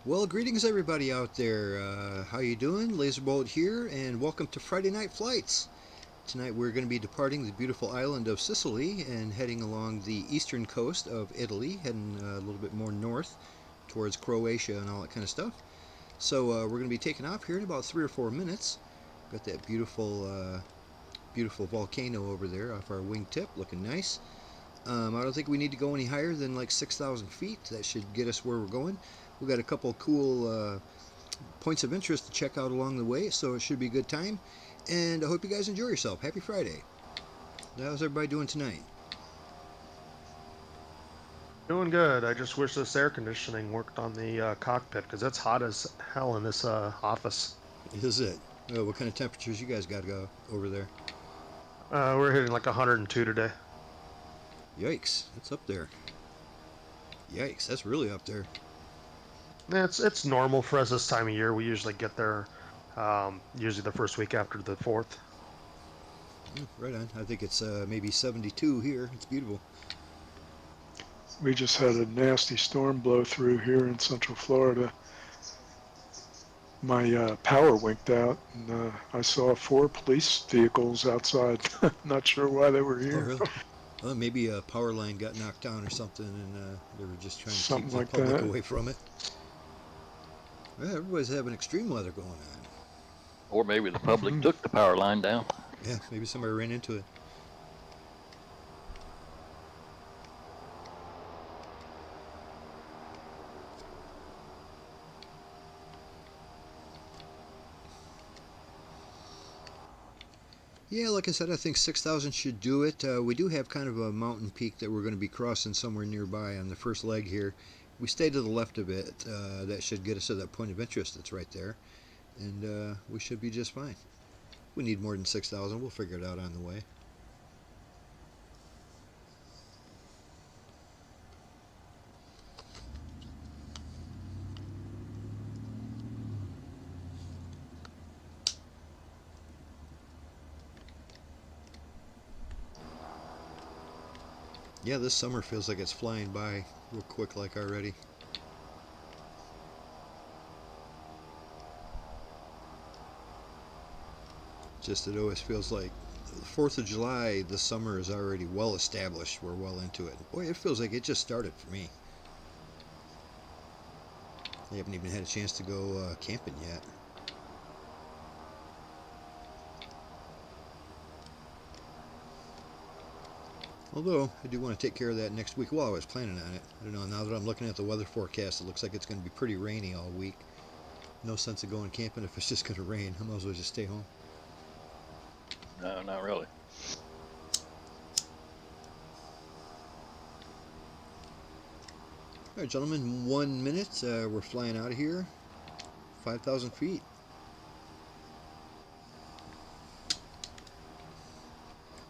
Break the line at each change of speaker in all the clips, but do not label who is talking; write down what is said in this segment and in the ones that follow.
Well, greetings everybody out there. How you doing? Lazerbolt here, and welcome to Friday Night Flights. Tonight we're going to be departing the beautiful island of Sicily and heading along the eastern coast of Italy, heading a little bit more north towards Croatia and all that kind of stuff. So we're going to be taking off here in about 3 or 4 minutes. Got that beautiful volcano over there off our wingtip, looking nice. I don't think we need to go any higher than like 6,000 feet. That should get us where we're going. We've got a couple cool points of interest to check out along the way, so it should be a good time. And I hope you guys enjoy yourself. Happy Friday. How's everybody doing tonight?
Doing good. I just wish this air conditioning worked on the cockpit because it's hot as hell in this office.
Is it? What kind of temperatures you guys got to go over there?
We're hitting like 102 today.
Yikes, that's up there. Yikes, that's really up there.
It's normal for us this time of year. We usually get there usually the first week after the 4th.
Right on. I think it's maybe 72 here. It's beautiful.
We just had a nasty storm blow through here in Central Florida. My power winked out, and I saw 4 police vehicles outside. Not sure why they were here.
Oh, really? Well, maybe a power line got knocked down or something, and they were just trying to
Something
keep the
like
public
that.
away from it. Well, everybody's having extreme weather going on.
Or maybe the public took the power line down.
Yeah, maybe somebody ran into it. Yeah, like I said, I think 6,000 should do it. We do have kind of a mountain peak that we're going to be crossing somewhere nearby on the first leg here. We stay to the left of it. That should get us to that point of interest that's right there. And we should be just fine. We need more than 6,000. We'll figure it out on the way. Yeah, this summer feels like it's flying by real quick like already. Just it always feels like the 4th of July, the summer is already well established. We're well into it. Boy, it feels like it just started for me. I haven't even had a chance to go camping yet. Although, I do want to take care of that next week. Well, I was planning on it. I don't know, now that I'm looking at the weather forecast, it looks like it's going to be pretty rainy all week. No sense of going camping if it's just going to rain. I might as well just stay home.
No, not really.
Alright, gentlemen, 1 minute. We're flying out of here. 5,000 feet.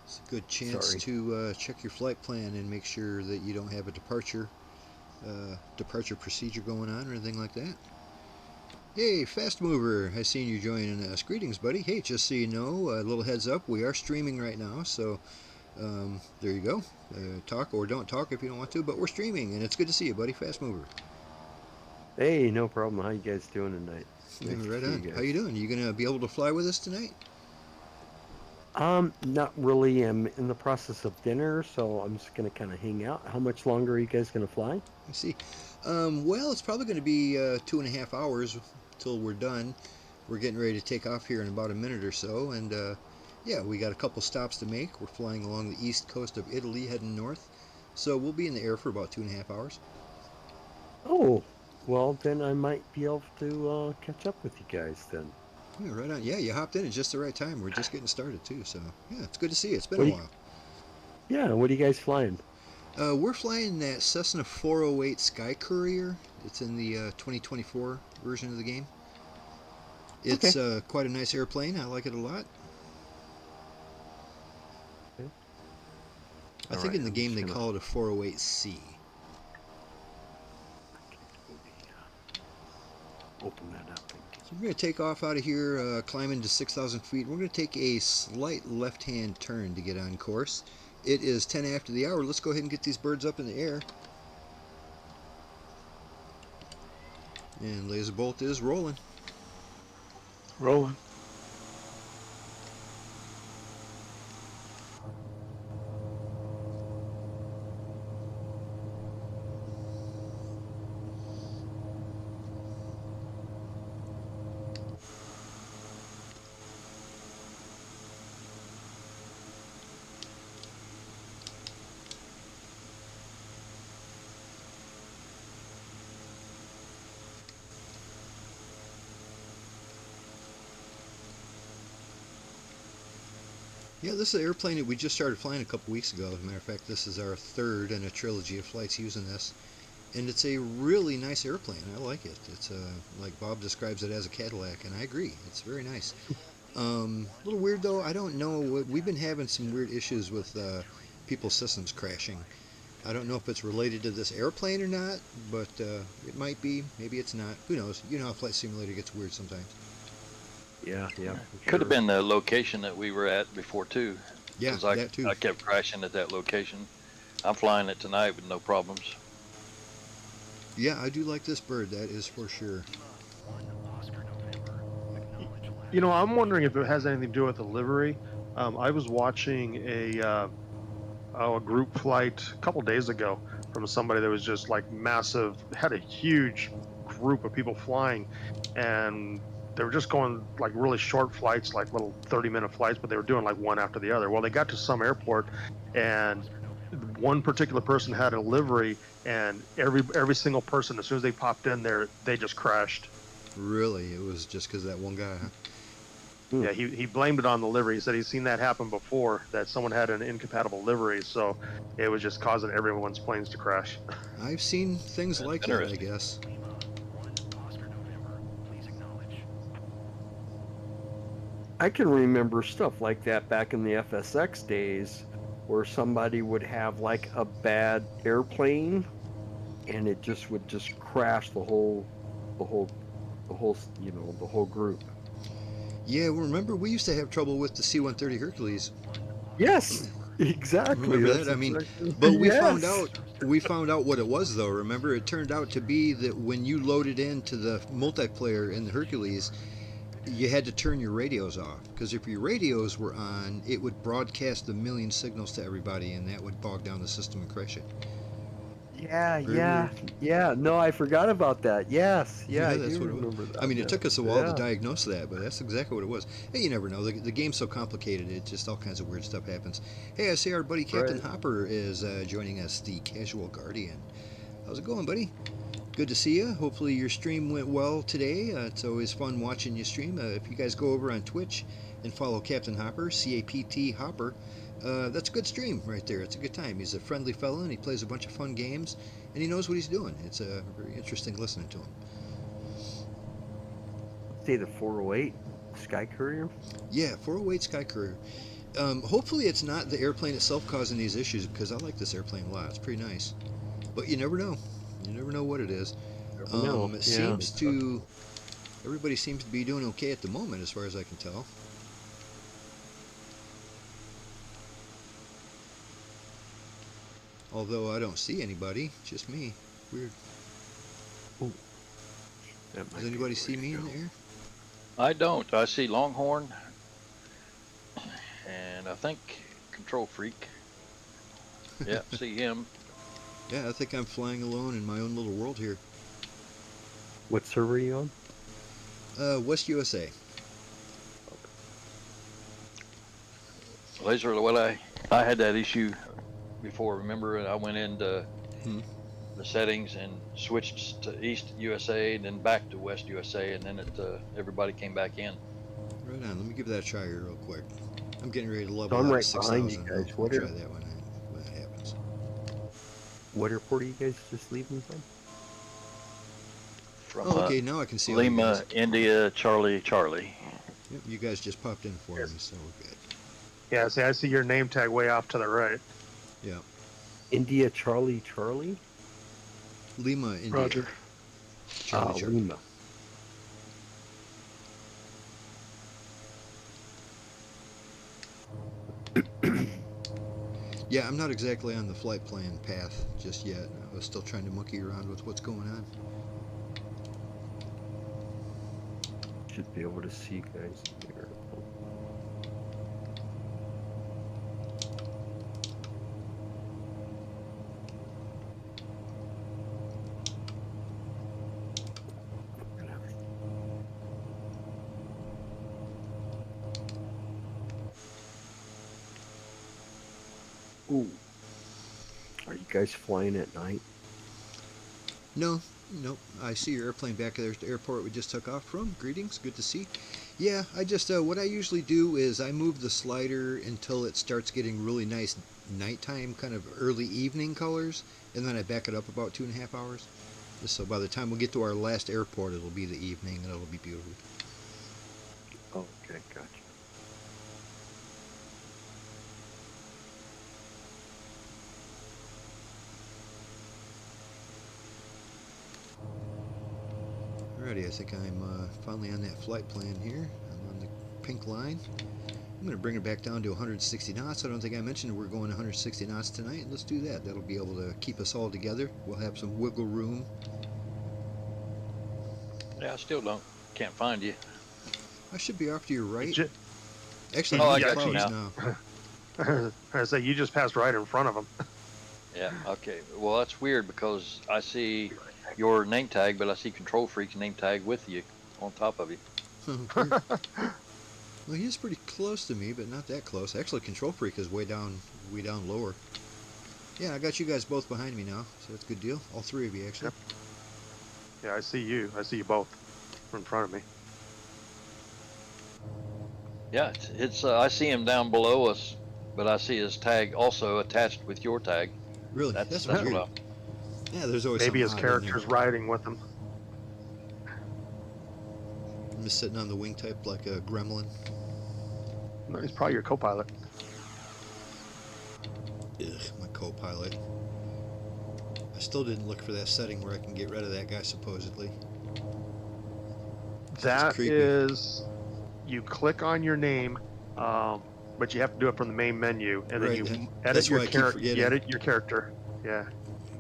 It's a good chance to check your flight plan and make sure that you don't have a departure procedure going on or anything like that. Hey, Fast Mover, I seen you joining us. Greetings, buddy. Hey, just so you know, a little heads up, we are streaming right now, so there you go. Talk or don't talk if you don't want to, but we're streaming, and it's good to see you, buddy. Fast Mover.
Hey, no problem. How you guys doing tonight?
Nice right on. How you doing? You gonna be able to fly with us tonight?
Not really. I'm in the process of dinner, so I'm just gonna kind of hang out. How much longer are you guys gonna fly?
I see. Well, it's probably going to be 2.5 hours till we're done. We're getting ready to take off here in about a minute or so, and yeah, we got a couple stops to make. We're flying along the east coast of Italy, heading north, so we'll be in the air for about 2.5 hours.
Oh, well then I might be able to catch up with you guys then.
Yeah, right on. Yeah, you hopped in at just the right time. We're just getting started too, so yeah, it's good to see you. It's been a while.
Yeah, what are you guys flying?
We're flying that Cessna 408 Skycourier. It's in the 2024 version of the game. It's quite a nice airplane. I like it a lot.
Okay.
I think in the game they call it a 408C.
Open that up.
So we're going to take off out of here, climbing to 6,000 feet. We're going to take a slight left-hand turn to get on course. It is 10 after the hour. Let's go ahead and get these birds up in the air. And Lazerbolt is rolling.
Rolling.
Yeah, this is an airplane that we just started flying a couple weeks ago. As a matter of fact, this is our third in a trilogy of flights using this. And it's a really nice airplane. I like it. It's like Bob describes it as a Cadillac, and I agree. It's very nice. A little weird though. I don't know. We've been having some weird issues with people's systems crashing. I don't know if it's related to this airplane or not, but it might be. Maybe it's not. Who knows? You know how Flight Simulator gets weird sometimes.
Yeah.
Could have been the location that we were at before too.
Yeah,
'Cause
that too.
I kept crashing at that location. I'm flying it tonight with no problems.
Yeah, I do like this bird. That is for sure.
You know, I'm wondering if it has anything to do with the livery. I was watching a group flight a couple days ago from somebody that was just like massive, had a huge group of people flying, and they were just going like really short flights, like little 30-minute flights, but they were doing like one after the other. Well, they got to some airport, and one particular person had a livery, and every single person, as soon as they popped in there, they just crashed.
Really, it was just because of that one guy, huh?
Yeah, he blamed it on the livery. He said he's seen that happen before, that someone had an incompatible livery, so it was just causing everyone's planes to crash.
I've seen things
That's
like that, I
interesting.
guess.
I can remember stuff like that back in the FSX days, where somebody would have like a bad airplane, and it just would just crash the whole group.
Yeah, remember we used to have trouble with the C-130 Hercules.
Yes, exactly.
Remember
That's
that? I mean,
exactly-
but we
Yes.
found out what it was though. Remember, it turned out to be that when you loaded into the multiplayer in the Hercules, you had to turn your radios off, because if your radios were on, it would broadcast a million signals to everybody, and that would bog down the system and crash it.
Yeah. No, I forgot about that. Yes,
Yeah,
I
that's
do
what it was.
remember that.
I mean, it
yeah.
took us a while to
Yeah.
diagnose that, but that's exactly what it was. Hey, you never know. The game's so complicated, it just all kinds of weird stuff happens. Hey, I see our buddy Captain
Right.
Hopper is joining us, the Casual Guardian. How's it going, buddy? Good to see you. Hopefully your stream went well today. It's always fun watching you stream. If you guys go over on Twitch and follow Captain Hopper, C-A-P-T Hopper, that's a good stream right there. It's a good time. He's a friendly fellow, and he plays a bunch of fun games, and he knows what he's doing. It's very interesting listening to him.
Say the 408 Skycourier.
Yeah, 408 Skycourier. Hopefully it's not the airplane itself causing these issues, because I like this airplane a lot. It's pretty nice. But you never know. You never know what it is. It seems to... Everybody seems to be doing okay at the moment, as far as I can tell. Although I don't see anybody, just me. Weird.
That might
Does
be
anybody
the
see
way
me
to
in
go.
the air?
I don't. I see Longhorn, and I think Control Freak. Yeah, see him.
Yeah, I think I'm flying alone in my own little world here.
What server are you on?
West USA.
Laser, well, I had that issue before. Remember, I went into the settings and switched to East USA, and then back to West USA, and then everybody came back in.
Right on. Let me give that a try here real quick. I'm getting ready to level
So I'm
up to
right
6,000.
behind you guys.
We'll
What
try
are-
that when that happens.
What airport are you guys just leaving from?
From
Oh, okay. Now I can see all you guys.
Lima, India, Charlie.
Yep, you guys just popped in for me, so we're good.
Yeah, see, I see your name tag way off to the right.
Yeah.
India Charlie.
Lima, India.
Roger.
Charlie, Charlie.
Lima.
Yeah, I'm not exactly on the flight plan path just yet. I was still trying to monkey around with what's going on.
Should be able to see guys here. Ooh. Are you guys flying at night?
No, nope. I see your airplane back there at the airport we just took off from. Greetings, good to see. Yeah, I just, what I usually do is I move the slider until it starts getting really nice nighttime, kind of early evening colors, and then I back it up about 2.5 hours. So by the time we get to our last airport, it'll be the evening, and it'll be beautiful.
Oh, okay, gotcha.
Alrighty, I think I'm finally on that flight plan here. I'm on the pink line. I'm going to bring it back down to 160 knots. I don't think I mentioned we're going 160 knots tonight. Let's do that. That'll be able to keep us all together. We'll have some wiggle room.
Yeah, I still can't find you.
I should be off to your right.
Ju-
Actually,
Oh,
you're
I
in the
got you
clouds now.
I say you just passed right in front of him.
Yeah, okay. Well, that's weird because I see your name tag, but I see Control Freak's name tag with you on top of you.
Well, he's pretty close to me, but not that close. Actually, Control Freak is way down lower. Yeah, I got you guys both behind me now, so that's a good deal. All three of you, actually.
Yep. Yeah, I see you. I see you both in front of me.
Yeah, it's I see him down below us, but I see his tag also attached with your tag.
Really?
That's
weird.
what
Yeah, there's always
Maybe his
something odd in there.
character's riding with him.
I'm just sitting on the wing type like a gremlin.
No, he's probably your co-pilot.
Ugh, my co-pilot. I still didn't look for that setting where I can get rid of that guy, supposedly.
That
creepy.
is, you click on your name, but you have to do it from the main menu, and
Right,
then you
that's
edit your
why I keep
character.
forgetting.
You edit your character. Yeah,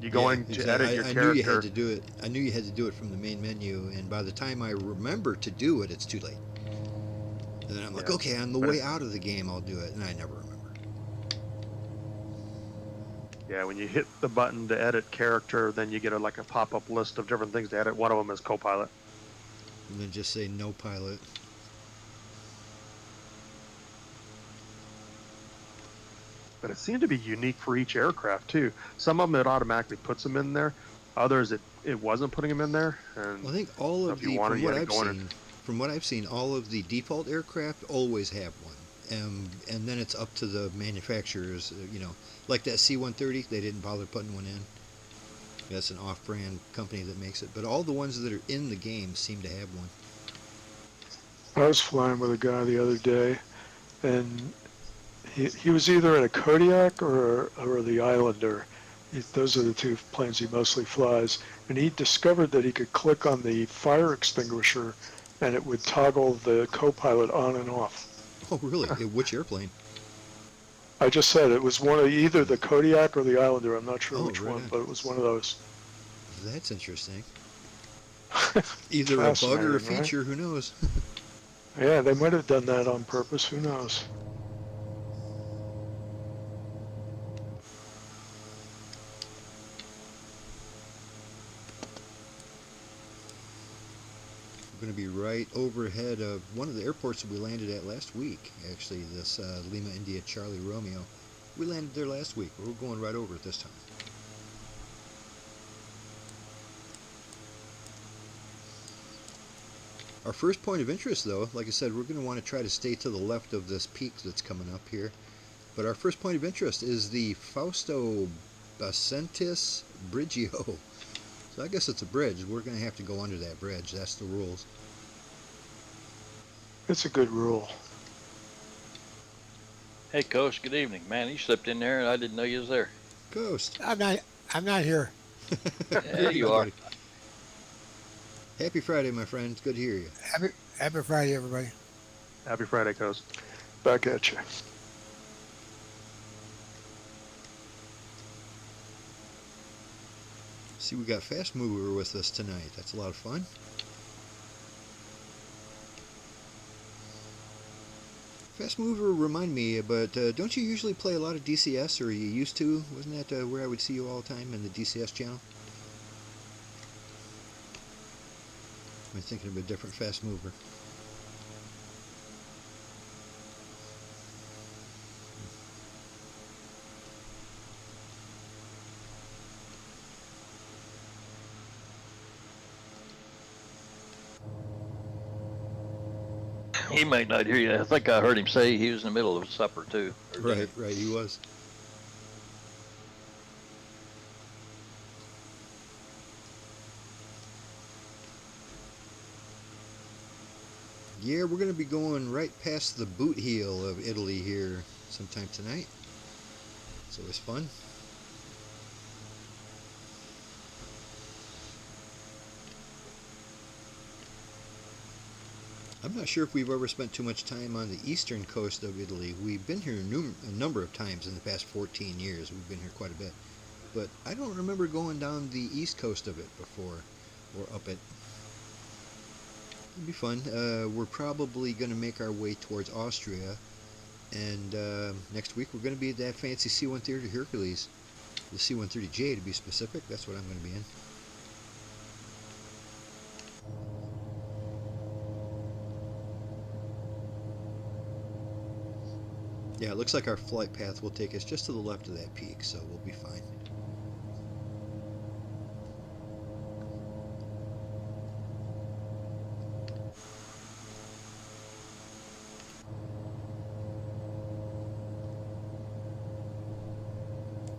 you go in to
exactly.
edit your
I
character.
knew you had to do it. I knew you had to do it from the main menu, and by the time I remember to do it, it's too late. And then I'm like,
Yeah.
okay, on the
But
way out of the game, I'll do it, and I never remember.
Yeah, when you hit the button to edit character, then you get like a pop-up list of different things to edit. One of them is co-pilot.
And then just say no pilot.
But it seemed to be unique for each aircraft too. Some of them it automatically puts them in there. Others it wasn't putting them in there. And
Well, I think all of
if you
the,
wanted,
from
you
what
had
I've
to go in
seen, from what I've seen, all of the default aircraft always have one. And then it's up to the manufacturers, you know, like that C-130, they didn't bother putting one in. That's an off-brand company that makes it. But all the ones that are in the game seem to have one.
I was flying with a guy the other day, and he was either in a Kodiak or the Islander. Those are the two planes he mostly flies. And he discovered that he could click on the fire extinguisher, and it would toggle the co-pilot on and off.
Oh, really? Which airplane?
I just said it was one of either the Kodiak or the Islander. I'm not sure
Oh,
which
right
one,
on.
but it was one of those.
That's interesting. Either a bug or a
Fascinating, right?
feature, who knows?
Yeah, they might have done that on purpose. Who knows?
We're going to be right overhead of one of the airports that we landed at last week. Actually, this Lima India Charlie Romeo. We landed there last week. We're going right over it this time. Our first point of interest, though, like I said, we're going to want to try to stay to the left of this peak that's coming up here. But our first point of interest is the Fausto Bacentis Brigio. So I guess it's a bridge. We're going to have to go under that bridge. That's the rules.
It's a good rule.
Hey, Coach. Good evening, man. You slipped in there, and I didn't know you was there.
Ghost.
I'm not here.
Yeah, you are.
Happy Friday, my friend. It's good to hear you.
Happy Friday, everybody.
Happy Friday, Coast.
Back at you.
See, we got Fast Mover with us tonight. That's a lot of fun. Fast Mover, remind me, but don't you usually play a lot of DCS, or you used to? Wasn't that where I would see you all the time in the DCS channel? Am I thinking of a different Fast Mover?
He might not hear you. I think I heard him say he was in the middle of supper too.
Right, he was. Yeah, we're going to be going right past the boot heel of Italy here sometime tonight. It's always fun. I'm not sure if we've ever spent too much time on the eastern coast of Italy. We've been here a number of times in the past 14 years. We've been here quite a bit. But I don't remember going down the east coast of it before, or up it. It'd be fun. We're probably going to make our way towards Austria. And next week we're going to be at that fancy C-130 Hercules. The C-130J to be specific. That's what I'm going to be in. Yeah, it looks like our flight path will take us just to the left of that peak, so we'll be fine.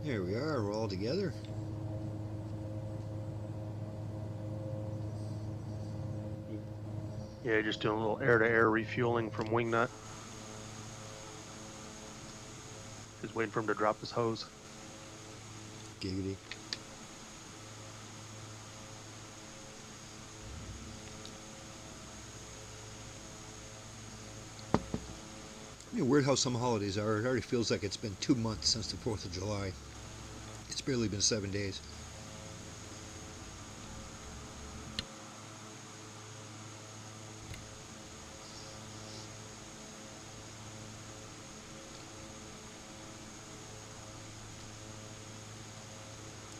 There we are, we're all together.
Yeah, just doing a little air-to-air refueling from Wingnut. Just waiting for him to drop his hose.
Giggity. Weird how some holidays are. It already feels like it's been 2 months since the 4th of July. It's barely been 7 days.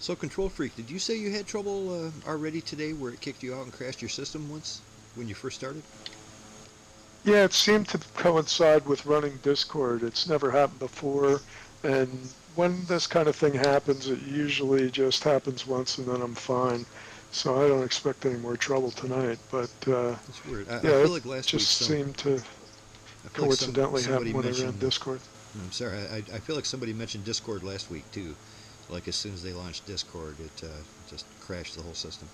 So, Control Freak, did you say you had trouble already today where it kicked you out and crashed your system once when you first started?
Yeah, it seemed to coincide with running Discord. It's never happened before, and when this kind of thing happens, it usually just happens once and then I'm fine. So I don't expect any more trouble tonight, but
That's weird. I
yeah,
feel like last week
just seemed to coincidentally happen when I ran Discord.
I'm sorry, I feel like somebody mentioned Discord last week too. Like as soon as they launched Discord, it just crashed the whole system.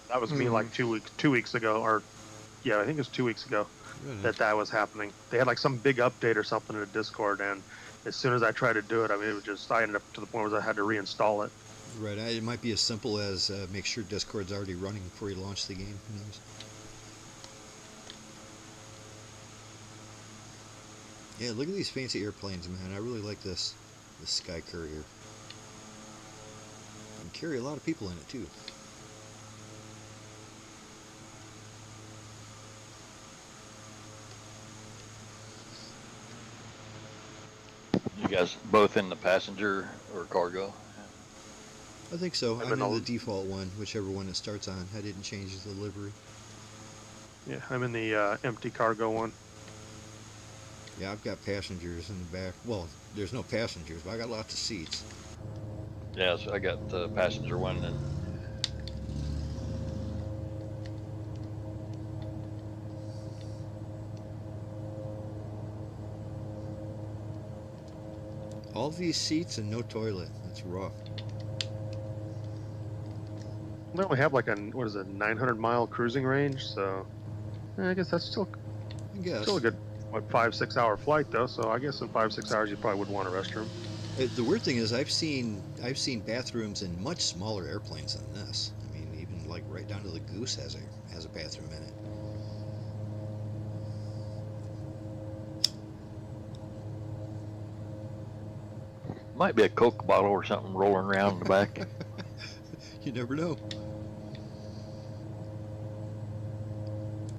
That was me like 2 weeks ago, or yeah, I think it was 2 weeks ago that was happening. They had like some big update or something in the Discord, and as soon as I tried to do it, I mean, it was just, I ended up to the point where I had to reinstall it.
Right, it might be as simple as make sure Discord's already running before you launch the game. Who knows? Yeah, look at these fancy airplanes, man. I really like this Skycourier. And carry a lot of people in it too.
You guys both in the passenger or cargo?
I think so. I'm in
all
the default one, whichever one it starts on. I didn't change the livery.
Yeah, I'm in the empty cargo one.
Yeah, I've got passengers in the back. Well, there's no passengers, but I got lots of seats.
Yeah, so I got the passenger one and
All these seats and no toilet. That's rough.
They only have like a, 900-mile cruising range, so I guess that's still a good, 5-6 hour flight though. So I guess in 5-6 hours you probably would want a restroom.
The weird thing is I've seen bathrooms in much smaller airplanes than this. I mean, even like right down to the Goose has a bathroom in it.
might be a Coke bottle or something rolling around in the back.
You never know.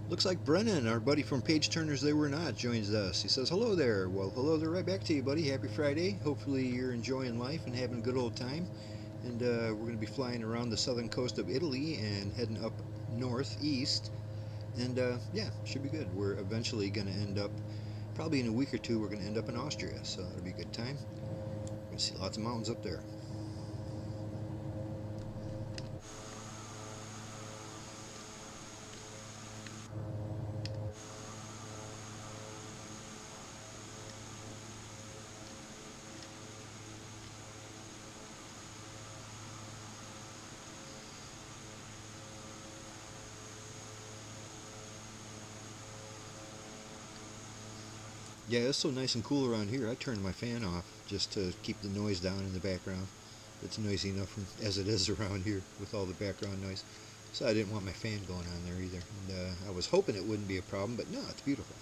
Looks like Brennan, our buddy from Page Turners They Were Not, joins us. He says, hello there. Well, hello there right back to you, buddy. Happy Friday. Hopefully you're enjoying life and having a good old time. And we're going to be flying around the southern coast of Italy and heading up northeast. And yeah, should be good. We're eventually going to end up, probably in a week or two, we're going to end up in Austria. So that'll be a good time. We're going to see lots of mountains up there. Yeah, it's so nice and cool around here. I turned my fan off just to keep the noise down in the background. It's noisy enough as it is around here with all the background noise. So I didn't want my fan going on there either. And I was hoping it wouldn't be a problem, but no, it's beautiful.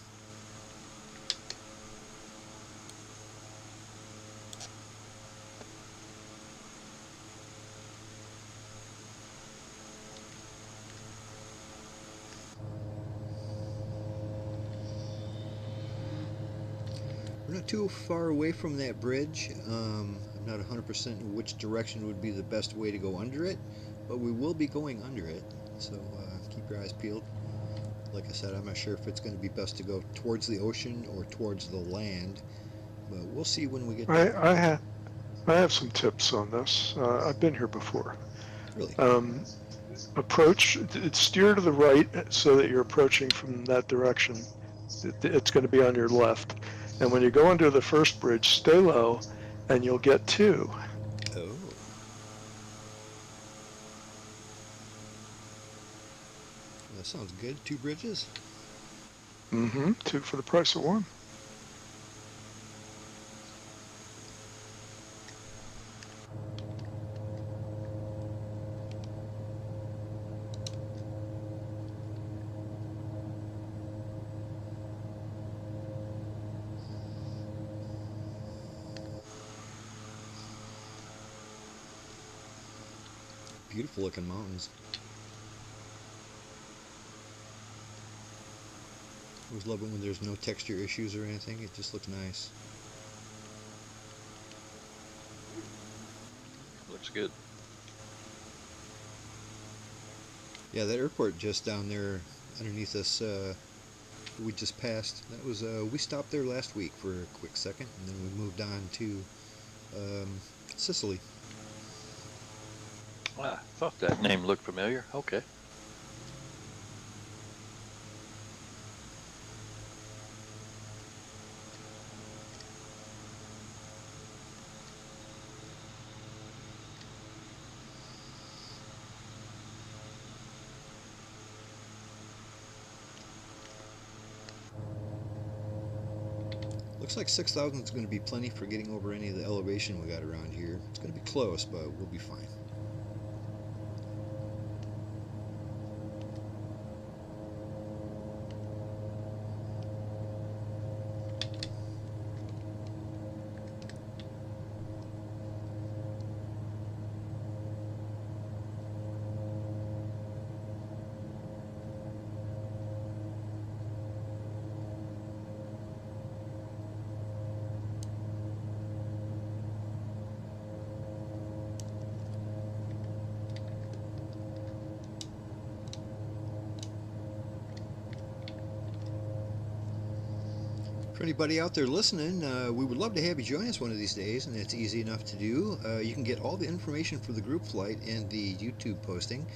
We're not too far away from that bridge. I'm not 100% in which direction would be the best way to go under it, but we will be going under it, so keep your eyes peeled. Like I said, I'm not sure if it's going to be best to go towards the ocean or towards the land, but we'll see when we get there.
I have some tips on this. I've been here before.
Really?
Approach, steer to the right so that you're approaching from that direction. It's going to be on your left. And when you go under the first bridge, stay low, and you'll get two.
Oh. That sounds good. 2 bridges?
Mm-hmm. 2 for the price of 1.
Beautiful looking mountains. Always love it when there's no texture issues or anything. It just looks nice.
Looks good.
Yeah, that airport just down there underneath us, we just passed. That was we stopped there last week for a quick second, and then we moved on to Sicily.
I thought that name looked familiar. Okay.
Looks like 6,000 is going to be plenty for getting over any of the elevation we got around here. It's going to be close, but we'll be fine. For anybody out there listening, we would love to have you join us one of these days, and it's easy enough to do. You can get all the information for the group flight and the YouTube posting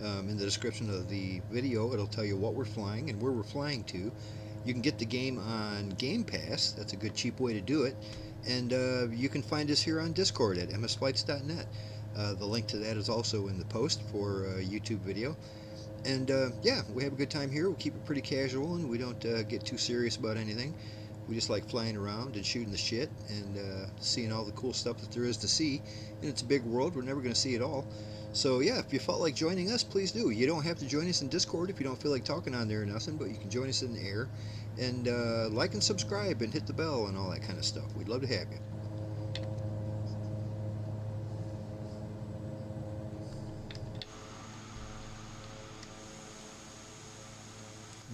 in the description of the video. It'll tell you what we're flying and where we're flying to. You can get the game on GamePass. That's a good, cheap way to do it. And you can find us here on Discord at msflights.net. The link to that is also in the post for YouTube video. And yeah, we have a good time here. We keep it pretty casual, and we don't get too serious about anything. We just like flying around and shooting the shit and seeing all the cool stuff that there is to see. And it's a big world. We're never going to see it all. So yeah, if you felt like joining us, please do. You don't have to join us in Discord if you don't feel like talking on there or nothing, but you can join us in the air. And like and subscribe and hit the bell and all that kind of stuff. We'd love to have you.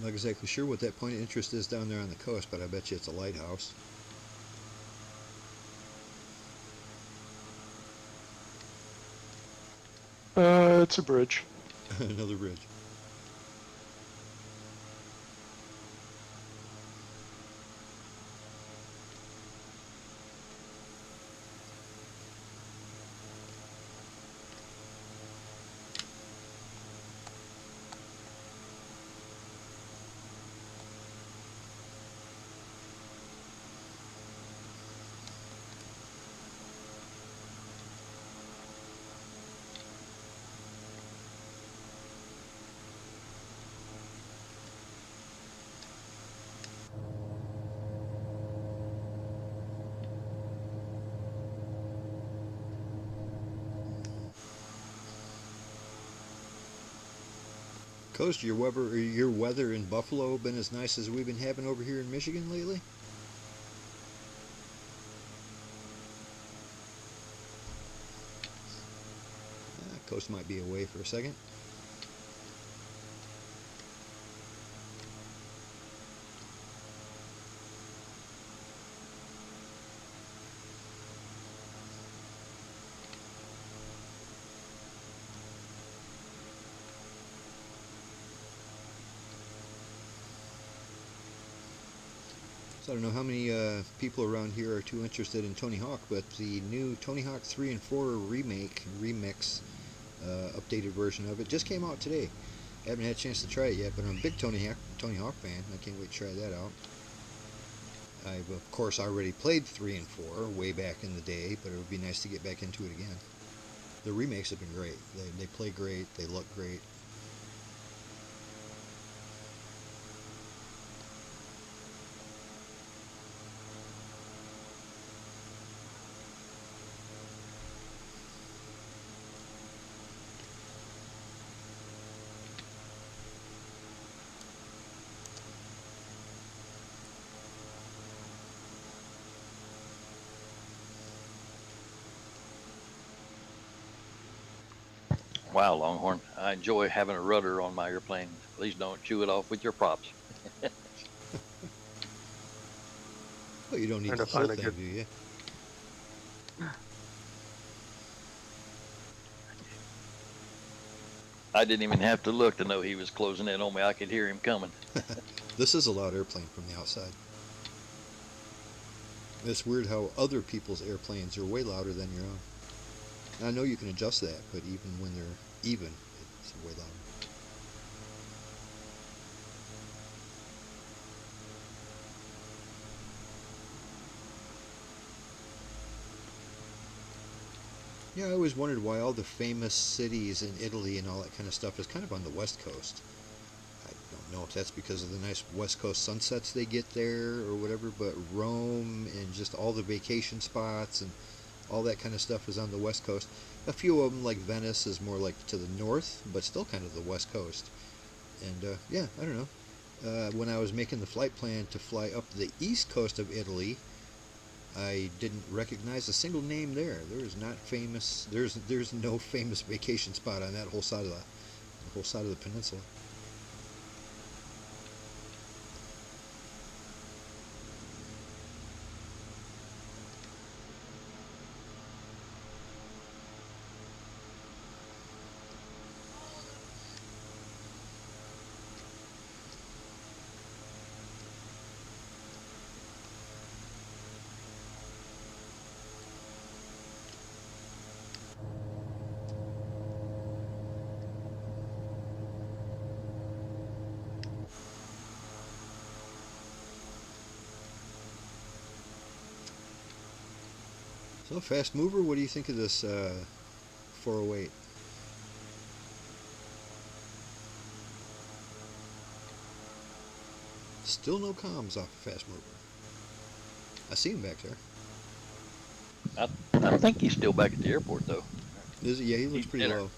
Not exactly sure what that point of interest is down there on the coast, but I bet you it's a lighthouse.
It's a bridge.
Another bridge. Coast, your weather in Buffalo been as nice as we've been having over here in Michigan lately? Coast might be away for a second. So I don't know how many people around here are too interested in Tony Hawk, but the new Tony Hawk 3 and 4 remix, updated version of it just came out today. I haven't had a chance to try it yet, but I'm a big Tony Hawk fan. I can't wait to try that out. I've of course already played 3 and 4 way back in the day, but it would be nice to get back into it again. The remakes have been great. They play great. They look great.
Wow, Longhorn. I enjoy having a rudder on my airplane. Please don't chew it off with your props.
Well, you don't need
Trying
the
to
whole
find a
thing,
good-
do you?
I didn't even have to look to know he was closing in on me. I could hear him coming.
This is a loud airplane from the outside. It's weird how other people's airplanes are way louder than your own. I know you can adjust that, but even when they're even, it's way louder. Yeah, I always wondered why all the famous cities in Italy and all that kind of stuff is kind of on the west coast. I don't know if that's because of the nice west coast sunsets they get there or whatever, but Rome and just all the vacation spots and all that kind of stuff is on the west coast. A few of them, like Venice, is more like to the north, but still kind of the west coast. And yeah, I don't know. When I was making the flight plan to fly up the east coast of Italy, I didn't recognize a single name there. There is not famous. There's no famous vacation spot on that whole side of the peninsula. So, fast mover, what do you think of this 408? Still no comms off of fast mover. I see him back there.
I think he's still back at the airport, though.
Is it? Yeah, he looks
He's
pretty
dinner.
low.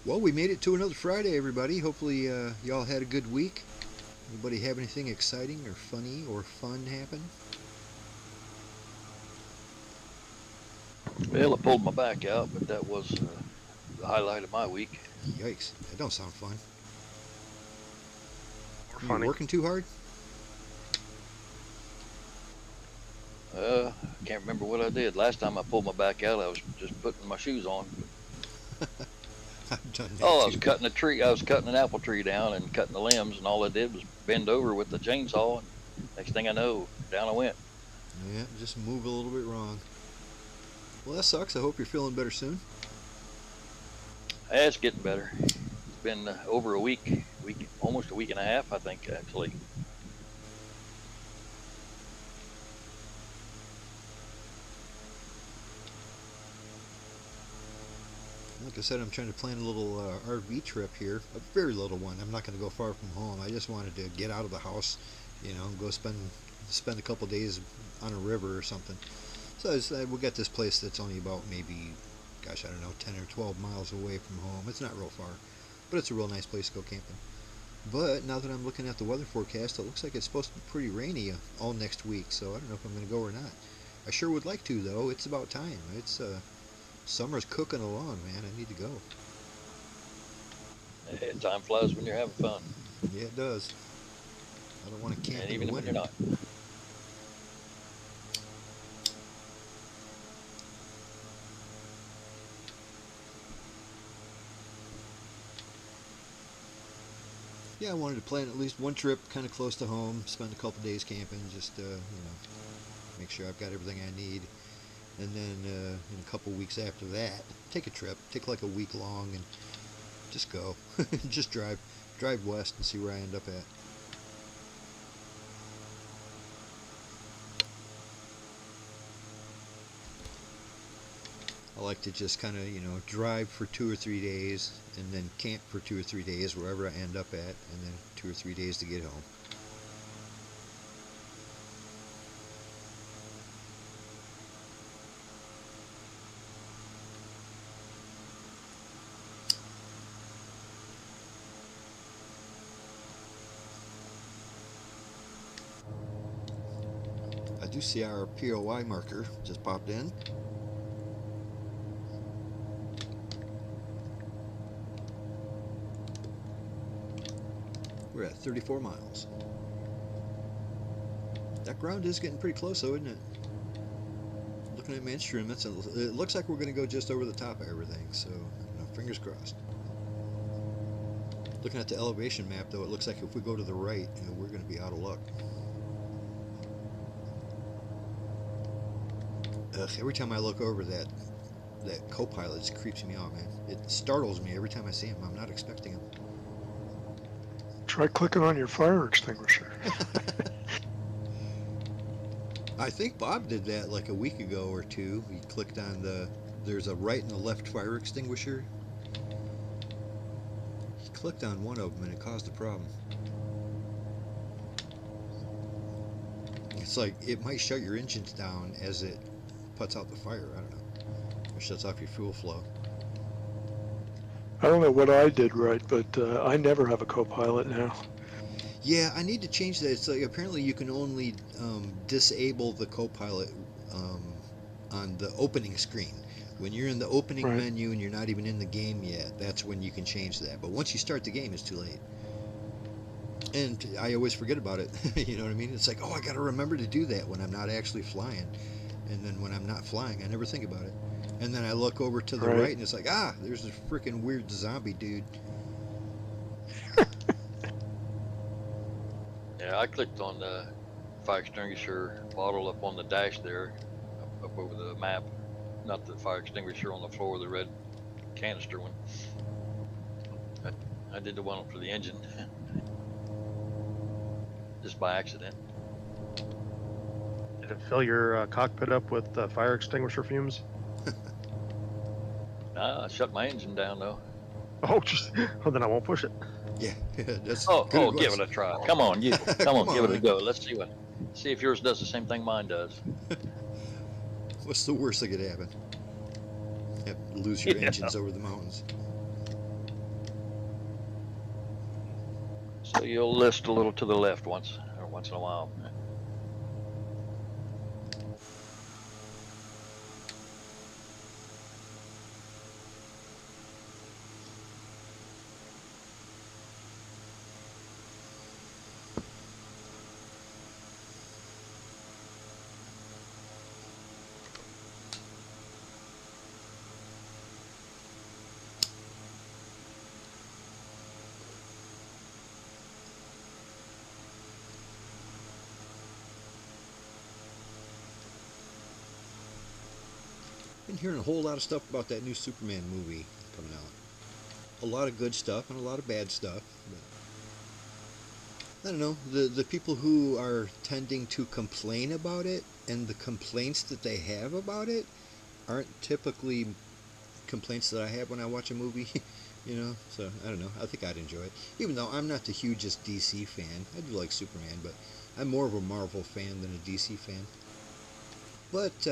Well, we made it to another Friday, everybody. Hopefully, y'all had a good week. Anybody have anything exciting or funny or fun happen?
Well, I pulled my back out, but that was the highlight of my week.
Yikes, that don't sound fun.
More
You
funny.
working too hard?
I can't remember what I did. Last time I pulled my back out, I was just putting my shoes on.
I've done that
Oh, I
too.
was cutting a tree. I was cutting an apple tree down and cutting the limbs, and all I did was bend over with the chainsaw. And next thing I know, down I went.
Yeah, just move a little bit wrong. Well, that sucks. I hope you're feeling better soon.
It's getting better. It's been over a week, almost a week and a half, I think, actually.
Like I said, I'm trying to plan a little RV trip here. A very little one. I'm not going to go far from home. I just wanted to get out of the house, you know, go spend a couple days on a river or something. So we got this place that's only about maybe, gosh, I don't know, 10 or 12 miles away from home. It's not real far, but it's a real nice place to go camping. But now that I'm looking at the weather forecast, it looks like it's supposed to be pretty rainy all next week, so I don't know if I'm going to go or not. I sure would like to, though. It's about time. It's summer's cooking along, man. I need to go.
Time flies when you're having fun.
Yeah, it does. I don't want to camp
And
in
even
the
when
winter.
you're not.
Yeah, I wanted to plan at least one trip kind of close to home, spend a couple days camping, just, you know, make sure I've got everything I need. And then in a couple weeks after that, take a trip, take like a week long, and just go. Just drive west and see where I end up at. I like to just kind of, you know, drive for 2 or 3 days and then camp for 2 or 3 days wherever I end up at, and then 2 or 3 days to get home. I do see our POI marker just popped in. We're at 34 miles. That ground is getting pretty close though, isn't it? Looking at my instruments, it looks like we're going to go just over the top of everything, so you know, fingers crossed. Looking at the elevation map though, it looks like if we go to the right, you know, we're going to be out of luck. Ugh, every time I look over that co-pilot creeps me out, man. It startles me every time I see him. I'm not expecting him.
Try clicking on your fire extinguisher.
I think Bob did that like a week ago or two. He clicked on there's a right and a left fire extinguisher. He clicked on one of them and it caused a problem. It's like it might shut your engines down as it puts out the fire. I don't know. Or shuts off your fuel flow.
I don't know what I did right, but I never have a co-pilot now.
Yeah, I need to change that. It's like apparently you can only disable the co-pilot on the opening screen. When you're in the opening menu and you're not even in the game yet, that's when you can change that. But once you start the game, it's too late. And I always forget about it. You know what I mean? It's like, oh, I got to remember to do that when I'm not actually flying. And then when I'm not flying, I never think about it. And then I look over to the right and it's like, ah, there's this freaking weird zombie dude.
Yeah, I clicked on the fire extinguisher bottle up on the dash there, up over the map. Not the fire extinguisher on the floor, the red canister one. I did the one for the engine. Just by accident.
Did it fill your cockpit up with fire extinguisher fumes?
Nah, I shut my engine down though.
Oh, just well, then I won't push it.
Yeah, that's
Oh,
good
give
advice.
it a try. Come on, you. Come
Come
on, give it a
on.
go. Let's see if yours does the same thing mine does.
What's the worst that could happen? Have to lose your
Yeah.
engines over the mountains.
So So you'll list a little to the left once in a while.
Been hearing a whole lot of stuff about that new Superman movie coming out. A lot of good stuff and a lot of bad stuff. But I don't know, the people who are tending to complain about it and the complaints that they have about it aren't typically complaints that I have when I watch a movie. You know, so I don't know. I think I'd enjoy it. Even though I'm not the hugest DC fan. I do like Superman, but I'm more of a Marvel fan than a DC fan. But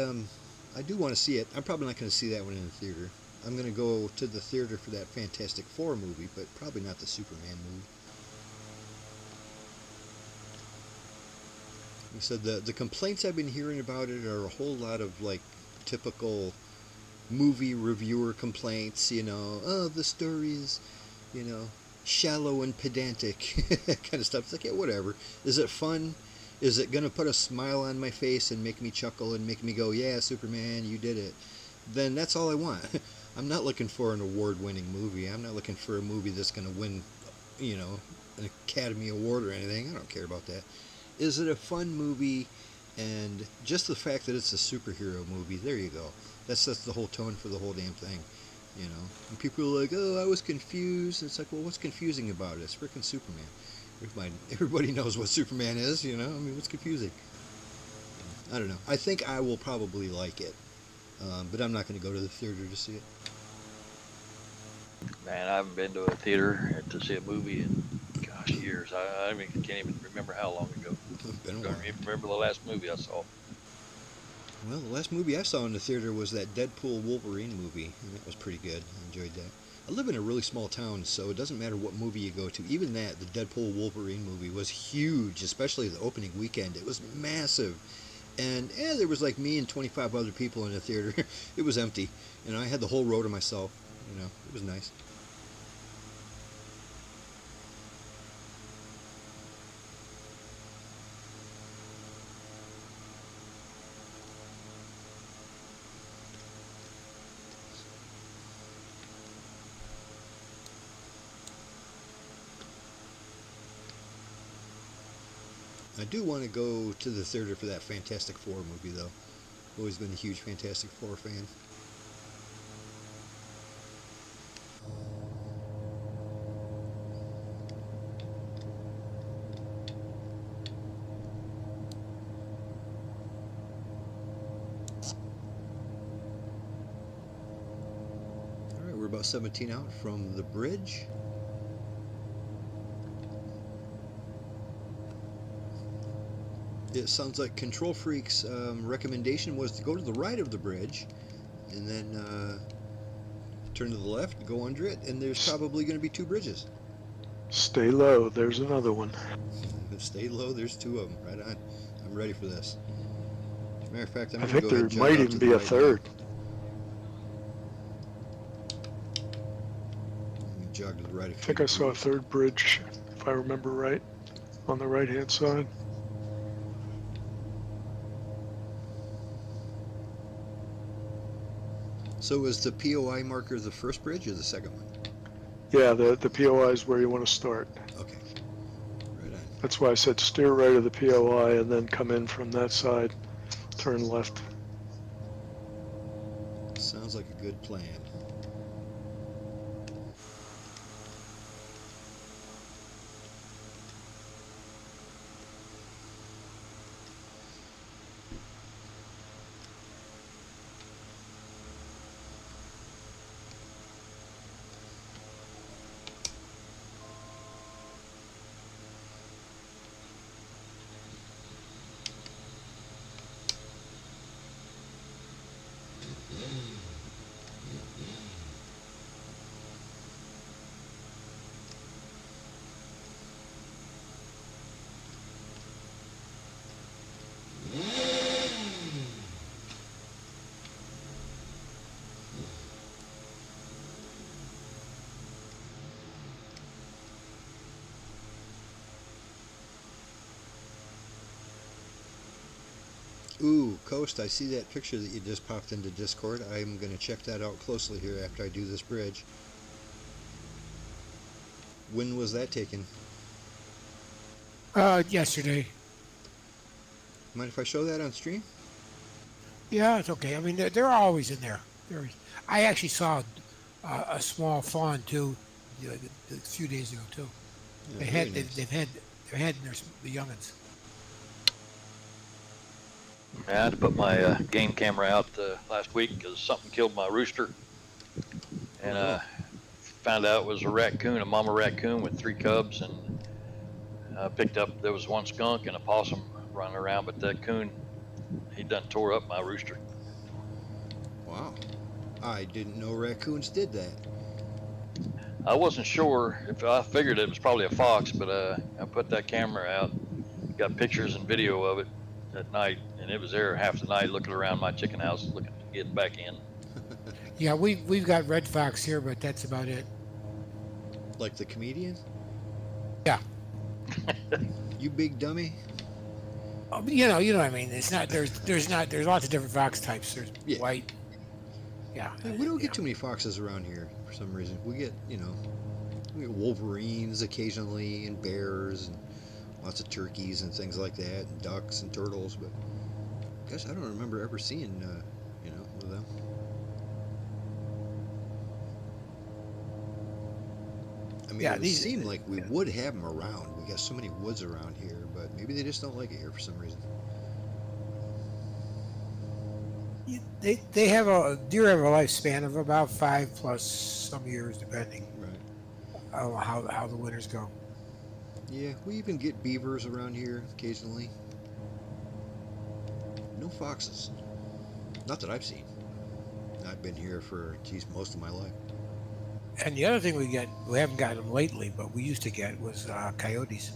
I do want to see it. I'm probably not going to see that one in the theater. I'm going to go to the theater for that Fantastic Four movie, but probably not the Superman movie. Like I said, the complaints I've been hearing about it are a whole lot of like typical movie reviewer complaints, you know, oh, the story is, you know, shallow and pedantic, kind of stuff. It's like, yeah, whatever. Is it fun? Is it going to put a smile on my face and make me chuckle and make me go, yeah, Superman, you did it? Then that's all I want. I'm not looking for an award-winning movie. I'm not looking for a movie that's going to win, you know, an Academy Award or anything. I don't care about that. Is it a fun movie? And just the fact that it's a superhero movie, there you go. That sets the whole tone for the whole damn thing, you know. And people are like, oh, I was confused. It's like, well, what's confusing about it? It's freaking Superman. Everybody knows what Superman is, you know. I mean, what's confusing? I don't know. I think I will probably like it, but I'm not going to go to the theater to see it.
Man, I haven't been to a theater to see a movie in, gosh, years. I can't even remember how long ago. I don't even remember the last movie I saw.
Well, the last movie I saw in the theater was that Deadpool Wolverine movie, and that was pretty good. I enjoyed that. I live in a really small town, so it doesn't matter what movie you go to. Even that, the Deadpool Wolverine movie, was huge, especially the opening weekend. It was massive. And there was like me and 25 other people in the theater. It was empty. And I had the whole row to myself. You know, it was nice. I do want to go to the theater for that Fantastic Four movie, though. Always been a huge Fantastic Four fan. Alright, we're about 17 out from the bridge. It sounds like Control Freak's recommendation was to go to the right of the bridge and then turn to the left, go under it, and there's probably going to be two bridges.
Stay low. There's another one.
Stay low. There's two of them. Right on. I'm ready for this. As a matter of fact, I'm
I
going to
think
go ahead
there
and jump
might
out
even
to
be
the
a
right
third.
now. Let me jog to the right.
I think I saw a third bridge, if I remember right, on the right-hand side.
So is the POI marker the first bridge or the second one?
Yeah, the POI is where you want to start.
Okay. Right on.
That's why I said steer right of the POI and then come in from that side, turn left.
Sounds like a good plan. Ooh, Coast, I see that picture that you just popped into Discord. I'm going to check that out closely here after I do this bridge. When was that taken?
Yesterday.
Mind if I show that on stream?
Yeah, it's okay. I mean, they're always in there. I actually saw a small fawn too, a few days ago too.
Yeah,
They're heading the youngins.
I had to put my game camera out last week because something killed my rooster, and found out it was a raccoon, a mama raccoon with 3 cubs, and picked up, there was 1 skunk and a possum running around, but that coon, he done tore up my rooster.
Wow. I didn't know raccoons did that.
I wasn't sure if, I figured it was probably a fox, but I put that camera out, got pictures and video of it at night, and it was there half the night looking around my chicken house, looking to get back in.
Yeah, we've got red fox here, but that's about it.
Like the comedian?
Yeah.
You big dummy?
You know what I mean. It's not there's lots of different fox types. There's
Yeah.
white. Yeah.
Hey, we don't get too many foxes around here for some reason. We get wolverines occasionally, and bears, and lots of turkeys and things like that, and ducks and turtles. But gosh, I don't remember ever seeing one of them. I mean, it would seem like we would have them around. We got so many woods around here, but maybe they just don't like it here for some reason.
Deer have a lifespan of about 5+ some years, depending
Right.
on how the winters go.
Yeah, we even get beavers around here occasionally. No foxes. Not that I've seen. I've been here for, most of my life.
And the other thing we haven't gotten them lately, but we used to get was coyotes.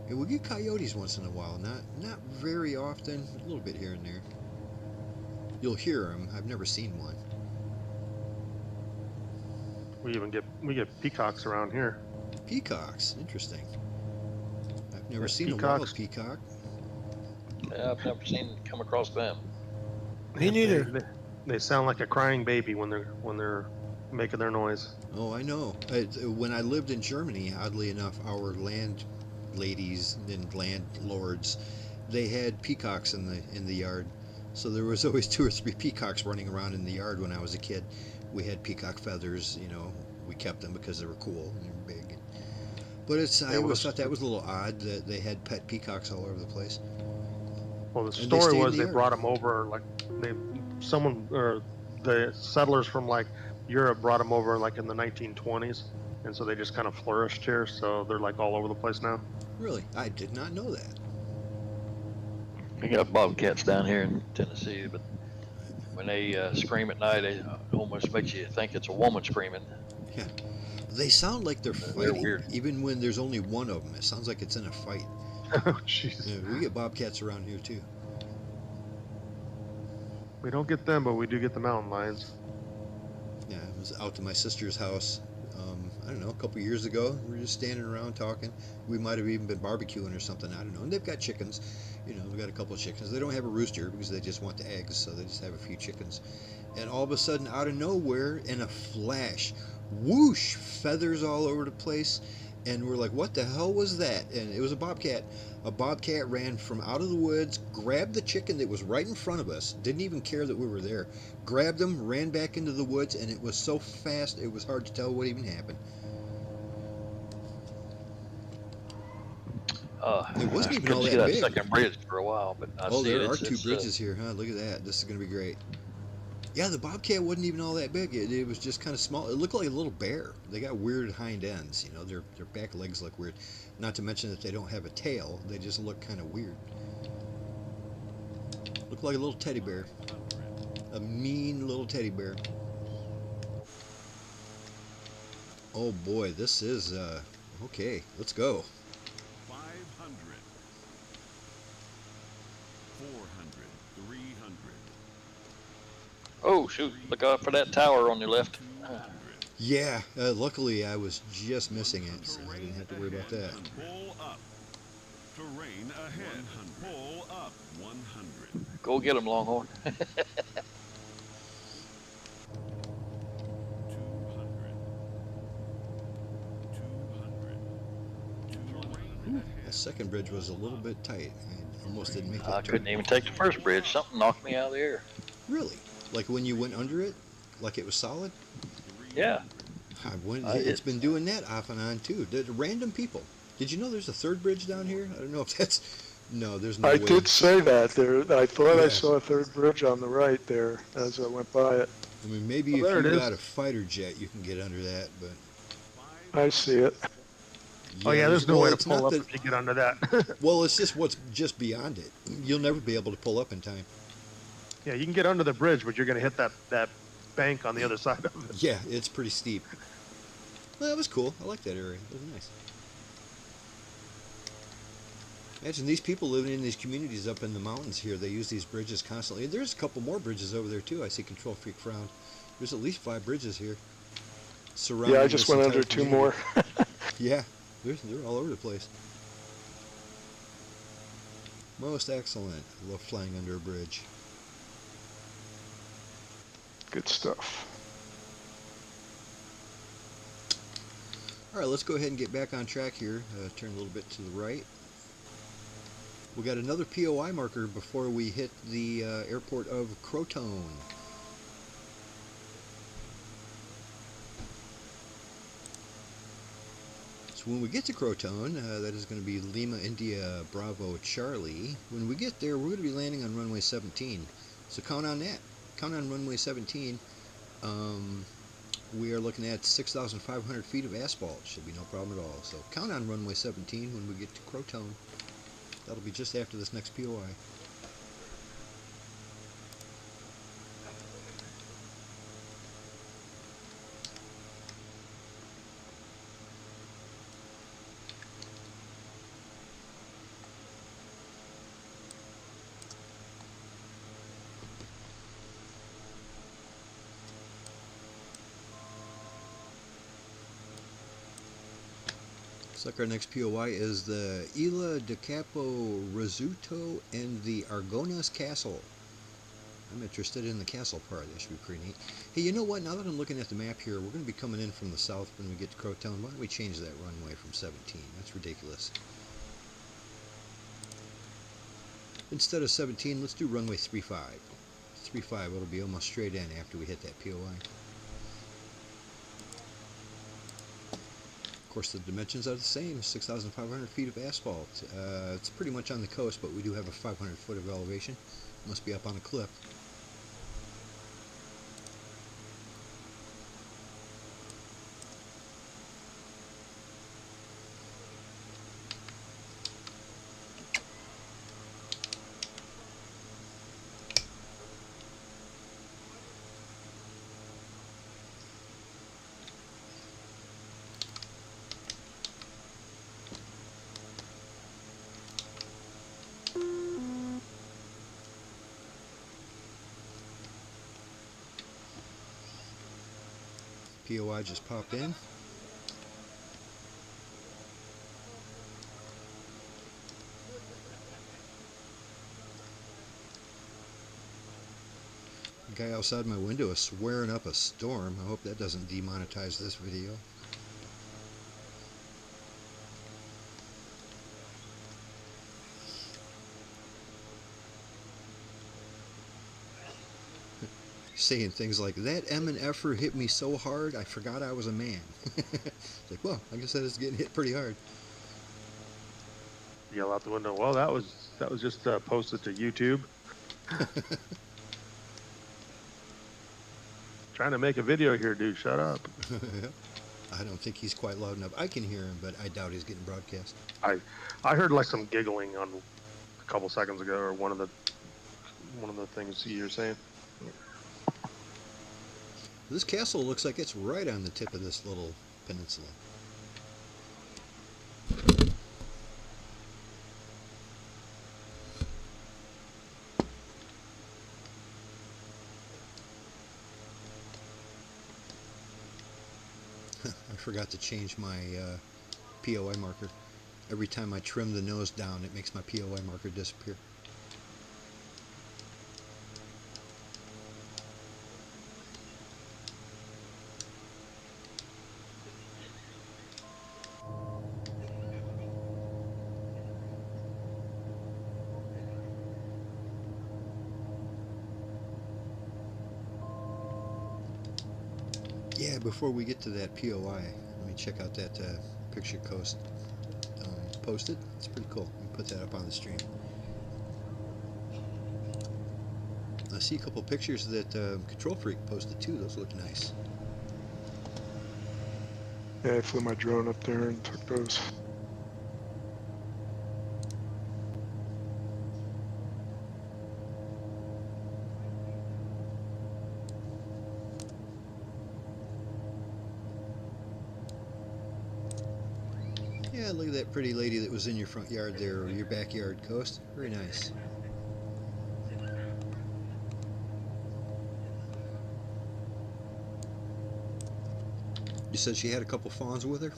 Yeah, we get coyotes once in a while. Not very often. A little bit here and there. You'll hear them. I've never seen one.
We get peacocks around here.
Peacocks. Interesting. I've never
Yes,
seen a wild peacock.
Yeah, I've never come across them.
Me neither.
They sound like a crying baby when they're making their noise.
Oh, I know. When I lived in Germany, oddly enough, our landladies and landlords, they had peacocks in the yard. So there was always 2 or 3 peacocks running around in the yard when I was a kid. We had peacock feathers, we kept them because they were cool and they were big. But I always thought that was a little odd that they had pet peacocks all over the place.
Well, the story was they brought them over, like the settlers from like Europe brought them over like in the 1920s, and so they just kind of flourished here. So they're like all over the place now.
Really? I did not know that.
We got bobcats down here in Tennessee, but when they scream at night, it almost makes you think it's a woman screaming.
Yeah. They sound like they're
They're
fighting,
weird.
even when there's only one of them. It sounds like it's in a fight.
Oh, jeez.
Yeah, we get bobcats around here too.
We don't get them, but we do get the mountain lions.
Yeah, I was out to my sister's house, I don't know, a couple years ago. We were just standing around talking. We might have even been barbecuing or something, I don't know. And they've got chickens. We've got a couple of chickens. They don't have a rooster because they just want the eggs, so they just have a few chickens. And all of a sudden, out of nowhere, in a flash, whoosh, feathers all over the place. And we're like, what the hell was that? And it was a bobcat. A bobcat ran from out of the woods, grabbed the chicken that was right in front of us, didn't even care that we were there, grabbed him, ran back into the woods, and it was so fast it was hard to tell what even happened. It wasn't even all
couldn't see
that
that
big.
second bridge for a while, but I see
there
it.
are 2 bridges here, huh? Look at that. This is going to be great. Yeah, the bobcat wasn't even all that big. It was just kind of small. It looked like a little bear. They got weird hind ends. Their back legs look weird. Not to mention that they don't have a tail. They just look kind of weird. Look like a little teddy bear. A mean little teddy bear. Oh boy, this is, okay, let's go.
500, 400, 300.
Oh, shoot. Look out for that tower on your left.
Yeah, luckily I was just missing it, so I didn't have to worry about that.
Pull up. Terrain ahead. Pull up. 100.
Go get them, Longhorn.
200. Terrain ahead.
That second bridge was a little bit tight. I almost didn't make that
I
turn.
couldn't even take the first bridge. Something knocked me out of the air.
Really? Like when you went under it? Like it was solid?
Yeah.
It's been doing that off and on too. Random people. Did you know there's a third bridge down here? I don't know if that's... No, there's no
I
way.
did say that there. I thought
Yeah.
I saw a third bridge on the right there as I went by it.
I mean, maybe
Oh, there
if
it
you
is.
got a fighter jet, you can get under that, but...
I see it.
Oh yeah, there's no
well,
way to
it's
pull
not
up
that-
if you get under that.
Well, it's just what's just beyond it. You'll never be able to pull up in time.
Yeah, you can get under the bridge, but you're going to hit that bank on the other side of it.
Yeah, it's pretty steep. Well, that was cool. I like that area. It was nice. Imagine these people living in these communities up in the mountains here. They use these bridges constantly. There's a couple more bridges over there, too. I see Control Freak frown. There's at least 5 bridges here. Surrounding
Yeah, I just
this
went under
entire
2
community.
more.
Yeah, they're all over the place. Most excellent. I love flying under a bridge.
Good stuff.
All right, let's go ahead and get back on track here. Turn a little bit to the right. We got another POI marker before we hit the airport of Crotone. So when we get to Crotone, that is going to be Lima India Bravo Charlie. When we get there, we're going to be landing on runway 17. So count on that. Count on runway 17. We are looking at 6,500 feet of asphalt. Should be no problem at all. So count on runway 17 when we get to Crotone. That'll be just after this next POI. Looks like our next POI is the Isla de Capo Rizzuto and the Argonas Castle. I'm interested in the castle part. That should be pretty neat. Hey, you know what? Now that I'm looking at the map here, we're going to be coming in from the south when we get to Crotone. Why don't we change that runway from 17? That's ridiculous. Instead of 17, let's do runway 35. 35, it'll be almost straight in after we hit that POI. Of course, the dimensions are the same, 6,500 feet of asphalt. It's pretty much on the coast, but we do have a 500 foot of elevation. Must be up on a cliff. POI just popped in. The guy outside my window is swearing up a storm. I hope that doesn't demonetize this video. Saying things like, that M&F'er hit me so hard I forgot I was a man. It's like, well, I guess that is getting hit pretty hard.
Yell out the window. Well, that was just posted to YouTube. Trying to make a video here, dude. Shut up.
I don't think he's quite loud enough. I can hear him, but I doubt he's getting broadcast.
I heard like some giggling on a couple seconds ago, or one of the things you were saying.
This castle looks like it's right on the tip of this little peninsula. I forgot to change my POI marker. Every time I trim the nose down, it makes my POI marker disappear. Yeah, before we get to that POI, let me check out that picture Coast posted. It's pretty cool. Let me put that up on the stream. I see a couple pictures that Control Freak posted too. Those look nice.
Yeah, I flew my drone up there and took those.
Yeah, look at that pretty lady that was in your front yard there, or your backyard, Coast. Very nice. You said she had a couple fawns with her?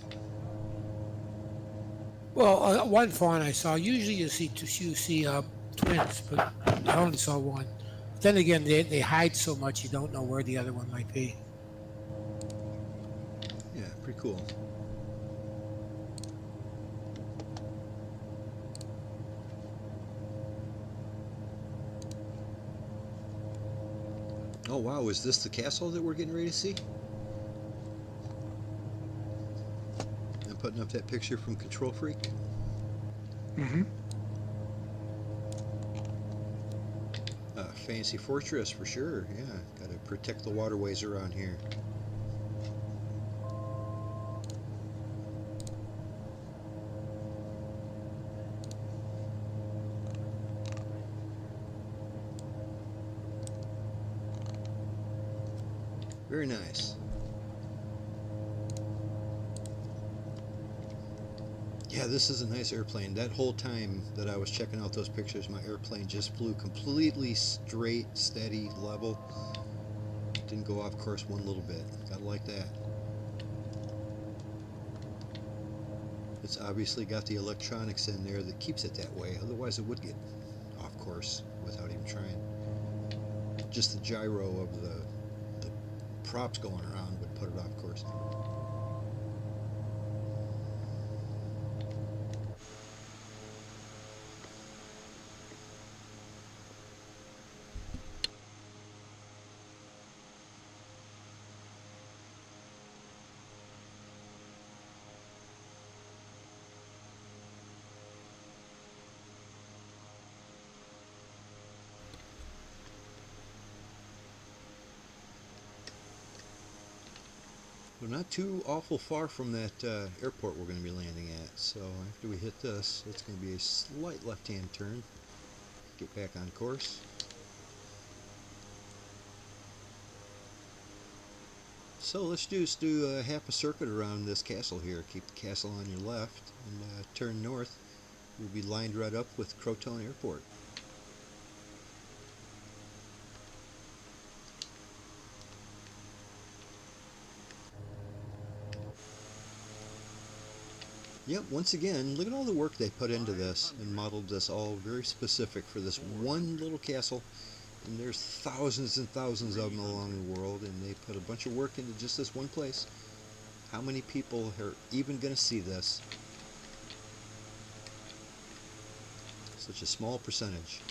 Well, one fawn I saw. Usually you see twins, but I only saw one. Then again, they hide so much you don't know where the other one might be.
Yeah, pretty cool. Oh wow, is this the castle that we're getting ready to see? I'm putting up that picture from Control Freak.
Mm-hmm.
Fancy fortress for sure, yeah. Gotta protect the waterways around here. Very nice. Yeah, this is a nice airplane. That whole time that I was checking out those pictures, my airplane just flew completely straight, steady, level. Didn't go off course one little bit. Gotta like that. It's obviously got the electronics in there that keeps it that way. Otherwise it would get off course without even trying. Just the gyro of the props going around would put it off course. We're not too awful far from that airport we're going to be landing at, so after we hit this, it's going to be a slight left-hand turn. Get back on course. So let's just do half a circuit around this castle here. Keep the castle on your left and turn north. We'll be lined right up with Crotone Airport. Yep, once again, look at all the work they put into this and modeled this all very specific for this one little castle. And there's thousands and thousands of them along the world, and they put a bunch of work into just this one place. How many people are even going to see this? Such a small percentage.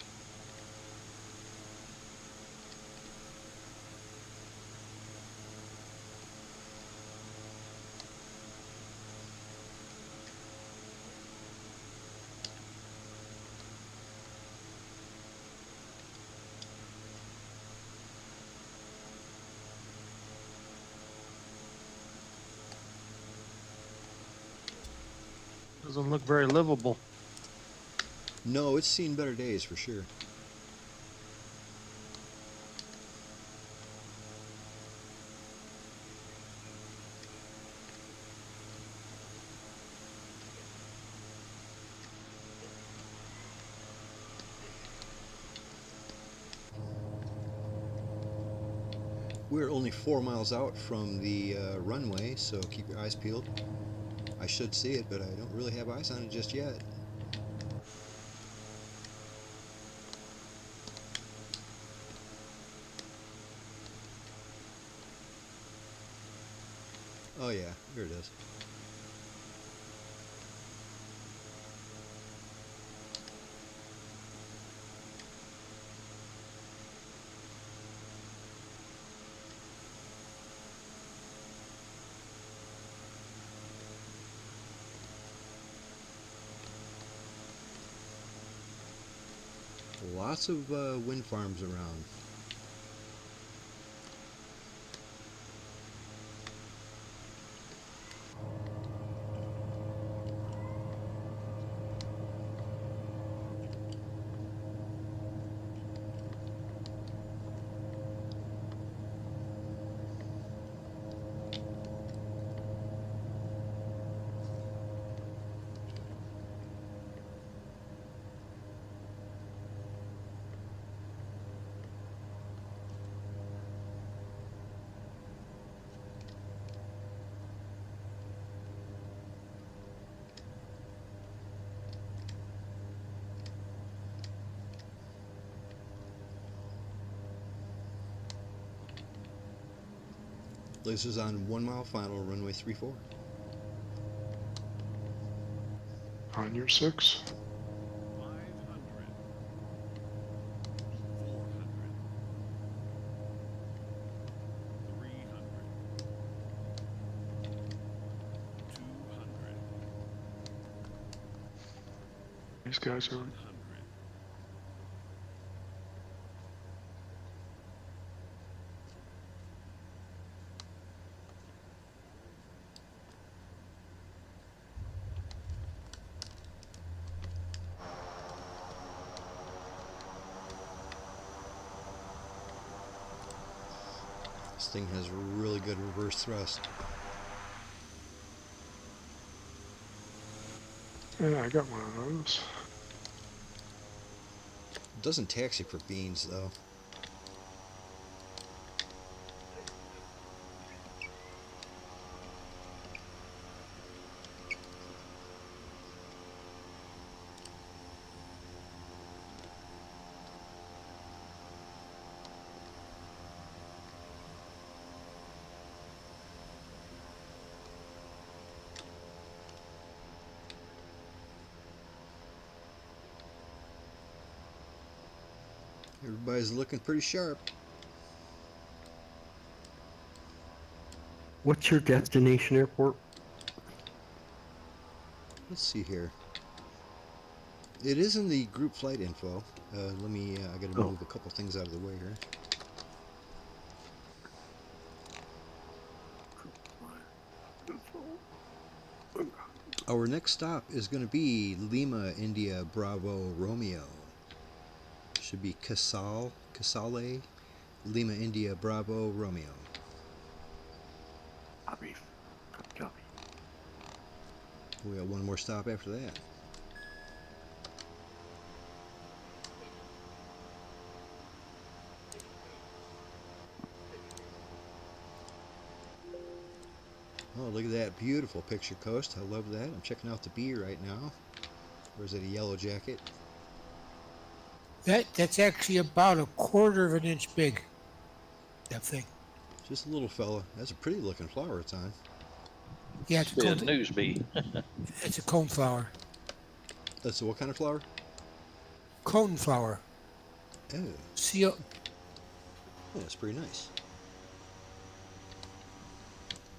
Doesn't look very livable.
No, it's seen better days for sure. We're only 4 miles out from the runway, so keep your eyes peeled. I should see it, but I don't really have eyes on it just yet. Oh yeah, here it is. Lots of wind farms around. Lasers on 1 mile final, runway 34.
On your 6.
500, 400, 300, 200,
These guys are
100.
This thing has really good reverse thrust.
Yeah, I got one of those.
It doesn't taxi for beans though. Everybody's looking pretty sharp.
What's your destination airport?
Let's see here. It is in the group flight info. Let me, I gotta move a couple things out of the way here. Our next stop is going to be Lima, India, Bravo, Romeo. Should be Casale, Lima, India, Bravo, Romeo. We got one more stop after that. Oh, look at that beautiful picture coast. I love that. I'm checking out the bee right now. Or is it a yellow jacket?
That's actually about 1/4 of an inch big. That thing.
Just a little fella. That's a pretty looking flower it's on.
Yeah,
Be a news bee.
it's a cone flower.
That's what kind of flower?
Cone flower.
Oh,
CO.
yeah, it's pretty nice.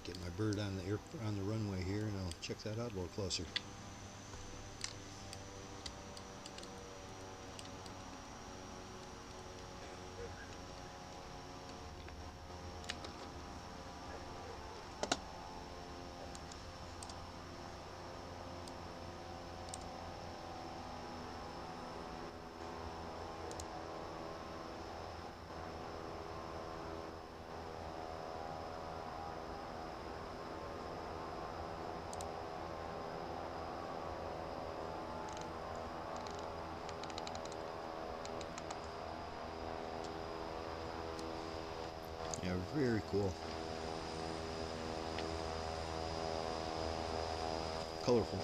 Get my bird on the runway here, and I'll check that out a little closer. Yeah, very cool. colorful.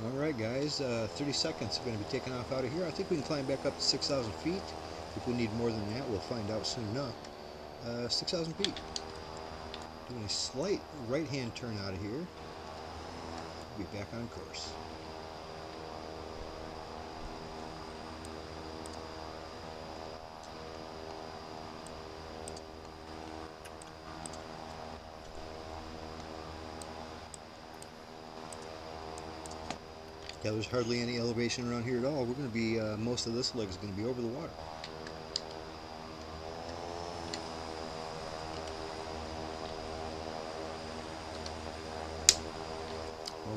Alright guys, 30 seconds. We're going to be taking off out of here. I think we can climb back up to 6,000 feet. If we need more than that, we'll find out soon enough. 6,000 feet. Doing a slight right-hand turn out of here. We'll be back on course. Yeah, there's hardly any elevation around here at all. We're going to be, most of this leg is going to be over the water.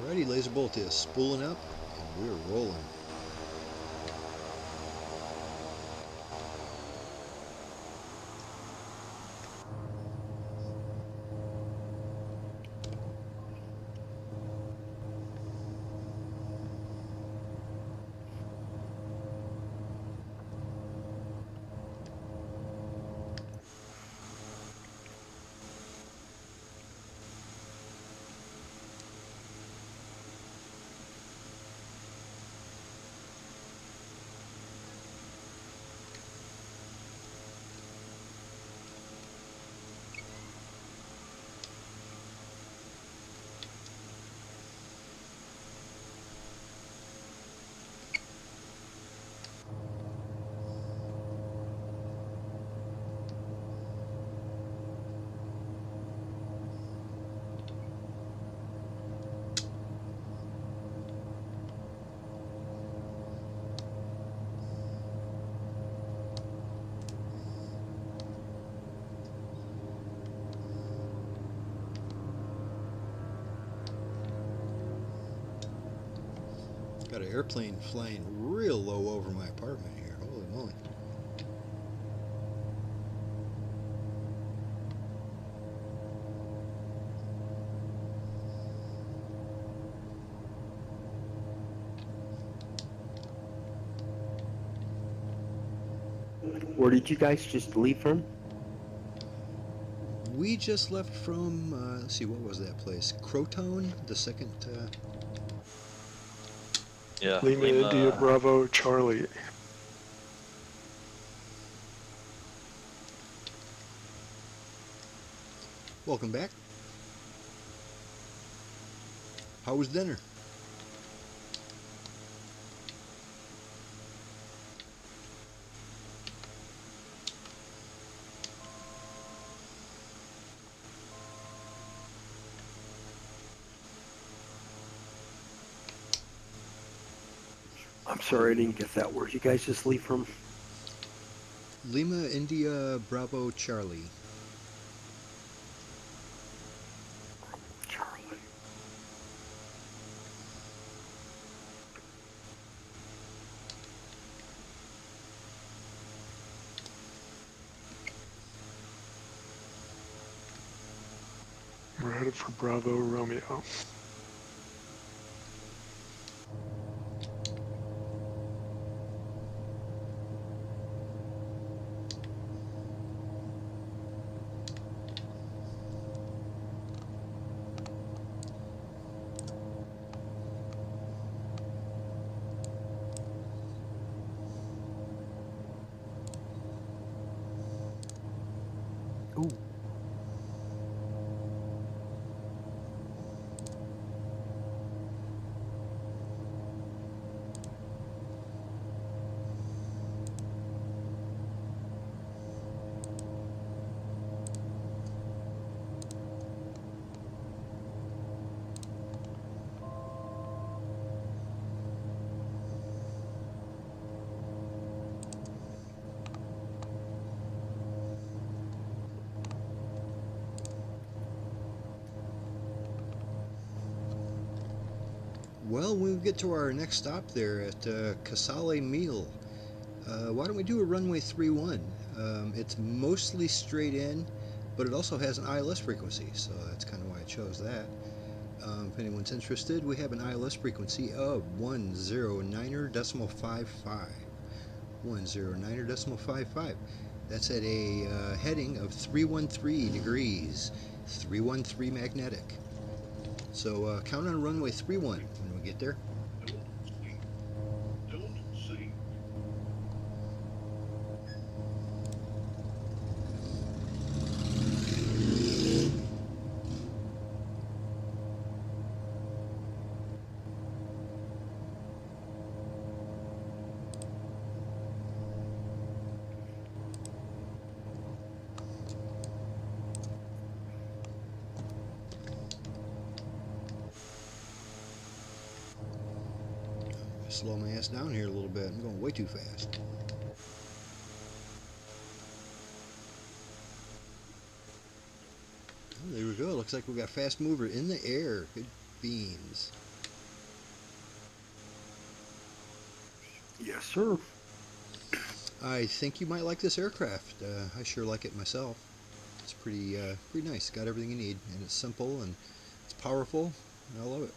Alrighty, Lazerbolt is spooling up, and we're rolling. Got an airplane flying real low over my apartment here. Holy moly.
Where did you guys just leave from?
We just left from, let's see, what was that place? Crotone, the second,
Yeah.
Lima, India, Bravo, Charlie.
welcome back. How was dinner?
I'm sorry, I didn't get that. Where'd you guys just leave from?
Lima, India, Bravo, Charlie.
Charlie.
We're headed for Bravo, Romeo.
Ooh.
Well, when we get to our next stop there at Casale Mil, why don't we do a runway 31? It's mostly straight in, but it also has an ILS frequency, so that's kind of why I chose that. If anyone's interested, we have an ILS frequency of 109.55. 109.55. That's at a heading of 313 degrees, 313 magnetic. So count on runway 31 when we get there. Slow my ass down here a little bit. I'm going way too fast. Oh, there we go. Looks like we got fast mover in the air. Good beans.
Yes, sir.
I think you might like this aircraft. I sure like it myself. It's pretty nice. Got everything you need, and it's simple and it's powerful. And I love it.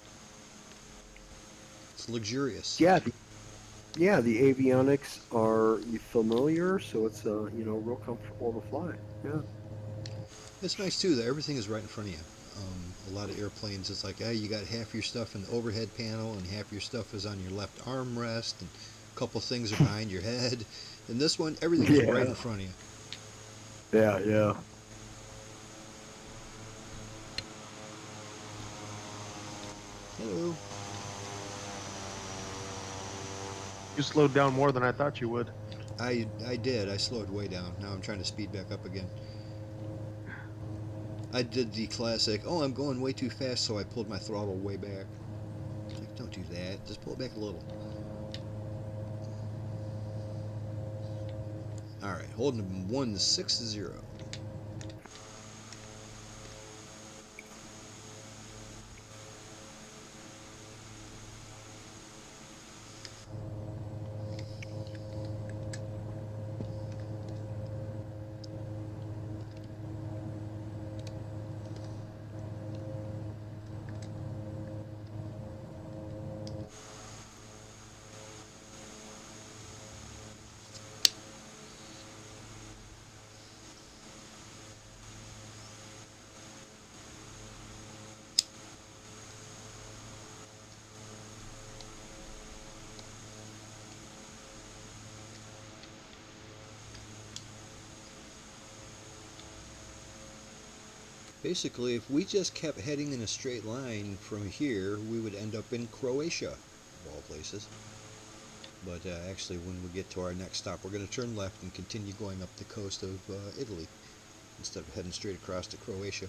It's luxurious.
Yeah, the avionics are familiar, so it's real comfortable to fly. Yeah.
It's nice too that everything is right in front of you. A lot of airplanes, it's like, you got half your stuff in the overhead panel and half your stuff is on your left armrest and a couple things are behind your head. And this one, everything is right in front of you.
Yeah, yeah.
Hello.
You slowed down more than I thought you would.
I did. I slowed way down. Now I'm trying to speed back up again. I did the classic, I'm going way too fast, so I pulled my throttle way back. It's like, don't do that. Just pull it back a little. Alright, holding 160. Basically, if we just kept heading in a straight line from here, we would end up in Croatia, of all places. But actually, when we get to our next stop, we're going to turn left and continue going up the coast of Italy, instead of heading straight across to Croatia.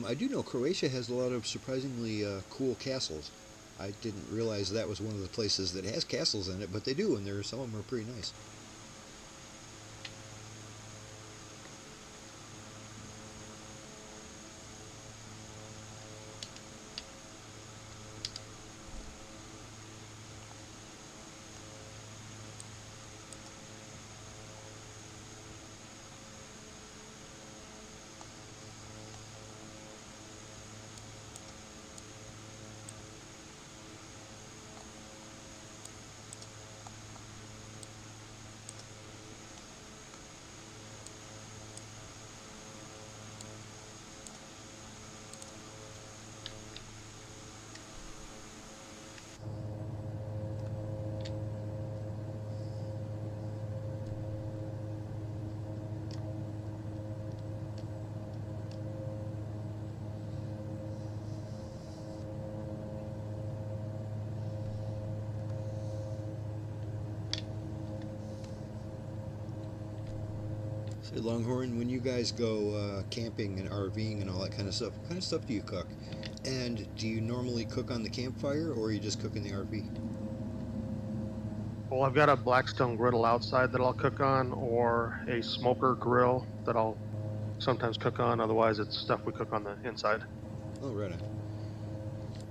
I do know Croatia has a lot of surprisingly cool castles. I didn't realize that was one of the places that has castles in it, but they do, and some of them are pretty nice. Say, Longhorn, when you guys go camping and RVing and all that kind of stuff, what kind of stuff do you cook? And do you normally cook on the campfire, or are you just cook in the RV?
Well, I've got a Blackstone griddle outside that I'll cook on, or a smoker grill that I'll sometimes cook on. Otherwise, it's stuff we cook on the inside.
Oh, right on.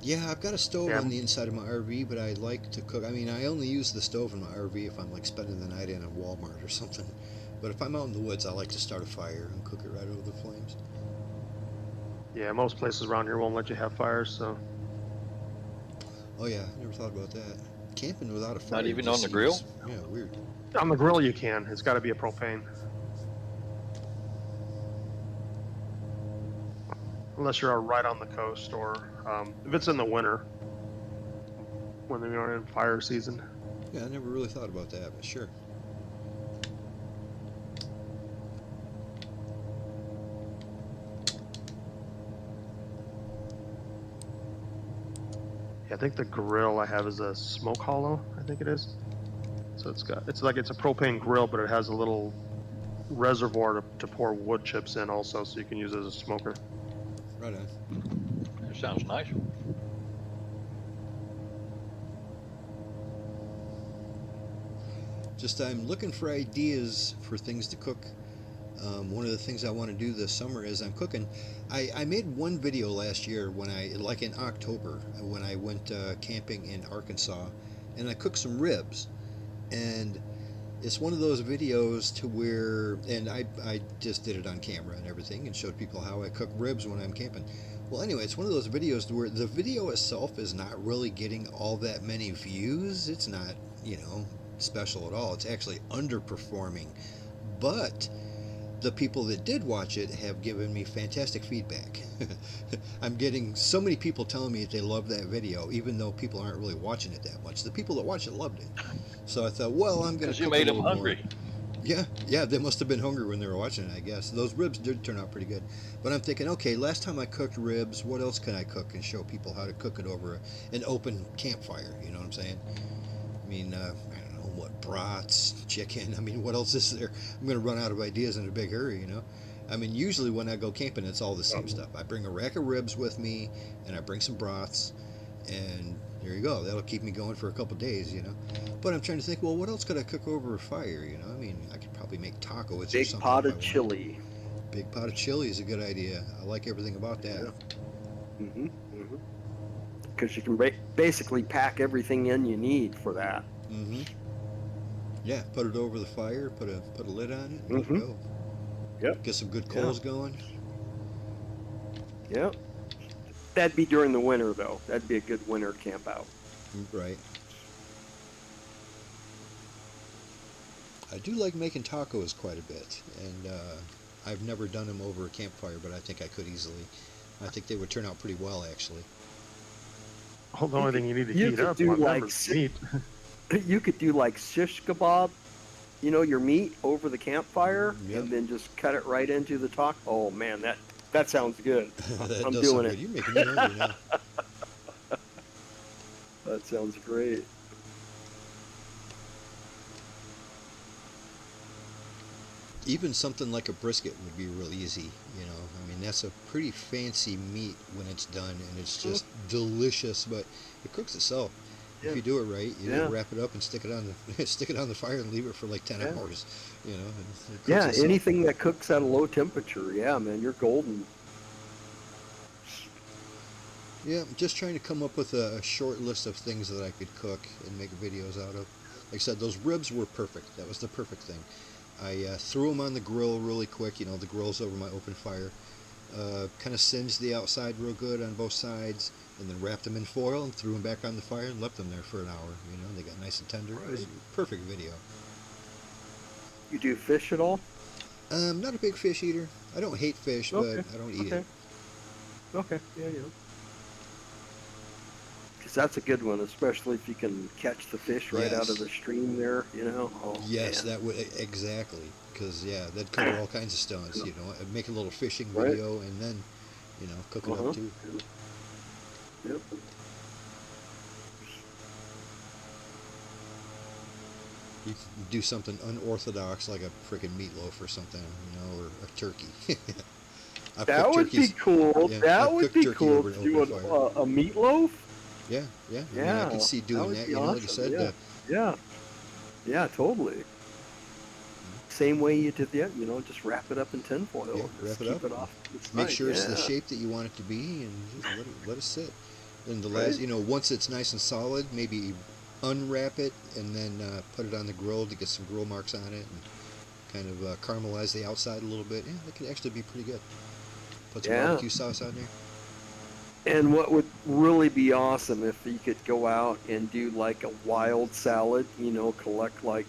Yeah, I've got a stove on the inside of my RV, but I like to cook. I mean, I only use the stove in my RV if I'm like spending the night in a Walmart or something. But if I'm out in the woods, I like to start a fire and cook it right over the flames.
Yeah, most places around here won't let you have fires, so.
Oh yeah, never thought about that. Camping without a fire.
Not even
just
on the grill?
seems- Yeah, weird.
On the grill you can. It's got to be a propane. Unless you're right on the coast, or if it's in the winter, when they're in fire season.
Yeah, I never really thought about that, but sure.
Yeah, I think the grill I have is a smoke hollow. I think it is. So it's a propane grill, but it has a little reservoir to pour wood chips in also, so you can use it as a smoker.
Right on.
That sounds nice.
Just I'm looking for ideas for things to cook. One of the things I want to do this summer is I'm cooking. I made one video last year when like in October, when I went camping in Arkansas, and I cooked some ribs. And it's one of those videos to where, and I just did it on camera and everything and showed people how I cook ribs when I'm camping. Well, anyway, it's one of those videos to where the video itself is not really getting all that many views. It's not, you know, special at all. It's actually underperforming. But the people that did watch it have given me fantastic feedback. I'm getting so many people telling me that they love that video, even though people aren't really watching it that much. The people that watch it loved it. So I thought, well, I'm going to
Because you made them hungry.
Yeah, they must have been hungry when they were watching it, I guess. Those ribs did turn out pretty good. But I'm thinking, okay, last time I cooked ribs, what else can I cook and show people how to cook it over an open campfire? You know what I'm saying? I mean, I don't know, what, brats, chicken, I mean, what else is there? I'm going to run out of ideas in a big hurry, you know? I mean, usually when I go camping, it's all the same stuff. I bring a rack of ribs with me, and I bring some brats, and there you go. That'll keep me going for a couple days, you know? But I'm trying to think, well, what else could I cook over a fire, you know? I mean, I could probably make tacos or
Big
something.
pot
if I
of
wanted.
chili.
Big pot of chili is a good idea. I like everything about that.
Because you can basically pack everything in you need for that.
Yeah, put it over the fire, put a lid on it, and go.
Yep.
Get some good coals going.
Yep. That'd be during the winter, though. That'd be a good winter camp out.
Right. I do like making tacos quite a bit, and I've never done them over a campfire, but I think I could easily. I think they would turn out pretty well, actually.
Oh, the only thing you need to
You
heat
could
up
do
on
like
them is meat.
You could do like shish kebab, you know, your meat over the campfire,
Yep.
and then just cut it right into the taco. Oh man, that sounds good.
That
I'm
does
doing
sound
it.
good. You're making me hungry now.
That sounds great.
Even something like a brisket would be real easy, you know. I mean, that's a pretty fancy meat when it's done, and it's just delicious. But it cooks itself if you do it right. You know, wrap it up and stick it on the stick it on the fire and leave it for like 10 hours. You know. And it cooks
Yeah,
itself.
anything that cooks at a low temperature, yeah, man, you're golden.
Yeah, I'm just trying to come up with a short list of things that I could cook and make videos out of. Like I said, those ribs were perfect. That was the perfect thing. I threw them on the grill really quick. You know, the grill's over my open fire. Kind of singed the outside real good on both sides, and then wrapped them in foil and threw them back on the fire and left them there for an hour. You know, they got nice and tender. It was a perfect video.
You do fish at all?
I'm not a big fish eater. I don't hate fish, but I don't eat it.
Okay, yeah. Because that's a good one, especially if you can catch the fish right out of the stream there, you know. Oh,
yes,
man.
that would exactly. Because that'd cover all kinds of stunts. You know, I'd make a little fishing video and then, you know, cook it up too.
Yep.
You can do something unorthodox like a freaking meatloaf or something, you know, or a turkey.
That would be cool.
Yeah,
that
I've
would
cooked
be
turkey
cool.
over an
Do
open fire.
a meatloaf.
Yeah. I mean, I could see doing that. You know, like you said.
Yeah, totally. Same way you did that, you know, just wrap it up in tinfoil.
Yeah,
and
wrap
just
it
keep
up.
it off. It's
Make
nice.
sure it's the shape that you want it to be, and just let it sit. And the last, you know, once it's nice and solid, maybe unwrap it and then put it on the grill to get some grill marks on it, and kind of caramelize the outside a little bit. Yeah, that could actually be pretty good. Put some
Yeah.
barbecue sauce on there.
And what would really be awesome if you could go out and do like a wild salad, you know, collect like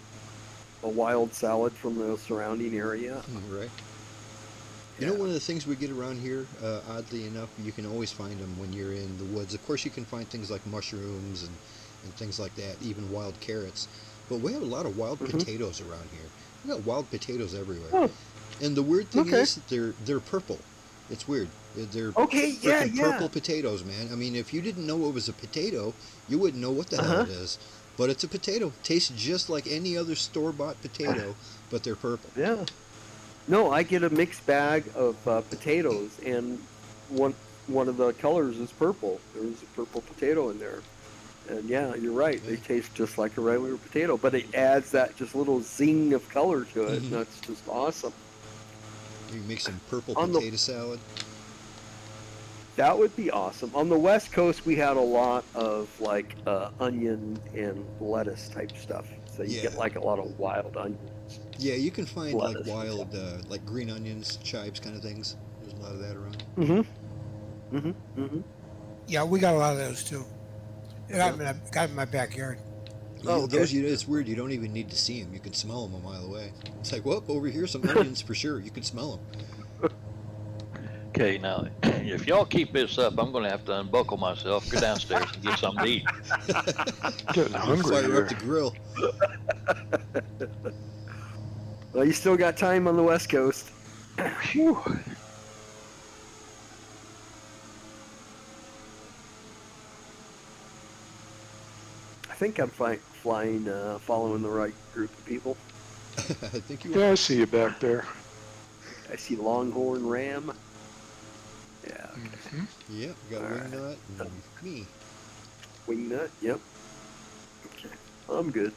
a wild salad from the surrounding area.
Right. You know, one of the things we get around here, oddly enough, you can always find them when you're in the woods. Of course, you can find things like mushrooms and things like that, even wild carrots. But we have a lot of wild potatoes around here. We got wild potatoes everywhere.
Oh.
And the weird thing
Okay.
is, they're purple. It's weird. They're
Okay, yeah,
frickin'
yeah.
purple potatoes, man. I mean, if you didn't know it was a potato, you wouldn't know what the hell it is. But it's a potato. Tastes just like any other store-bought potato, but they're purple.
Yeah. No, I get a mixed bag of potatoes, and one of the colors is purple. There's a purple potato in there. And yeah, you're right. They taste just like a regular potato, but it adds that just little zing of color to it. And that's just awesome.
You make some purple
On the-
potato salad.
That would be awesome. On the West Coast, we had a lot of like onion and lettuce type stuff. So you get
Yeah.
like a lot of wild onions.
Yeah, you can find like
Lettuce and
wild, like green onions, chives, kind of things. There's a lot of that around.
Yeah, we got a lot of those too. Got them in my backyard.
Oh, okay.
It's weird. You don't even need to see them. You can smell them a mile away. It's like, whoop, over here, some onions for sure. You can smell them.
Okay, now, if y'all keep this up, I'm going to have to unbuckle myself, go downstairs and get something to eat.
Getting hungry
Fire
here.
up the grill.
Well, you still got time on the West Coast.
Phew.
I think I'm flying, following the right group of people.
I think you
Yeah, I see you back there.
I see Longhorn Ram. Yeah,
Yep, got
All right.
Wingnut and me.
Wingnut. Yep. Okay, I'm good.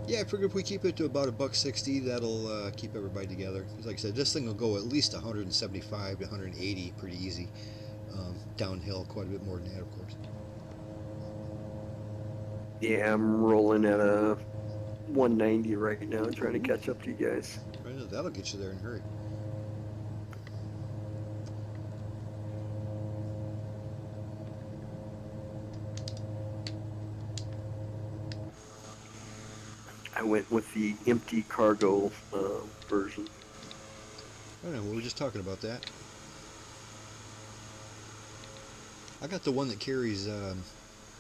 Yeah, I figure if we keep it to about $1.60, that'll keep everybody together. 'Cause like I said, this thing will go at least 175 to 180 pretty easy. Downhill quite a bit more than that, of course.
Yeah, I'm rolling at a 190 right now, trying to catch up to you guys.
Right now, that'll get you there in a hurry.
I went with the empty cargo version.
I don't know, we were just talking about that. I got the one that carries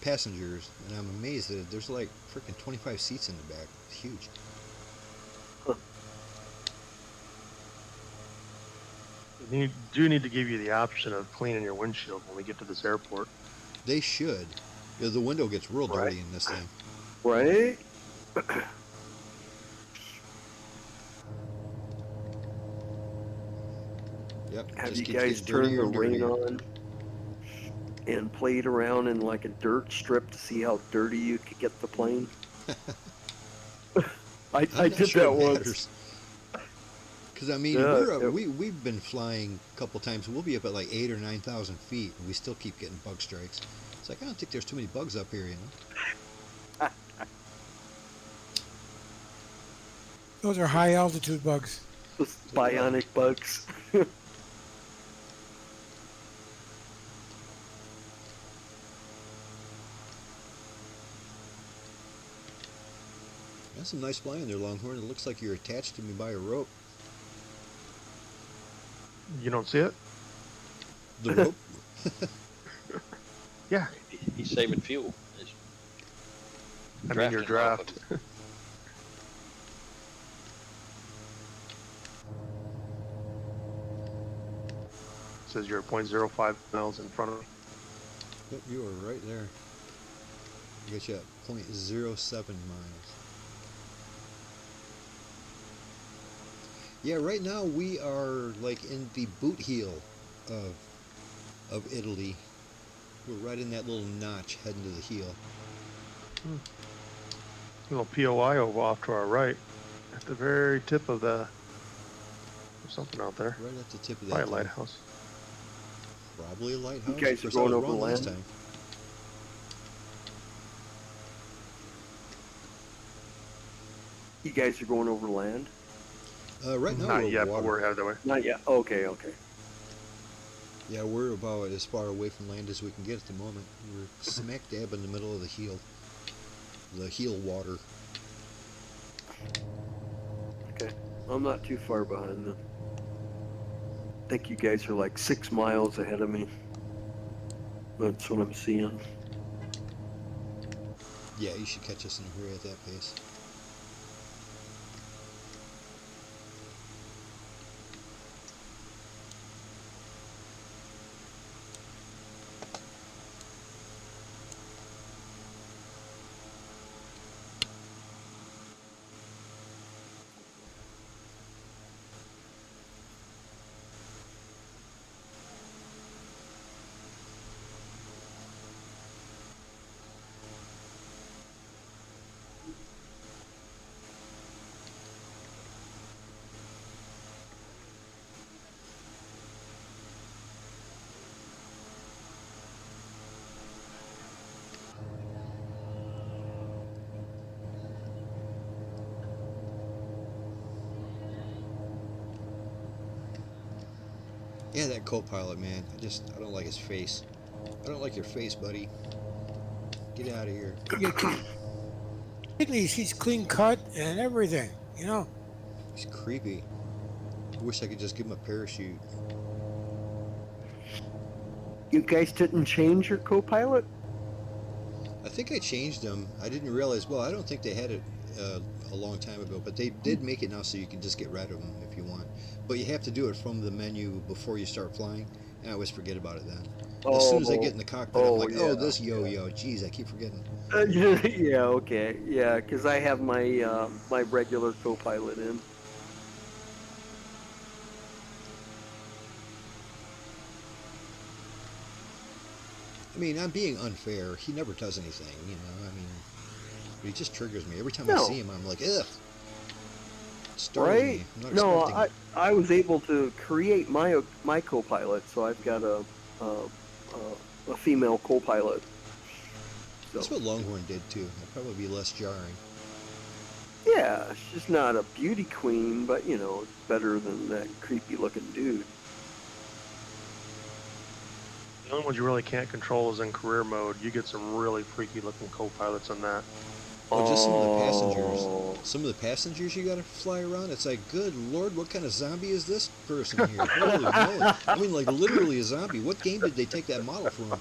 passengers, and I'm amazed that there's like freaking 25 seats in the back. It's huge.
They do need to give you the option of cleaning your windshield when we get to this airport.
They should. You know, the window gets real
Right.
dirty in this thing.
Right?
Yep.
Have
just
you
keeps
guys
getting
turned
dirtier
the
and
rain
dirtier.
on and played around in like a dirt strip to see how dirty you could get the plane? I
I'm not
did
sure
that
it
once.
matters. Because I mean,
Yeah,
we've been flying a couple times. We'll be up at like 8,000 or 9,000 feet, and we still keep getting bug strikes. It's like I don't think there's too many bugs up here, you know.
Those are high altitude bugs.
Those bionic bugs.
That's some nice flying there, Longhorn. It looks like you're attached to me by a rope.
You don't see it?
The rope?
Yeah.
He's saving fuel. He's
I mean your
drafting
draft.
off of
Says you're 0.05 miles in front of me.
Yep, you are right there. I got you at 0.07 miles. Yeah, right now we are like in the boot heel of Italy. We're right in that little notch heading to the heel.
Little POI over off to our right. At the very tip of the... There's something out there.
Right at the tip of
Probably
that.
a lighthouse.
Probably a lighthouse.
You guys
Of course,
are going
I was
over
wrong last
land?
time.
You guys are going over land?
Right now
Not
we're
yet,
water.
but we're headed away.
Not yet. Okay, okay.
Yeah, we're about as far away from land as we can get at the moment. We're smack dab in the middle of the heel water.
Okay. I'm not too far behind them. I think you guys are like 6 miles ahead of me. That's what I'm seeing.
Yeah, you should catch us in a hurry at that pace. Yeah, that co-pilot, man. I don't like his face. I don't like your face, buddy. Get out of here.
He's clean cut and everything, you know.
He's creepy. I wish I could just give him a parachute.
You guys didn't change your co-pilot?
I think I changed them. I didn't realize, well, I don't think they had it a long time ago, but they did make it now so you can just get rid of them if you want. But you have to do it from the menu before you start flying, and I always forget about it then. As soon as I get in the cockpit, I'm like, oh, this yo-yo. Geez, I keep forgetting.
Yeah, okay. Yeah, because I have my my regular co-pilot in.
I mean, I'm being unfair. He never does anything, you know. I mean, but he just triggers me. Every time I
No.
see him, I'm like, ugh. Startling
Right?
me. I'm not
No,
expecting it.
I was able to create my co-pilot, so I've got a female co-pilot. So,
That's what Longhorn did too. It'd probably be less jarring.
yeah, she's not a beauty queen, but you know, it's better than that creepy looking dude.
The only ones you really can't control is in career mode. You get some really freaky looking co-pilots in that.
Oh, just some of the passengers.
Oh.
Some of the passengers you gotta fly around. It's like, good lord, what kind of zombie is this person here? Holy moly. I mean, like literally a zombie. What game did they take that model from?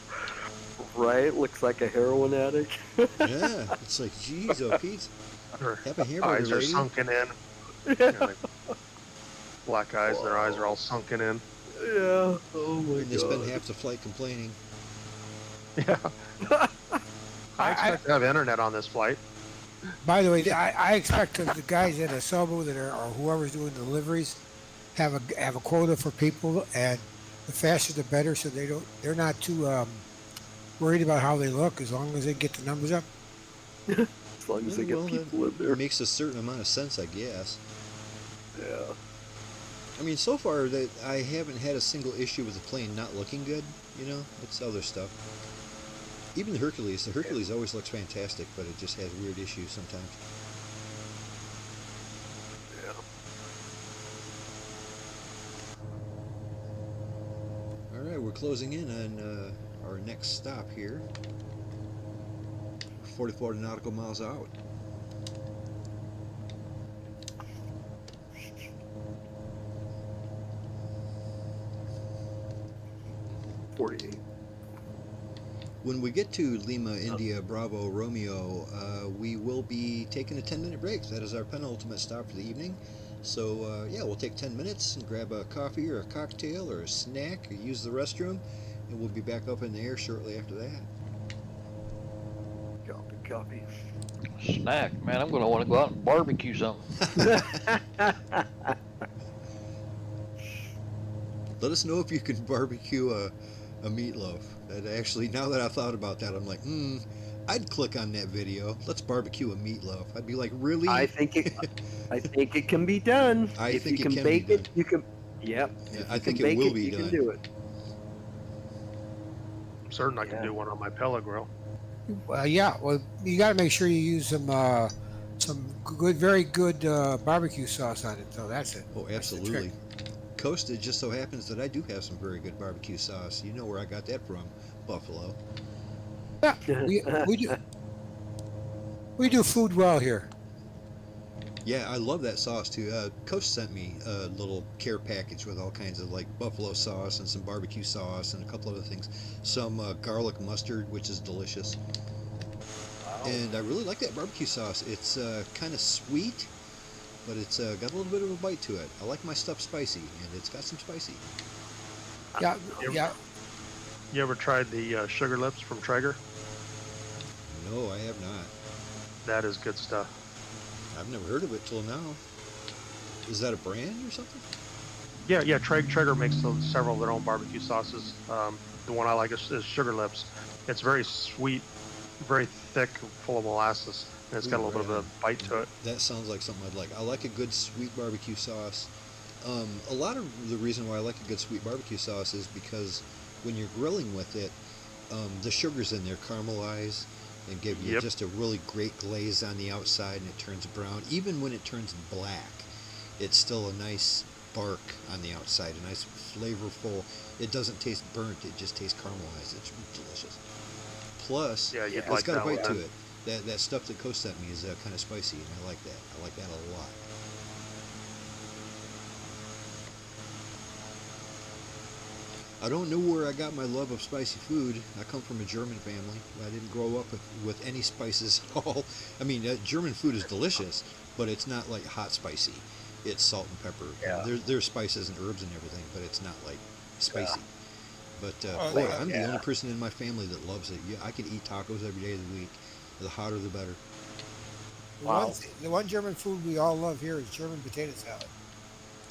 Right? Looks like a heroin addict.
Yeah, it's like, geez, oh Pete.
Her
Happy hamburger
eyes are
lady.
sunken in. Yeah, black eyes, their eyes are all sunken in.
Yeah. Oh my
And they spend
god.
half the flight complaining.
Yeah. I expect to have internet on this flight.
By the way, I expect the guys at Asobo that are, or whoever's doing deliveries, have a quota for people, and the faster the better, so they're not too worried about how they look, as long as they get the numbers up.
As long as they get
Well,
people in
that
there.
makes a certain amount of sense, I guess.
Yeah.
I mean, so far that I haven't had a single issue with the plane not looking good. You know, it's other stuff. Even the Hercules always looks fantastic, but it just has weird issues sometimes.
Yeah.
All right, we're closing in on our next stop here. 44 nautical miles out. When we get to Lima, India, Bravo, Romeo, we will be taking a 10-minute break. That is our penultimate stop for the evening. So, yeah, we'll take 10 minutes and grab a coffee or a cocktail or a snack or use the restroom, and we'll be back up in the air shortly after that.
Copy.
Snack, man. I'm going to want to go out and barbecue something.
Let us know if you can barbecue a meatloaf. That actually, now that I've thought about that, I'm like, I'd click on that video. Let's barbecue a meatloaf. I'd be like, really?
I think it can be done. If
think
you
it
can
can
bake
be
it, you can. Yep.
Yeah,
If
I
you
think
can
it
bake
will be
you
done.
can do it.
I'm certain I can
Yeah.
do one on my pellet grill.
Yeah, well, you got to make sure you use some some good, very good barbecue sauce on it, though. That's it.
Oh,
That's the trick.
absolutely. Coast, it just so happens that I do have some very good barbecue sauce. You know where I got that from? Buffalo.
Yeah, we do food well here.
Yeah, I love that sauce too. Coast sent me a little care package with all kinds of like buffalo sauce and some barbecue sauce and a couple other things. Some garlic mustard, which is delicious. And I really like that barbecue sauce. It's kind of sweet, but it's got a little bit of a bite to it. I like my stuff spicy, and it's got some spicy.
Yeah, yeah.
You ever tried the Sugar Lips from Traeger?
No, I have not.
That is good stuff.
I've never heard of it till now. Is that a brand or something?
Yeah. Traeger makes several of their own barbecue sauces. The one I like is Sugar Lips. It's very sweet, very thick, full of molasses, and it's got a little bit of a bite to it.
That sounds like something I'd like. I like a good sweet barbecue sauce. A lot of the reason why I like a good sweet barbecue sauce is because when you're grilling with it, the sugars in there caramelize and give you just a really great glaze on the outside, and it turns brown. Even when it turns black, it's still a nice bark on the outside, a nice flavorful. It doesn't taste burnt, it just tastes caramelized. It's delicious. Plus, it's got a bite to it. That stuff that Coast sent me is kind of spicy, and I like that. I like that a lot. I don't know where I got my love of spicy food. I come from a German family. I didn't grow up with any spices at all. I mean, German food is delicious, but it's not like hot spicy. It's salt and pepper.
Yeah.
There's spices and herbs and everything, but it's not like spicy. But I'm the only person in my family that loves it. Yeah, I could eat tacos every day of the week. The hotter, the better.
The one German food we all love here is German potato salad.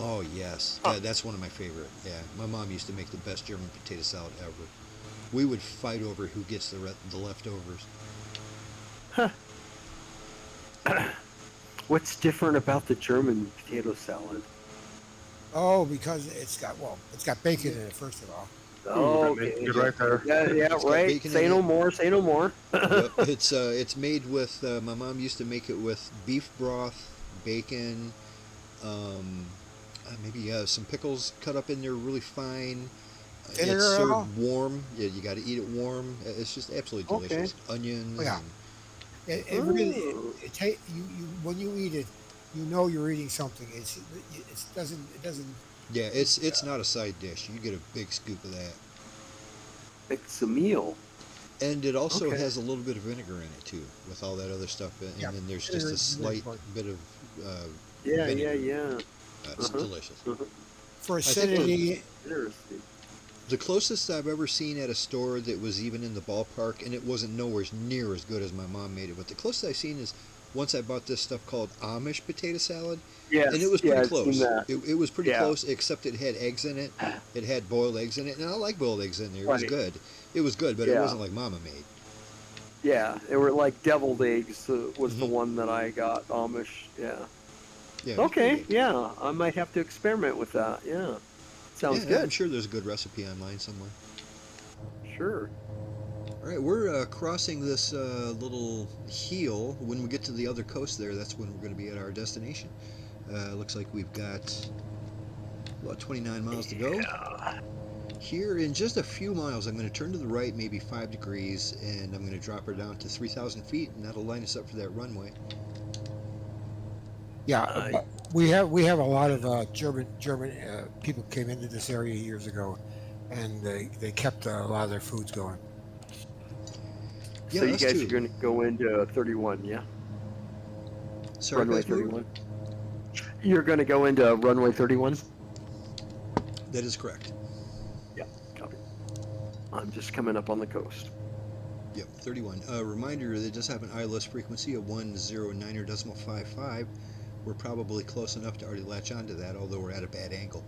Oh, yes. That's one of my favorite. Yeah, my mom used to make the best German potato salad ever. We would fight over who gets the leftovers.
What's different about the German potato salad?
Oh, because it's got bacon in it, first of all.
Oh, okay.
Good right there.
Yeah, right. Say no more. Say no more.
Yep. It's made with. My mom used to make it with beef broth, bacon, maybe some pickles cut up in there really fine. It's served warm. Yeah, you got to eat it warm. It's just absolutely delicious. Onions.
Oh, yeah. It really when you eat it, you know you're eating something. It doesn't.
Yeah, it's not a side dish. You get a big scoop of that.
It's a meal.
And it also has a little bit of vinegar in it too, with all that other stuff. And then there's just a slight bit of vinegar.
Yeah.
It's delicious.
For acidity.
The closest I've ever seen at a store that was even in the ballpark, and it wasn't nowhere near as good as my mom made it, but the closest I've seen is once I bought this stuff called Amish potato salad, and it was pretty close. It was pretty close, except it had eggs in it. It had boiled eggs in it, and I like boiled eggs in there. It was good. It was good, but it wasn't like Mama made.
Yeah, they were like deviled eggs. Was the one that I got Amish. Yeah. Okay. Yeah, I might have to experiment with that. Yeah. Sounds good.
I'm sure there's a good recipe online somewhere.
Sure.
All right, we're crossing this little heel. When we get to the other coast there, that's when we're going to be at our destination. Looks like we've got about 29 miles to go. Here in just a few miles, I'm going to turn to the right maybe 5 degrees, and I'm going to drop her down to 3,000 feet, and that'll line us up for that runway.
Yeah, we have a lot of German people came into this area years ago, and they kept a lot of their foods going.
So you guys are going to go into 31, yeah?
Sorry,
runway 31. You're going to go into runway 31?
That is correct.
Yeah, copy. I'm just coming up on the coast.
Yep, 31. Reminder, it does have an ILS frequency of 109.55. We're probably close enough to already latch onto that, although we're at a bad angle.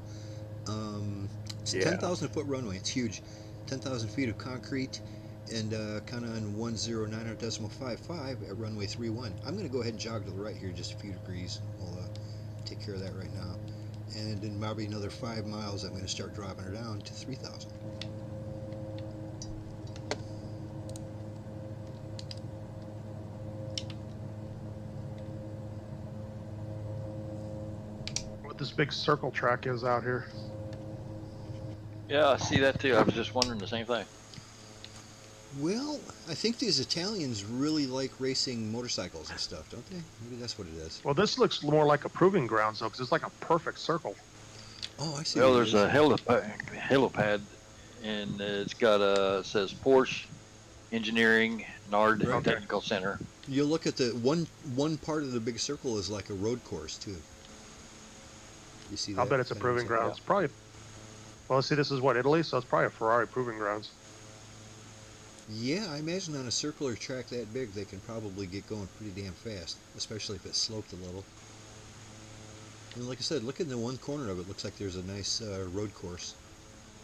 It's 10,000 foot runway. It's huge. 10,000 feet of concrete, and kind of on 109.55 at runway 31. I'm going to go ahead and jog to the right here just a few degrees. We'll take care of that right now. And in probably another 5 miles, I'm going to start dropping her down to 3,000.
this big circle track is out here.
Yeah, I see that too. I was just wondering the same thing.
Well, I think these Italians really like racing motorcycles and stuff, don't they? Maybe that's what it is.
Well, this looks more like a proving grounds though, because it's like a perfect circle.
Oh, I see.
Well,
what it
there's
is.
a helipad, and it says Porsche Engineering Nard
Right.
Technical Center.
You look at the one part of the big circle is like a road course too. You see that?
I'll bet it's a
That
proving
looks like-
grounds. Probably. Well, see, this is what, Italy, so it's probably a Ferrari proving grounds.
Yeah, I imagine on a circular track that big, they can probably get going pretty damn fast, especially if it's sloped a little. And like I said, look in the one corner of it. Looks like there's a nice road course.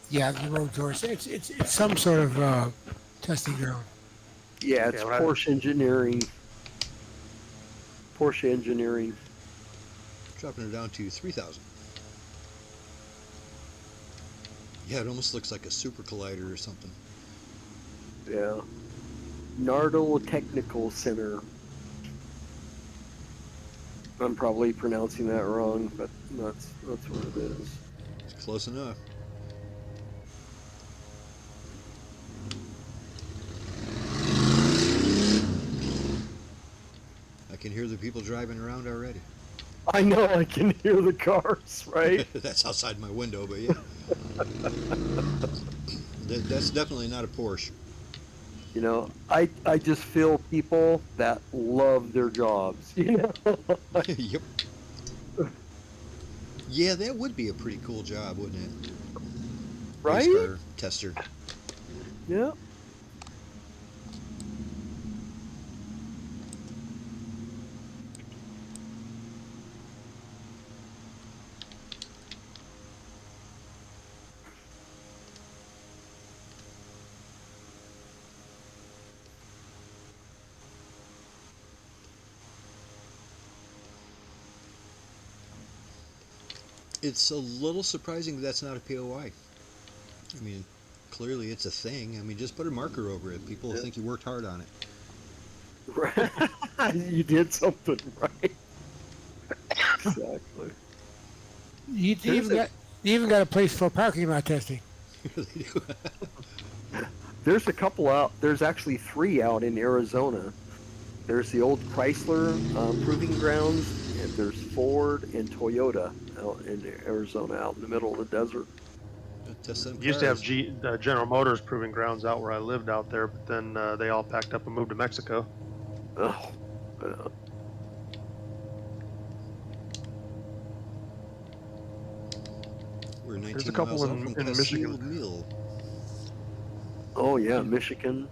Yeah, the road course. It's some sort of testing ground.
Yeah, it's
Yeah, what I-
Porsche Engineering. Porsche Engineering.
Dropping it down to 3,000. Yeah, it almost looks like a super collider or something.
Yeah. Nardo Technical Center. I'm probably pronouncing that wrong, but that's what it is.
It's close enough. I can hear the people driving around already.
I know, I can hear the cars, right?
That's outside my window, but yeah. That's definitely not a Porsche.
You know, I just feel people that love their jobs, you know?
Yep. Yeah, that would be a pretty cool job, wouldn't it?
Right?
Race car tester.
Yeah.
It's a little surprising that's not a POI. I mean, clearly it's a thing. I mean, just put a marker over it. People will think you worked hard on it.
Right. You did something right. Exactly.
You
There's
even got a place for parking lot testing.
They do.
There's a couple out. There's actually 3 out in Arizona. There's the old Chrysler proving grounds, and there's Ford and Toyota out in Arizona, out in the middle of the desert.
Test some
Used to have
cars.
General Motors proving grounds out where I lived out there, but then they all packed up and moved to Mexico.
Oh,
We're 19
There's a couple
miles
in-
out from
in
Casale
Michigan.
Mil.
oh yeah, Michigan.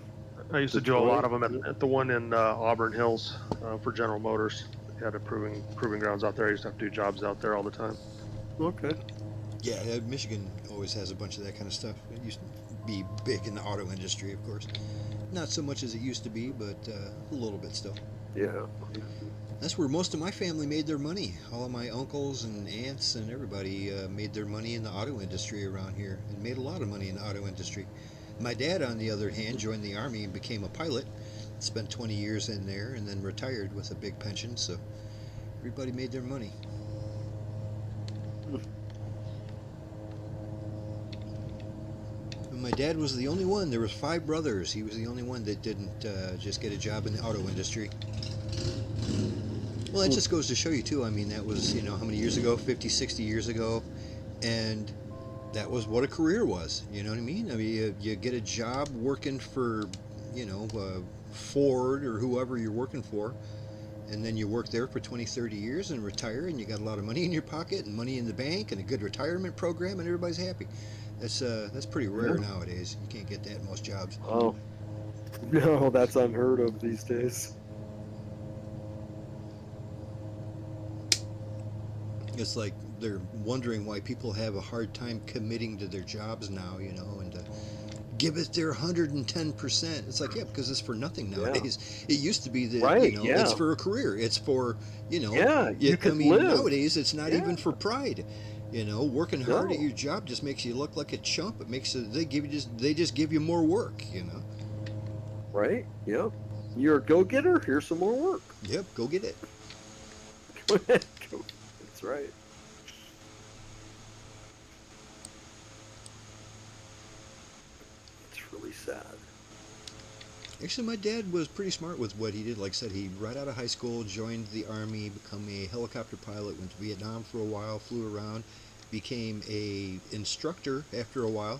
I used to do a lot of them at the one in Auburn Hills for General Motors. They had a proving grounds out there. I used to have to do jobs out there all the time.
Okay.
Yeah, Michigan always has a bunch of that kind of stuff. It used to be big in the auto industry, of course. Not so much as it used to be, but a little bit still.
Yeah.
That's where most of my family made their money. All of my uncles and aunts and everybody made their money in the auto industry around here, and made a lot of money in the auto industry. My dad, on the other hand, joined the Army and became a pilot. Spent 20 years in there and then retired with a big pension, so everybody made their money. And my dad was the only one. There was 5 brothers. He was the only one that didn't just get a job in the auto industry. Well, that just goes to show you, too. I mean, that was, how many years ago? 50, 60 years ago. And that was what a career was. You know what I mean? I mean, you get a job working for, Ford or whoever you're working for, and then you work there for 20, 30 years and retire, and you got a lot of money in your pocket and money in the bank and a good retirement program, and everybody's happy. That's pretty rare nowadays. You can't get that in most jobs.
Oh. No, that's unheard of these days.
It's like they're wondering why people have a hard time committing to their jobs now, and give it their 110%. It's like, yeah, because it's for nothing nowadays. It used to be that,
Right,
it's for a career. It's for,
Yeah, you could live.
nowadays it's not even for pride. Working hard at
No.
your job just makes you look like a chump. It makes they just give you more work,
Right? Yep. You're a go-getter. Here's some more work.
Yep, go get it.
That's right. sad.
Actually, my dad was pretty smart with what he did. Like I said, he right out of high school joined the Army, become a helicopter pilot, went to Vietnam for a while, flew around, became a instructor after a while,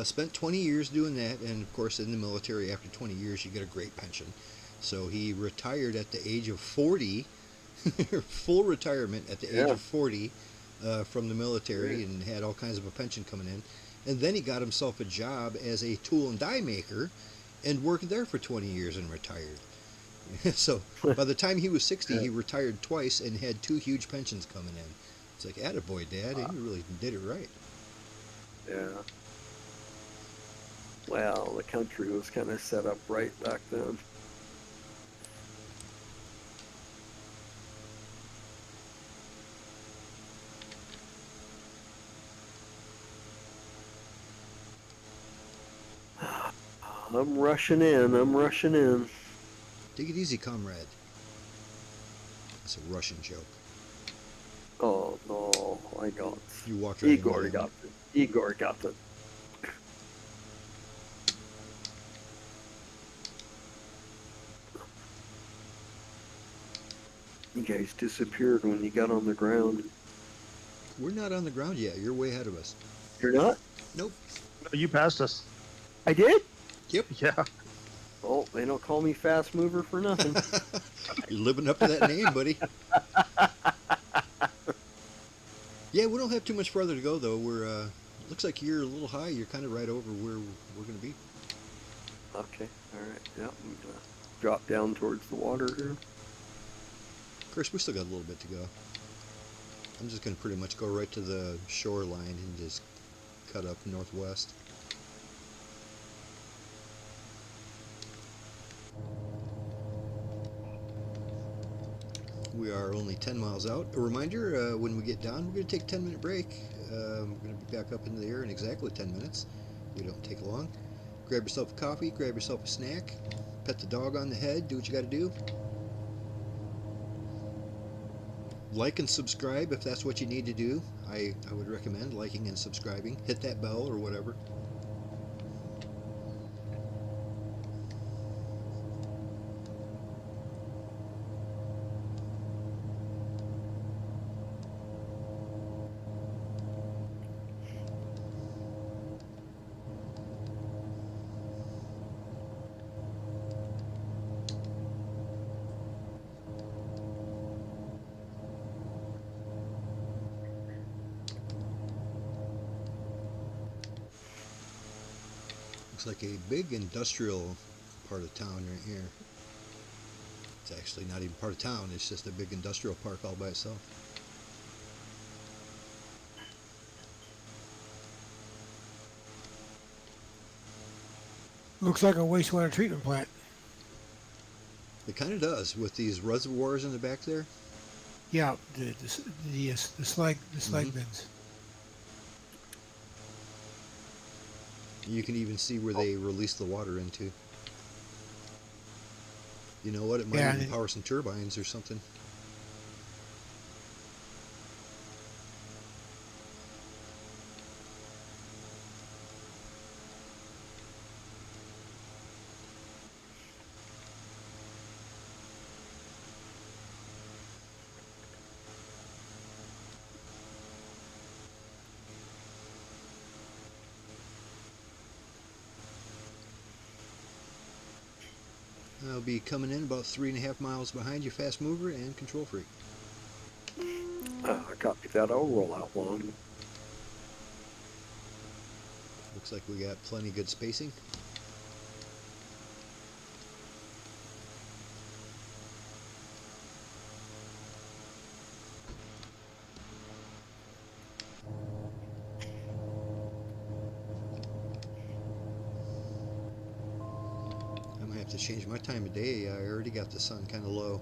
spent 20 years doing that, and of course in the military after 20 years you get a great pension. So he retired at the age of 40, full retirement at the age of 40 from the military, and had all kinds of a pension coming in. And then he got himself a job as a tool and die maker and worked there for 20 years and retired. So by the time he was 60, he retired twice and had 2 huge pensions coming in. It's like, attaboy, Dad, you really did it right.
Yeah. Well, the country was kind of set up right back then. I'm rushing in.
Take it easy, comrade. That's a Russian joke.
Oh no, I got
You walked right into
Igor
that.
got it. Igor got it. You guys disappeared when you got on the ground.
We're not on the ground yet. You're way ahead of us.
You're not?
Nope.
You passed us.
I did?
Yep.
Yeah.
Oh, they don't call me fast mover for nothing.
You're living up to that name, buddy. Yeah, we don't have too much further to go, though. We're looks like you're a little high. You're kind of right over where we're going to be.
Okay, alright, yeah, I'm gonna drop down towards the water here.
Of course, we still got a little bit to go. I'm just going to pretty much go right to the shoreline and just cut up northwest. We are only 10 miles out. A reminder, when we get down, we're going to take a 10-minute break. We're going to be back up into the air in exactly 10 minutes. We don't take long. Grab yourself a coffee, grab yourself a snack, pet the dog on the head, do what you got to do. Like and subscribe if that's what you need to do. I would recommend liking and subscribing. Hit that bell or whatever. Looks like a big industrial part of town right here. It's actually not even part of town, it's just a big industrial park all by itself.
Looks like a wastewater treatment plant.
It kind of does, with these reservoirs in the back there.
Yeah, the slag bins.
You can even see where they release the water into. You know what? It might even power some turbines or something. I'll be coming in about 3.5 miles behind you, fast mover and control freak.
Copy that, I'll roll out long.
Looks like we got plenty good spacing. To change my time of day. I already got the sun kind of low.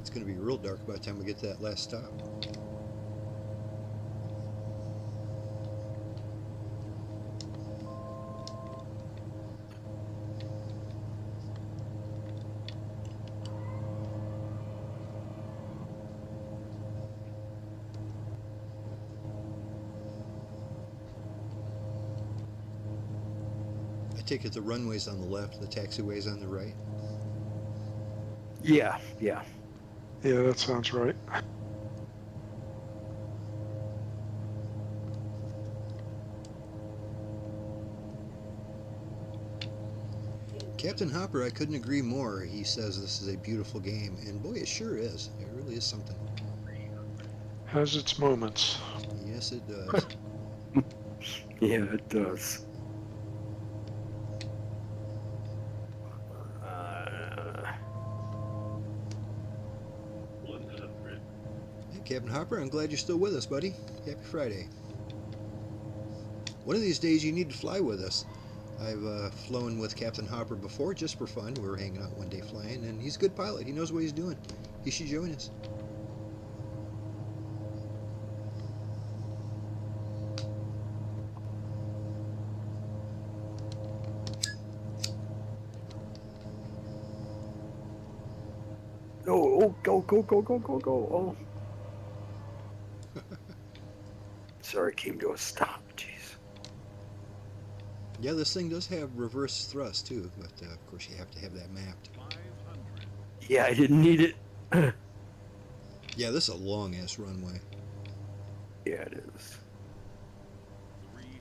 It's going to be real dark by the time we get to that last stop. take it the runway's on the left, the taxiway's on the right.
Yeah, yeah.
Yeah, that sounds right.
Captain Hopper, I couldn't agree more. He says this is a beautiful game, and boy, it sure is. It really is something.
Has its moments.
Yes, it does.
Yeah, it does.
Hey, Captain Hopper, I'm glad you're still with us, buddy. Happy Friday. One of these days you need to fly with us. I've flown with Captain Hopper before just for fun. We were hanging out one day flying, and he's a good pilot. He knows what he's doing. He should join us.
Oh, go, go, go, go, go, go. Oh. Sorry, it came to a stop. Jeez.
Yeah, this thing does have reverse thrust too, but of course you have to have that mapped.
500,
Yeah, I didn't need it.
Yeah, this is a long ass runway.
Yeah, it is.
300,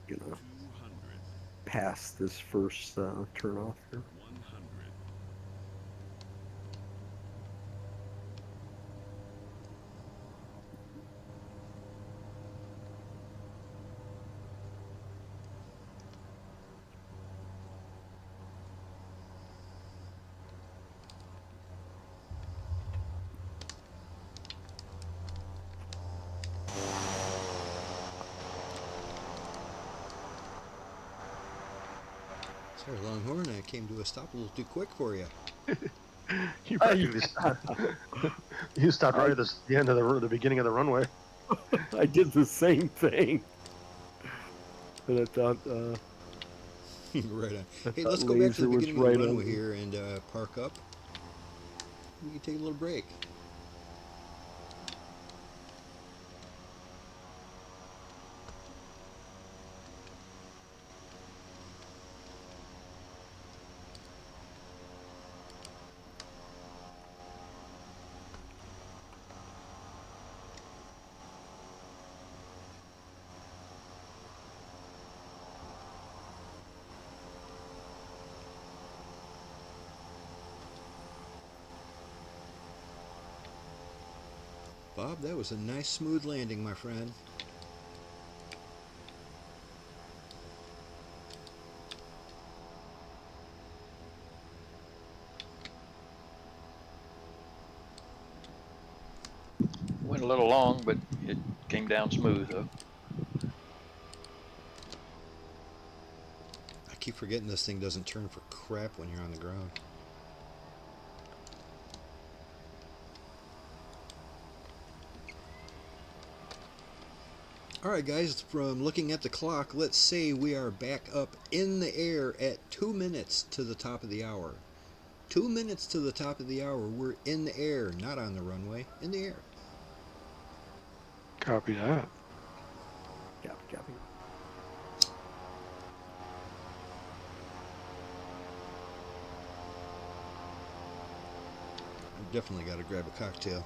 Gonna
200,
pass this first turn off here.
100,
Sorry, Longhorn, I came to a stop a little too quick for you.
You practically stopped. You stopped right at the end of the beginning of the runway.
I did the same thing. And I thought,
Right on.
I
Hey,
thought
let's go back to the
Laser was
beginning
right
of the
on
runway
me.
here and park up. We can take a little break. Bob, that was a nice smooth landing, my friend.
Went a little long, but it came down smooth though.
I keep forgetting this thing doesn't turn for crap when you're on the ground. Alright guys, from looking at the clock, let's say we are back up in the air at 2 minutes to the top of the hour. 2 minutes to the top of the hour, we're in the air, not on the runway, in the air.
Copy that.
Copy.
I've definitely got to grab a cocktail.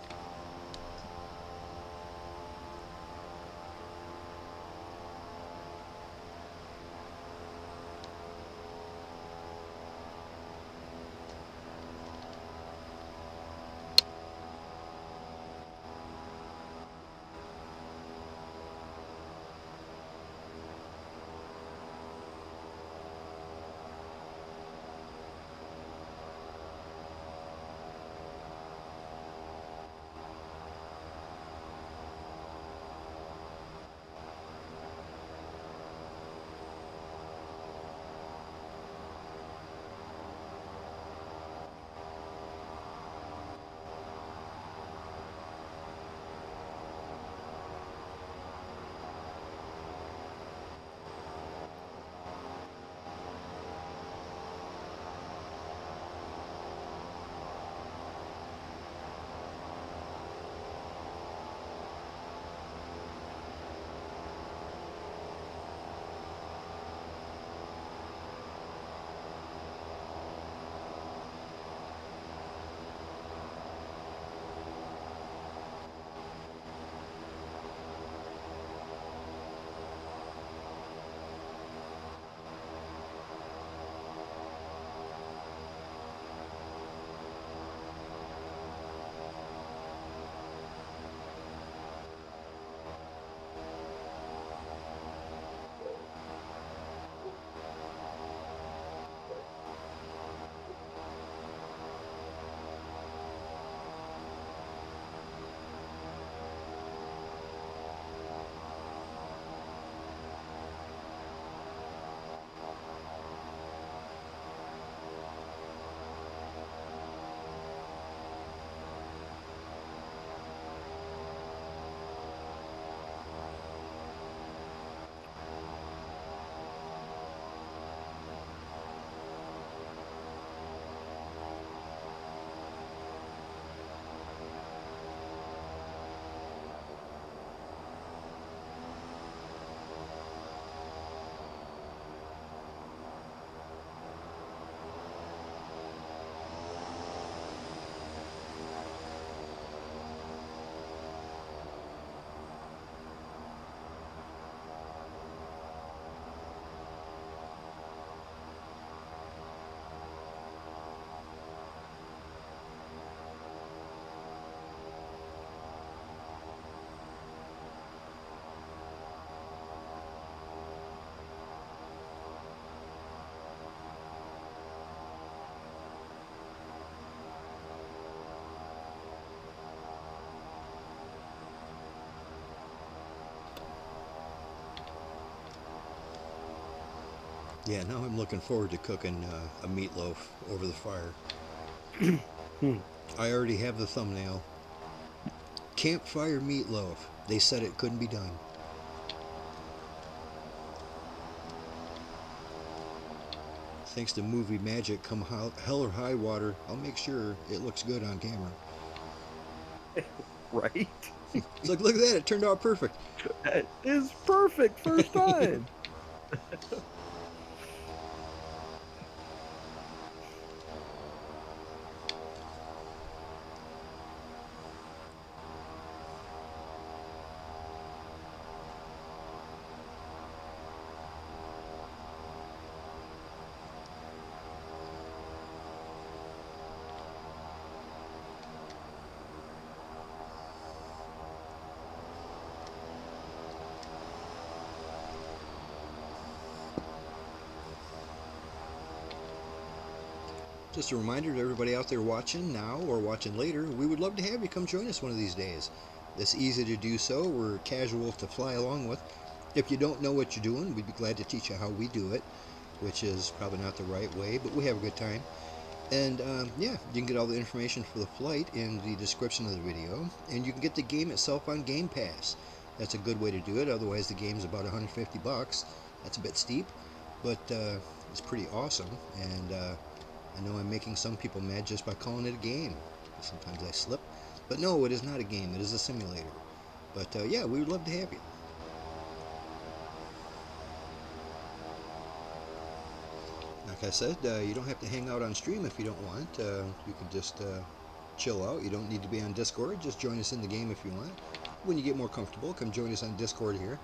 Yeah, now I'm looking forward to cooking a meatloaf over the fire. I already have the thumbnail. Campfire meatloaf. They said it couldn't be done. Thanks to movie magic, come hell or high water, I'll make sure it looks good on camera.
Right?
It's like, look at that, it turned out perfect.
That is perfect first time.
Just a reminder to everybody out there watching now or watching later, we would love to have you come join us one of these days. It's easy to do so. We're casual to fly along with. If you don't know what you're doing, we'd be glad to teach you how we do it, which is probably not the right way, but we have a good time. And yeah, you can get all the information for the flight in the description of the video, and you can get the game itself on GamePass. That's a good way to do it. Otherwise, the game's about 150 bucks. That's a bit steep, but it's pretty awesome. And I know I'm making some people mad just by calling it a game. Sometimes I slip. But no, it is not a game. It is a simulator. But yeah, we would love to have you. Like I said, you don't have to hang out on stream if you don't want. You can just chill out. You don't need to be on Discord. Just join us in the game if you want. When you get more comfortable, come join us on Discord here.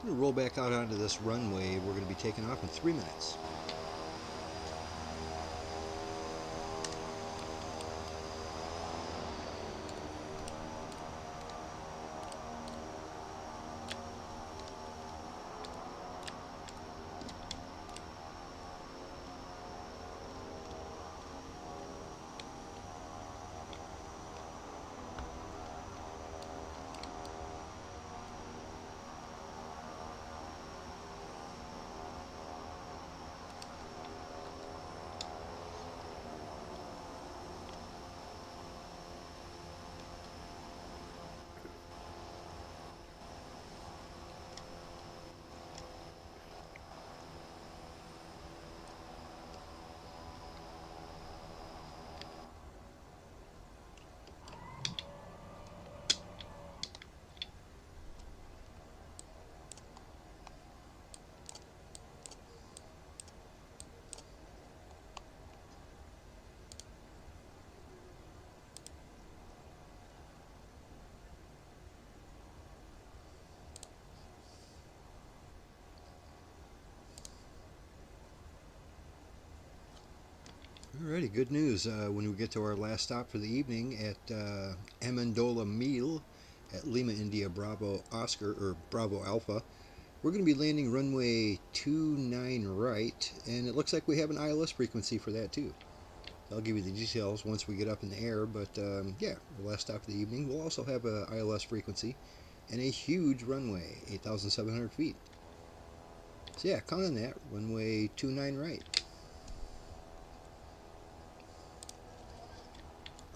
I'm going to roll back out onto this runway. We're going to be taking off in 3 minutes. Alrighty, good news. When we get to our last stop for the evening at Amendola Mil at Lima India Bravo Oscar, or Bravo Alpha, we're going to be landing runway 29 right, and it looks like we have an ILS frequency for that too. I'll give you the details once we get up in the air, but yeah, the last stop of the evening. We'll also have a ILS frequency and a huge runway, 8,700 feet. So yeah, count on that, runway 29 right.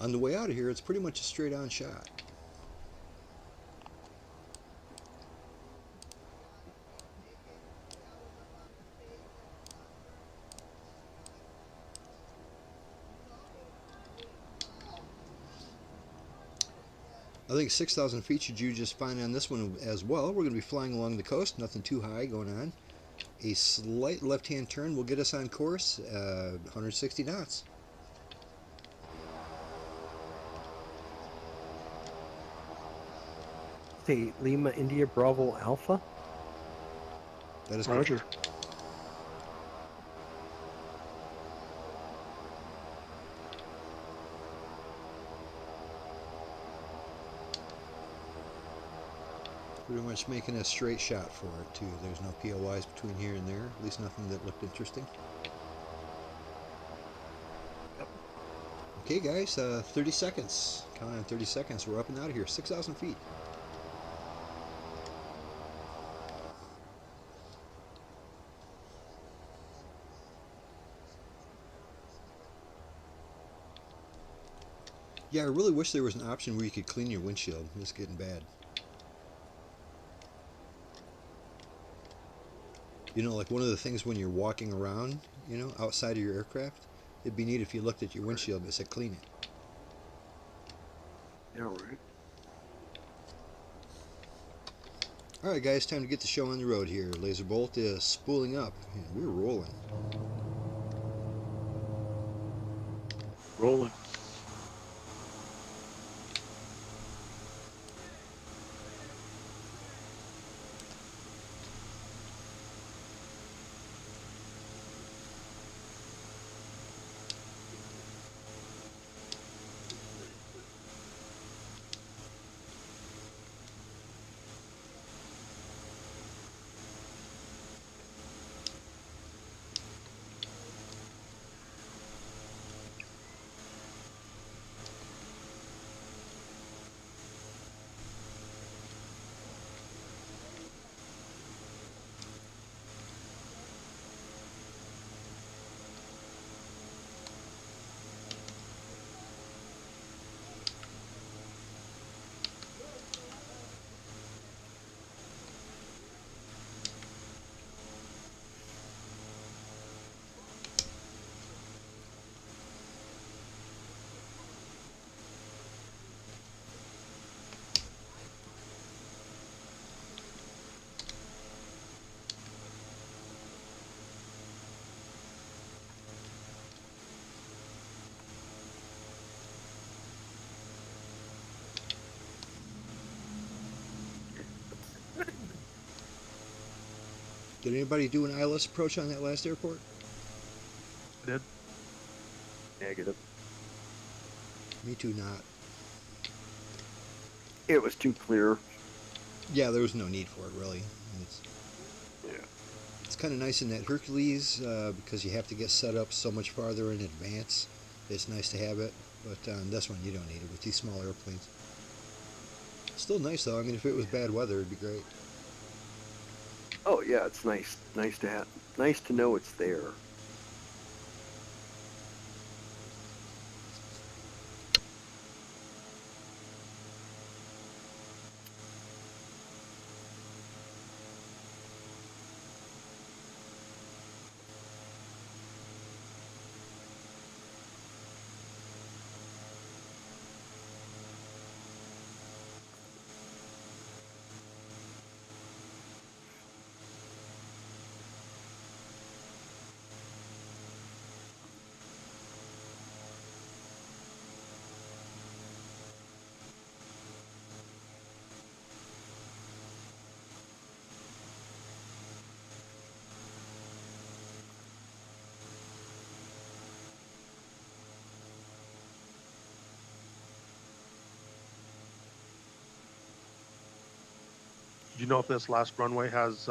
On the way out of here, it's pretty much a straight-on shot. I think 6,000 feet should do just fine on this one as well. We're going to be flying along the coast, nothing too high going on. A slight left-hand turn will get us on course, 160 knots.
Say Lima India Bravo Alpha.
That is
Roger.
correct. Pretty much making a straight shot for it too. There's no POIs between here and there, at least nothing that looked interesting. Okay, guys, 30 seconds. Count on 30 seconds. We're up and out of here. 6,000 feet. Yeah, I really wish there was an option where you could clean your windshield. It's getting bad. You know, like one of the things when you're walking around, you know, outside of your aircraft, it'd be neat if you looked at your windshield and it said clean it.
Yeah, right.
Alright guys, time to get the show on the road here. Lazerbolt is spooling up, and we're rolling.
Rolling.
Did anybody do an ILS approach on that last airport?
I did.
Negative.
Me too, not.
It was too clear.
Yeah, there was no need for it, really. It's,
Yeah.
it's kind of nice in that Hercules, because you have to get set up so much farther in advance. It's nice to have it, but on this one you don't need it with these small airplanes. Still nice though. I mean, if it was bad weather, it'd be great.
Oh yeah, it's nice. Nice to have. Nice to know it's there.
Do you know if this last runway has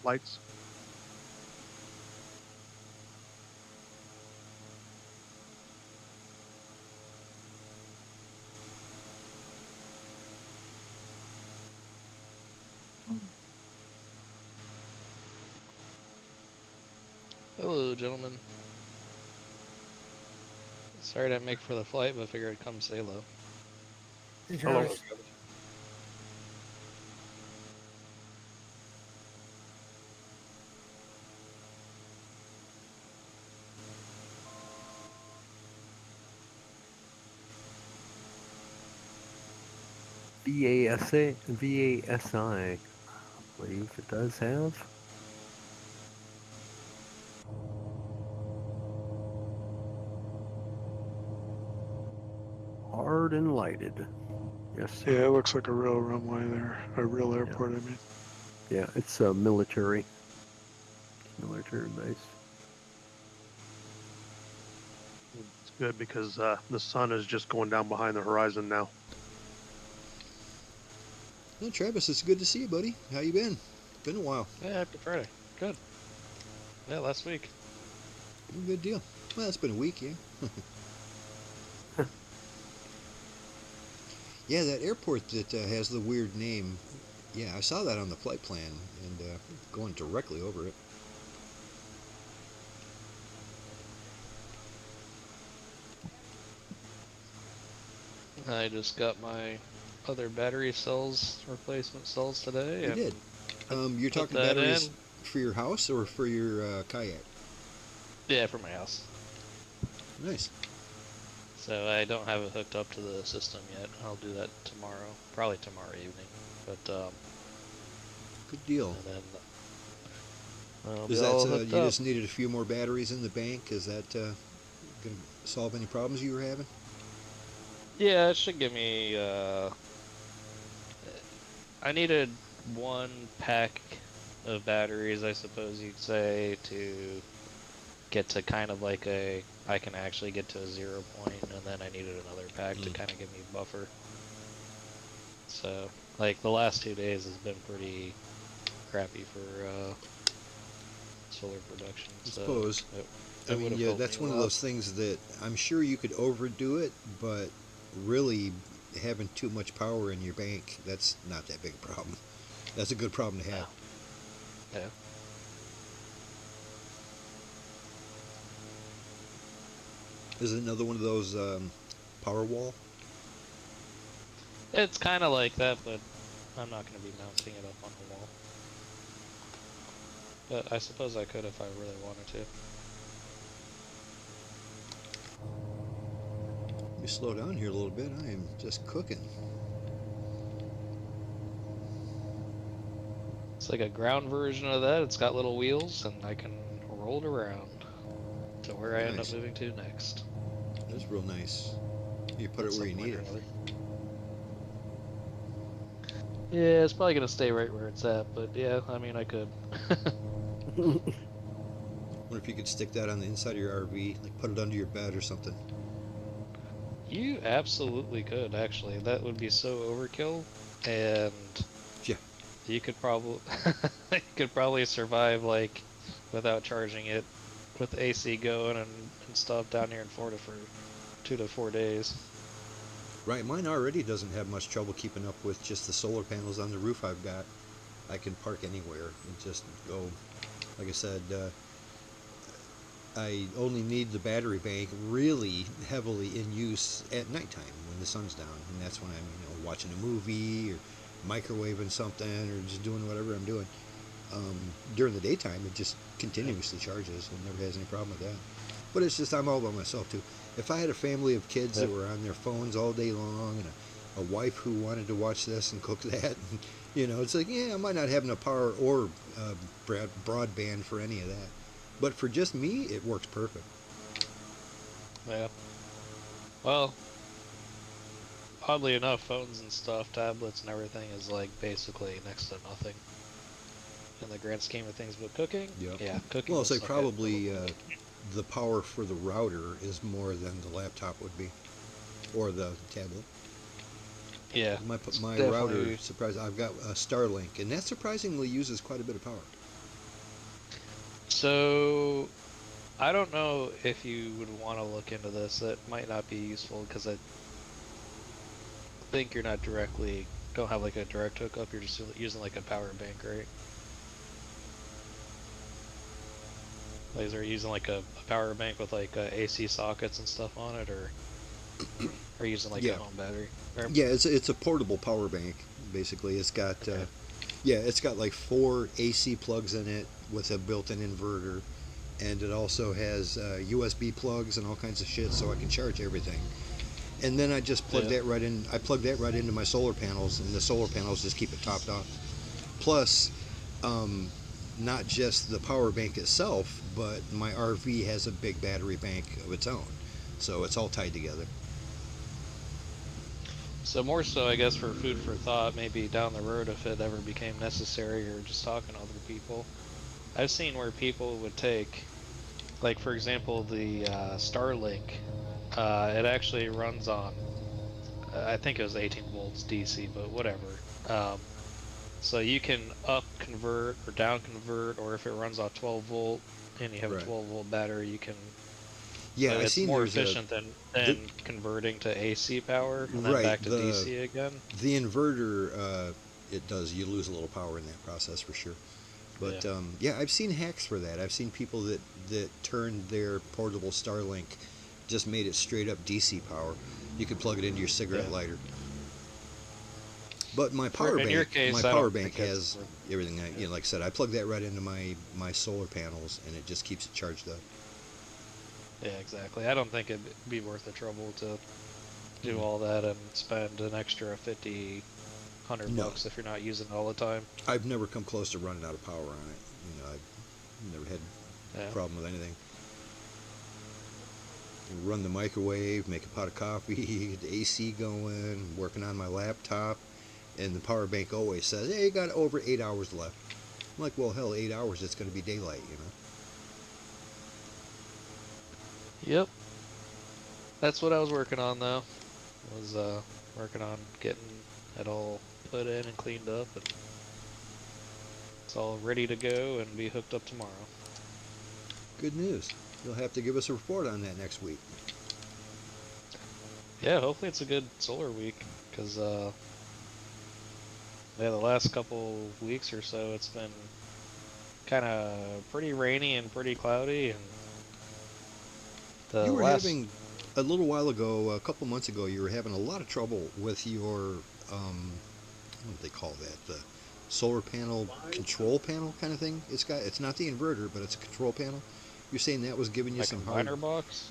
lights?
Hello, gentlemen. Sorry to make for the flight, but figured I'd come say hello.
Hey,
Hello.
Travis.
VASI, I believe it does have. Hard and lighted. Yes.
Yeah, it looks like a real runway there, a real airport. I mean,
Yeah, it's military. Military base.
It's good because the sun is just going down behind the horizon now.
Well, Travis, it's good to see you, buddy. How you been? Been a while.
Yeah, happy Friday. Good. Yeah, last week.
Good deal. Well, it's been a week, yeah. Yeah, that airport that has the weird name. Yeah, I saw that on the flight plan and going directly over it.
I just got my other battery cells, replacement cells today.
You
and
did. You're
put
talking
that
batteries
in.
for your house or for your kayak?
Yeah, for my house.
Nice.
So I don't have it hooked up to the system yet. I'll do that tomorrow, probably tomorrow evening. But
Good deal.
and then I'll be
Is
all
that
hooked
you
up.
just needed a few more batteries in the bank? Is that going to solve any problems you were having?
Yeah, it should give me. I needed one pack of batteries, I suppose you'd say, to get to kind of like I can actually get to a 0 point, and then I needed another pack to kind of give me a buffer. So, like, the last 2 days has been pretty crappy for solar production.
I
So
suppose. I mean,
would've
yeah,
helped
that's
me a
one of
lot.
those things that I'm sure you could overdo it, but really having too much power in your bank, that's not that big a problem. That's a good problem to have.
Yeah.
Is it another one of those power wall?
It's kind of like that, but I'm not going to be mounting it up on the wall. But I suppose I could if I really wanted to.
You slow down here a little bit. I am just cooking.
It's like a ground version of that. It's got little wheels, and I can roll it around to where I end up
Nice.
moving to next.
That's real nice. You put
At
it where you
some
need
point or
it.
another. Yeah, it's probably gonna stay right where it's at, but yeah, I mean, I could.
Wonder if you could stick that on the inside of your RV, like put it under your bed or something.
You absolutely could, actually. That would be so overkill, and
Yeah.
you could probably survive like without charging it with AC going and stuff down here in Florida for 2 to 4 days.
Right, mine already doesn't have much trouble keeping up with just the solar panels on the roof I've got. I can park anywhere and just go. Like I said, I only need the battery bank really heavily in use at nighttime when the sun's down, and that's when I'm watching a movie or microwaving something or just doing whatever I'm doing. During the daytime, it just continuously charges and never has any problem with that. But it's just I'm all by myself too. If I had a family of kids that were on their phones all day long and a wife who wanted to watch this and cook that, and, it's like, yeah, I might not have enough power or broadband for any of that. But for just me, it works perfect.
Yeah. Well, oddly enough, phones and stuff, tablets and everything is like basically next to nothing in the grand scheme of things. But cooking,
Yep.
yeah, cooking.
Well,
will
it's like
suck it.
probably the power for the router is more than the laptop would be, or the tablet.
Yeah.
My
it's
router,
definitely-
I've got a Starlink, and that surprisingly uses quite a bit of power.
So, I don't know if you would want to look into this. That might not be useful because I think you're not don't have like a direct hookup. You're just using like a power bank, right? Like, are you using like a power bank with like AC sockets and stuff on it, or are you using like
Yeah.
a home battery? Or-
Yeah, it's a portable power bank. Basically, it's got
Okay.
it's got like 4 AC plugs in it with a built-in inverter, and it also has USB plugs and all kinds of shit, so I can charge everything. And then I just plug
Yeah.
that right in. I plug that right into my solar panels, and the solar panels just keep it topped off. Plus, not just the power bank itself, but my RV has a big battery bank of its own, so it's all tied together.
So more so, I guess, for food for thought, maybe down the road if it ever became necessary, or just talking to other people. I've seen where people would take, like for example, the Starlink. It actually runs on, I think it was 18 volts DC, but whatever. So you can up convert or down convert, or if it runs on 12 volt and you have
Right.
a 12 volt battery, you can
Yeah,
but
I
it's
seen
more
there's
efficient than converting to AC power and then
right,
back to DC again.
the inverter, it does, you lose a little power in that process for sure. But
Yeah.
yeah, I've seen hacks for that. I've seen people that turned their portable Starlink, just made it straight up DC power. You could plug it into your cigarette
Yeah.
lighter. But
In your case,
my
I
power
don't
bank
think it's
has
worth-
everything. You know, like I said, I plug that right into my solar panels, and it just keeps it charged up.
Yeah, exactly. I don't think it'd be worth the trouble to do
Mhm.
all that and spend an extra 50, 100
No.
bucks if you're not using it all the time.
I've never come close to running out of power on it. You know, I've never had
Yeah.
a problem with anything. Run the microwave, make a pot of coffee, the AC going, working on my laptop, and the power bank always says, "Hey, you got over 8 hours left." I'm like, well, hell, 8 hours, it's going to be daylight, you know.
Yep. That's what I was working on though. Was working on getting it all put in and cleaned up, and it's all ready to go and be hooked up tomorrow.
Good news. You'll have to give us a report on that next week.
Yeah, hopefully it's a good solar week, because yeah, the last couple weeks or so it's been kind of pretty rainy and pretty cloudy, and the
You were
last
having, a little while ago, a couple months ago, you were having a lot of trouble with your, what do they call that? The solar panel, control panel kind of thing? It's not the inverter, but it's a control panel. You're saying that was giving you
my
some
combiner
hard...
box.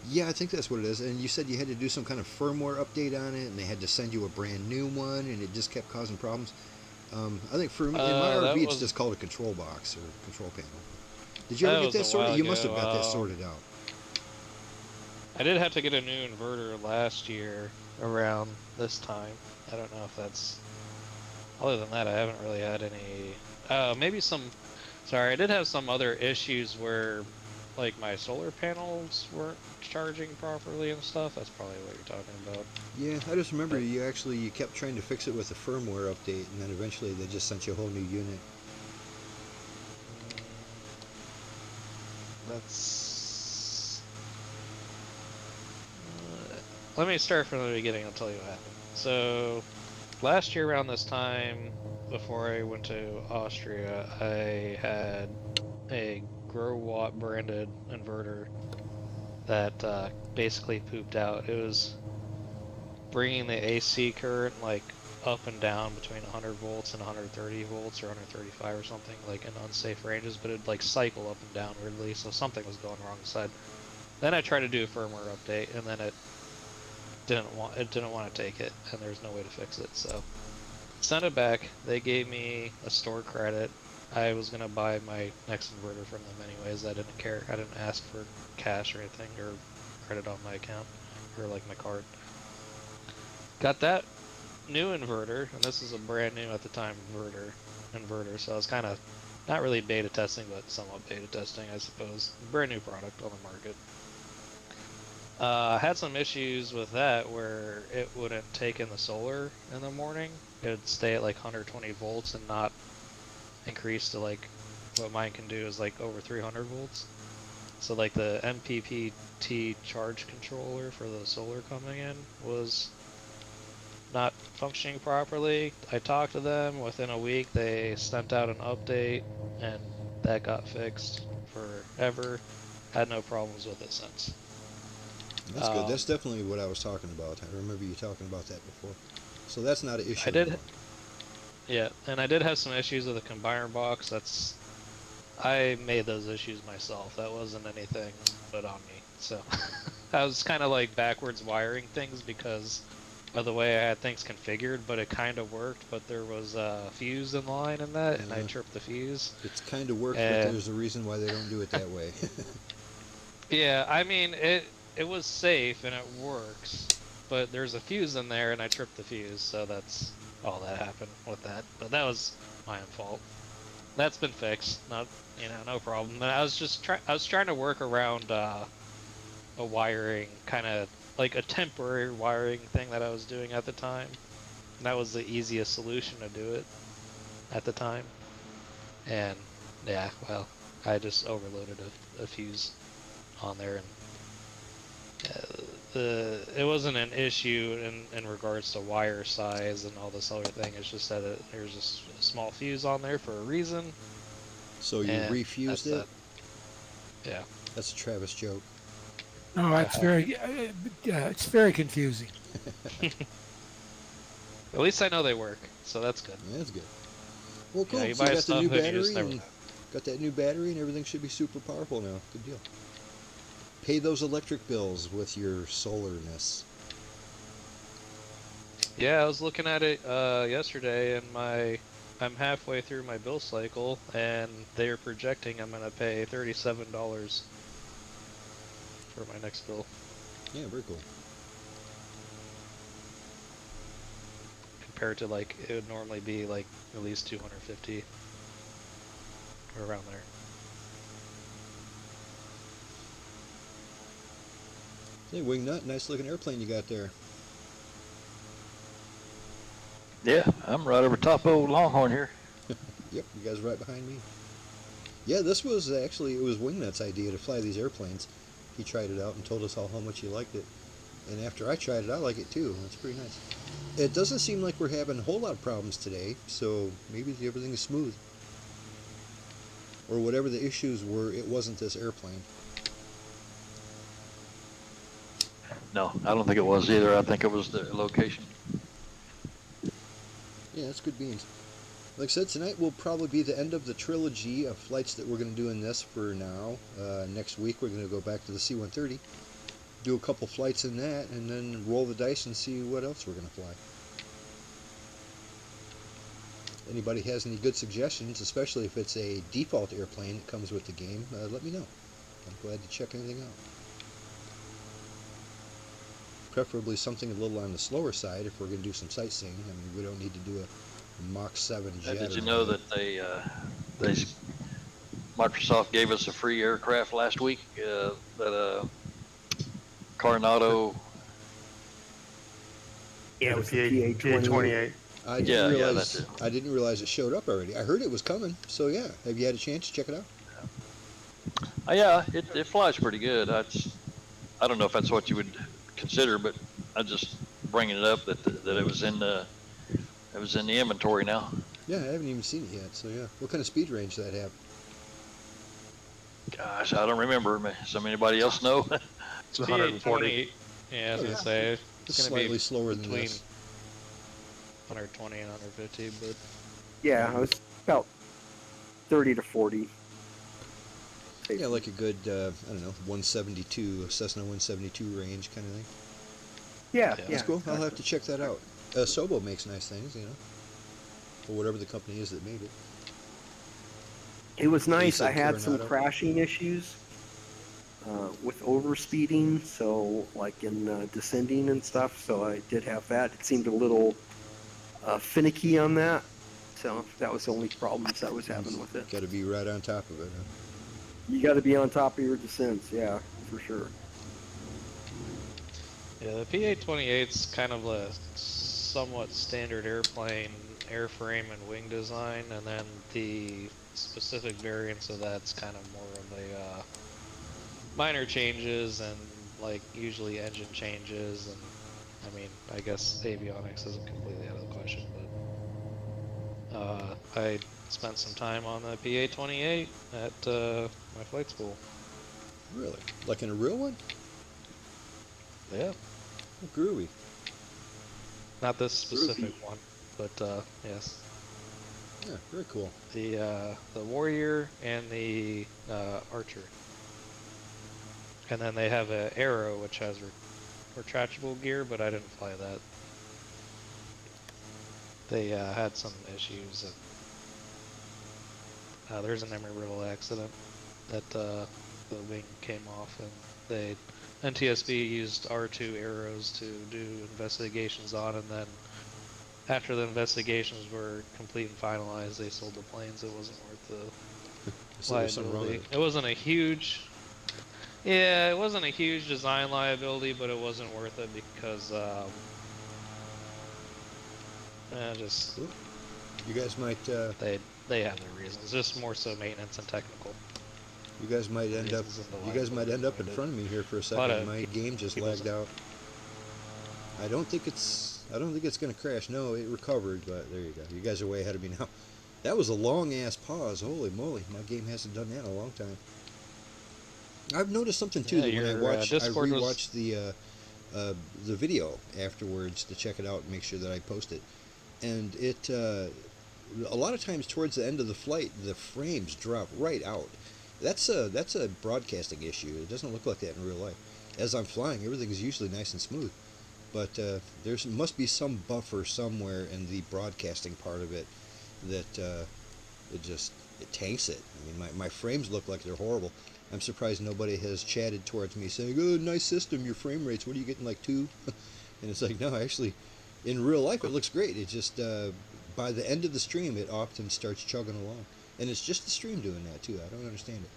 Yeah, I think that's what it is. And you said you had to do some kind of firmware update on it, and they had to send you a brand new one, and it just kept causing problems. I think for me, in my
That
RV, it's
was-
just called a control box or control panel. Did you ever
That
get
was
that
a
sorted?
while
You must have
ago,
got that sorted out.
I did have to get a new inverter last year around this time. I don't know if that's... Other than that, I haven't really had any... maybe some... Sorry, I did have some other issues where, like, my solar panels weren't charging properly and stuff. That's probably what you're talking about.
Yeah, I just remember
Right.
you kept trying to fix it with a firmware update, and then eventually they just sent you a whole new unit.
That's... let me start from the beginning. I'll tell you what happened. So, last year around this time, before I went to Austria, I had a Grow Watt branded inverter that basically pooped out. It was bringing the AC current like up and down between 100 volts and 130 volts or 135 or something, like in unsafe ranges, but it'd like cycle up and down weirdly, so something was going wrong inside. Then I tried to do a firmware update, and then it didn't want to take it, and there's no way to fix it. So sent it back. They gave me a store credit. I was gonna buy my next inverter from them anyways. I didn't care. I didn't ask for cash or anything or credit on my account or like my card. Got that new inverter, and this is a brand new at the time inverter. So I was kind of not really beta testing, but somewhat beta testing, I suppose. Brand new product on the market. Had some issues with that where it wouldn't take in the solar in the morning. It would stay at like 120 volts and not increase to like what mine can do is like over 300 volts. So like the MPPT charge controller for the solar coming in was not functioning properly. I talked to them. Within a week they sent out an update and that got fixed forever. Had no problems with it since.
That's good. That's definitely what I was talking about. I remember you talking about that before. So that's not an issue
I did.
anymore.
Yeah, and I did have some issues with the combiner box. I made those issues myself. That wasn't anything put on me. So I was kind of like backwards wiring things because of the way I had things configured, but it kind of worked. But there was a fuse in line in that, and I tripped the fuse.
It's kind of works, but there's a reason why they don't do it that way.
Yeah, I mean it was safe and it works, but there's a fuse in there, and I tripped the fuse. So that's all that happened with that. But that was my own fault. That's been fixed. Not, no problem. And I was trying to work around a wiring, kind of like a temporary wiring thing that I was doing at the time. And that was the easiest solution to do it at the time. And yeah, well, I just overloaded a fuse on there, and It wasn't an issue in regards to wire size and all this other thing. It's just that there's a small fuse on there for a reason.
So you
And
refused
that's
it?
Yeah.
That's a Travis joke.
No, it's very confusing.
At least I know they work, so that's good.
Yeah, that's good. Well, cool.
Yeah, you
So
buy
you got the
stuff
new
and you just
battery,
never
and
know.
got that new battery, and everything should be super powerful now. Good deal. Pay those electric bills with your solarness.
Yeah, I was looking at it yesterday, and I'm halfway through my bill cycle, and they're projecting I'm gonna pay $37 for my next bill.
Yeah, very cool.
Compared to like it would normally be like at least 250 or around there.
Hey, Wingnut, nice looking airplane you got there.
Yeah, I'm right over top of old Longhorn here.
Yep, you guys are right behind me. Yeah, this was actually, it was Wingnut's idea to fly these airplanes. He tried it out and told us all how much he liked it. And after I tried it, I like it too. It's pretty nice. It doesn't seem like we're having a whole lot of problems today, so maybe everything is smooth. Or whatever the issues were, it wasn't this airplane.
No, I don't think it was either. I think it was the location.
Yeah, that's good beans. Like I said, tonight will probably be the end of the trilogy of flights that we're going to do in this for now. Next week we're going to go back to the C-130, do a couple flights in that, and then roll the dice and see what else we're going to fly. Anybody has any good suggestions, especially if it's a default airplane that comes with the game, let me know. I'm glad to check anything out. Preferably something a little on the slower side if we're going to do some sightseeing. I mean, we don't need to do a Mach 7 jet.
Did you
or
know
anything.
that Microsoft gave us a free aircraft last week? That Coronado.
Yeah, it was the
PA-28.
I
Yeah,
didn't
yeah,
realize,
that's it.
I didn't realize it showed up already. I heard it was coming, so yeah. Have you had a chance to check it out?
Yeah, it flies pretty good. I don't know if that's what you would consider, but I'm just bringing it up that it was in the inventory now.
Yeah, I haven't even seen it yet, so yeah. What kind of speed range does that have?
Gosh, I don't remember. Does anybody else know?
It's 140.
Yeah, I was
Oh,
gonna
yeah.
say
It's
it's gonna
slightly
be
slower than
between
this.
120 and 150, but
Yeah, it was about 30 to 40.
Yeah, like a good, I don't know, 172, Cessna 172 range kind of thing.
Yeah,
Yeah.
That's cool. I'll have to check that out. Sobo makes nice things, you know, or whatever the company is that made it.
It was nice.
said
I had some
Coronado?
crashing issues with overspeeding, so like in descending and stuff. So I did have that. It seemed a little finicky on that. So that was the only problems I was having with it.
Got to be right on top of it. Huh?
You got to be on top of your descents, yeah, for sure.
yeah, the PA-28's kind of a somewhat standard airplane airframe and wing design, and then the specific variants of that's kind of more of a minor changes and like usually engine changes, and I mean I guess avionics isn't completely out of the question, but I spent some time on the PA-28 at my flight school.
Really? Like in a real one?
Yeah,
Oh, groovy.
not this specific one, but yes.
Yeah, very cool.
The Warrior and the Archer, and then they have a Arrow which has retractable gear, but I didn't fly that. They had some issues. There's an Emerald accident that the wing came off, and NTSB used R2 arrows to do investigations on, and then after the investigations were complete and finalized, they sold the planes. It wasn't worth the
So there's something wrong with
liability.
it.
It wasn't a huge, yeah, it wasn't a huge design liability, but it wasn't worth it because just
Cool. You guys might,
they have their reasons. Just more so maintenance and technical.
You guys might end up. You guys might end up in front of me here for a second. My game just lagged out. I don't think it's gonna crash. No, it recovered, but there you go. You guys are way ahead of me now. That was a long ass pause. Holy moly, my game hasn't done that in a long time. I've noticed something too, that when I rewatch the video afterwards to check it out and make sure that I post it, and it a lot of times towards the end of the flight, the frames drop right out. That's a broadcasting issue. It doesn't look like that in real life. As I'm flying, everything's usually nice and smooth, but there must be some buffer somewhere in the broadcasting part of it that it tanks it. I mean, my frames look like they're horrible. I'm surprised nobody has chatted towards me saying, "Oh, nice system, your frame rates. What are you getting, like 2?" And it's like, no, actually, in real life it looks great. It just by the end of the stream, it often starts chugging along, and it's just the stream doing that too. I don't understand it.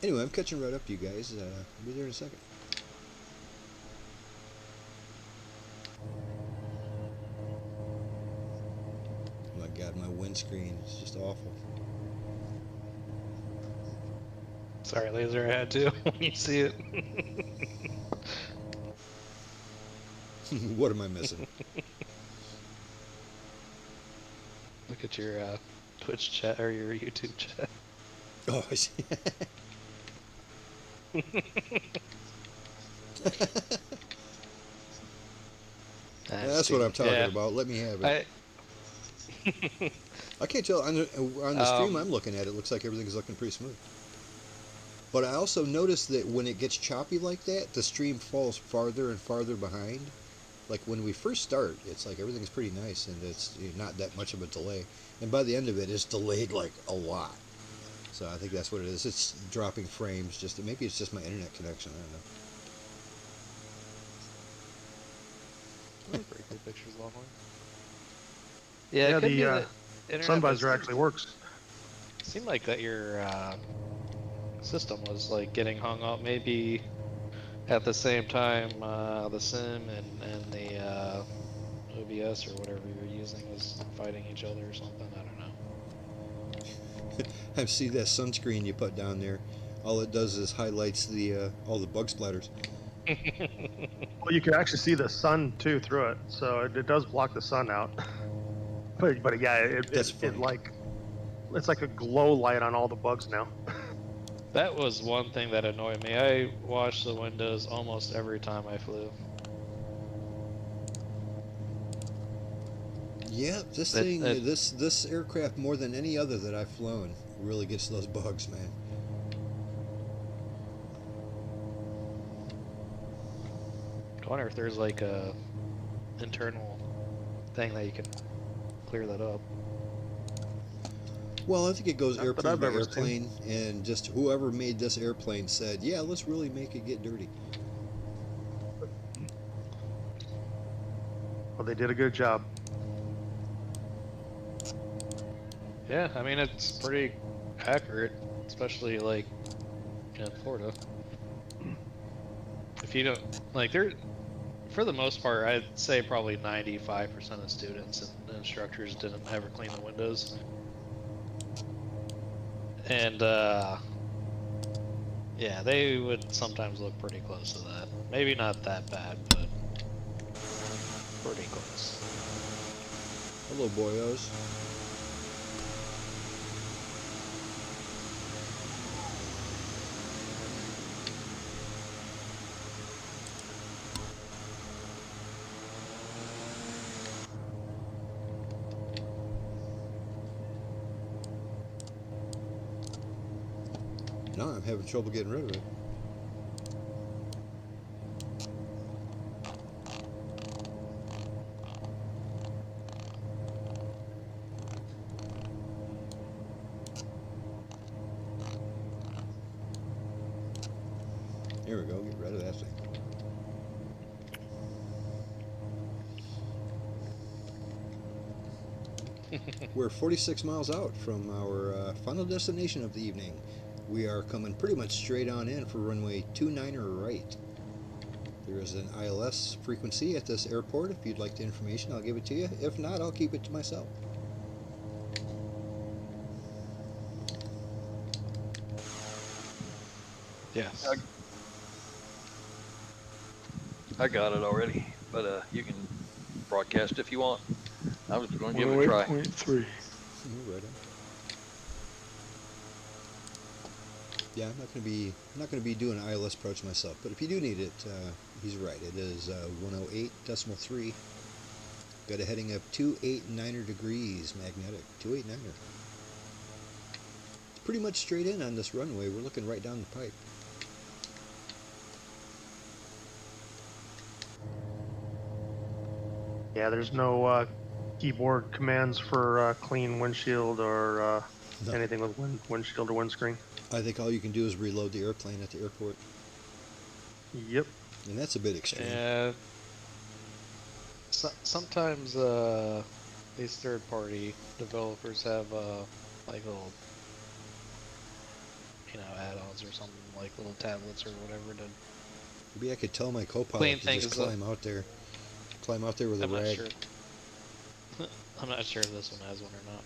Anyway, I'm catching right up to you guys. I'll be there in a second. Oh my God, my windscreen is just awful.
Sorry, Laser, I had to when you see it.
What am I missing?
Look at your Twitch chat or your YouTube chat.
Oh, I see. That's what I'm talking about. Let me have it. I can't tell. On the stream I'm looking at, it looks like everything's looking pretty smooth. But I also noticed that when it gets choppy like that, the stream falls farther and farther behind. Like when we first start, it's like everything's pretty nice and it's not that much of a delay. And by the end of it, it's delayed like a lot. So I think that's what it is. It's dropping frames. Maybe it's just my internet connection. I don't know.
Pretty cool pictures, Longhorn.
Yeah,
it could be
the sun visor actually works.
Seemed like that your system was like getting hung up maybe at the same time the sim and the OBS or whatever you're using was fighting each other or something. I don't know.
I see that sunscreen you put down there. All it does is highlights the all the bug splatters.
Well, you can actually see the sun too through it, so it does block the sun out. But yeah, it's like a glow light on all the bugs now.
That was one thing that annoyed me. I washed the windows almost every time I flew.
Yeah, this aircraft more than any other that I've flown really gets those bugs, man.
I wonder if there's like a internal thing that you can clear that up.
Well, I think it goes airplane by airplane, and just whoever made this airplane said, yeah, let's really make it get dirty.
Well, they did a good job.
Yeah, I mean, it's pretty accurate, especially like in Florida. If you don't, like, for the most part, I'd say probably 95% of students and instructors didn't ever clean the windows. And, yeah, they would sometimes look pretty close to that. Maybe not that bad, but pretty close.
Hello, boyos. No, I'm having trouble getting rid of it. There we go, get rid of that thing. We're 46 miles out from our final destination of the evening. We are coming pretty much straight on in for runway 29er right. There is an ILS frequency at this airport. If you'd like the information, I'll give it to you. If not, I'll keep it to myself.
Yes.
I got it already, but you can broadcast if you want. I was going to give it a try.
108.3.
Right on. Yeah, I'm not gonna be doing an ILS approach myself, but if you do need it, he's right. It is 108.3. Got a heading of 289er degrees magnetic. 289er. It's pretty much straight in on this runway. We're looking right down the pipe.
Yeah, there's no keyboard commands for clean windshield or
No.
anything with windshield or windscreen.
I think all you can do is reload the airplane at the airport,
Yep.
and that's a bit extreme.
Yeah. Sometimes these third-party developers have like little, add-ons or something, like little tablets or whatever to.
Maybe I could tell my
Clean
co-pilot to just
things up.
climb out there with a
I'm not
rag.
sure. I'm not sure if this one has one or not.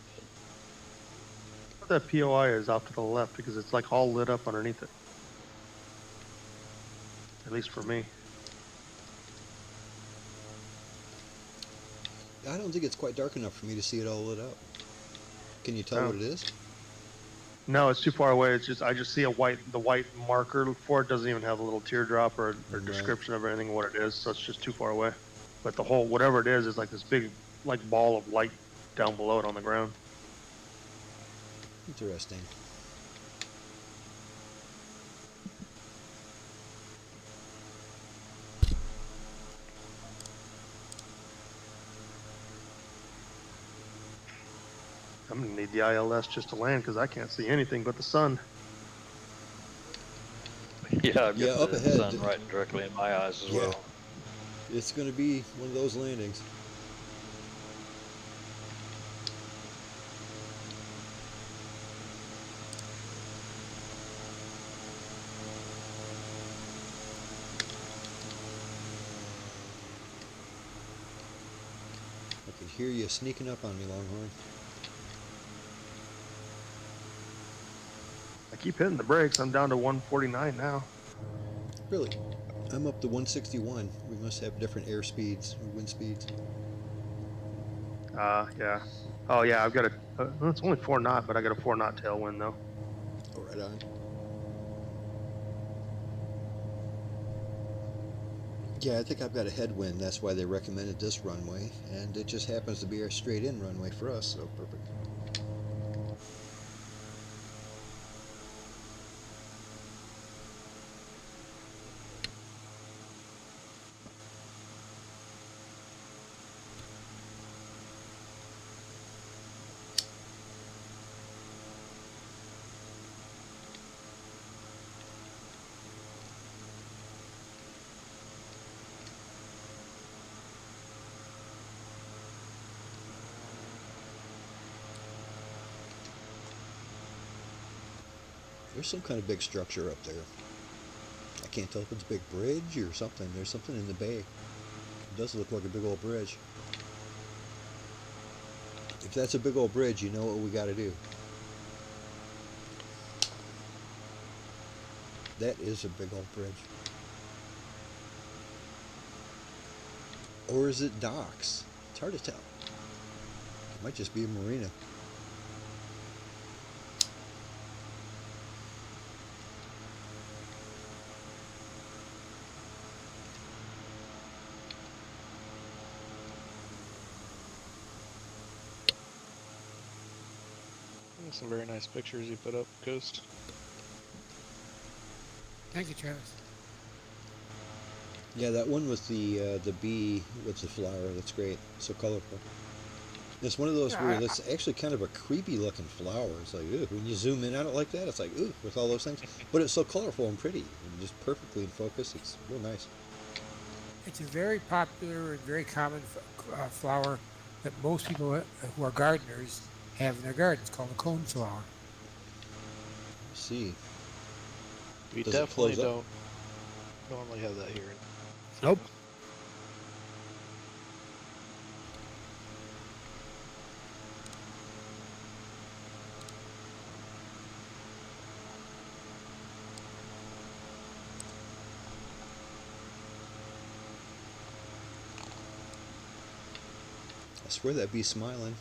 But
That POI is off to the left because it's like all lit up underneath it. At least for me.
I don't think it's quite dark enough for me to see it all lit up. Can you tell
Oh.
what it is?
No, it's too far away. It's just I just see the white marker for it. Doesn't even have a little teardrop or
Right.
description of anything what it is. So it's just too far away. But the whole whatever it is like this big like ball of light down below it on the ground.
Interesting.
I'm gonna need the ILS just to land because I can't see anything but the sun.
Yeah, I've
Yeah,
got
up
the
ahead.
sun right directly in my eyes as
Yeah.
well.
It's going to be one of those landings. I can hear you sneaking up on me, Longhorn.
I keep hitting the brakes. I'm down to 149 now.
Really? I'm up to 161. We must have different air speeds, or wind speeds.
Yeah. Oh yeah, I've got a. Well, it's only 4 knot, but I got a 4 knot tailwind though.
Oh, right on. Yeah, I think I've got a headwind. That's why they recommended this runway, and it just happens to be our straight-in runway for us, so perfect. There's some kind of big structure up there. I can't tell if it's a big bridge or something. There's something in the bay. It does look like a big old bridge. If that's a big old bridge, you know what we got to do. That is a big old bridge. Or is it docks? It's hard to tell. It might just be a marina.
some very nice pictures you put up, Ghost.
Thank you, Travis.
Yeah, that one with the bee with the flower, that's great. So colorful. It's one of those where it's actually kind of a creepy looking flower. It's like, ooh, when you zoom in on it like that, it's like, ooh, with all those things. But it's so colorful and pretty and just perfectly in focus. It's real nice.
It's a very popular and very common flower that most people who are gardeners have in their gardens, called a cone flower.
Let's see.
We
Does it
definitely
close up?
don't normally have that here.
Nope.
I swear that bee's smiling.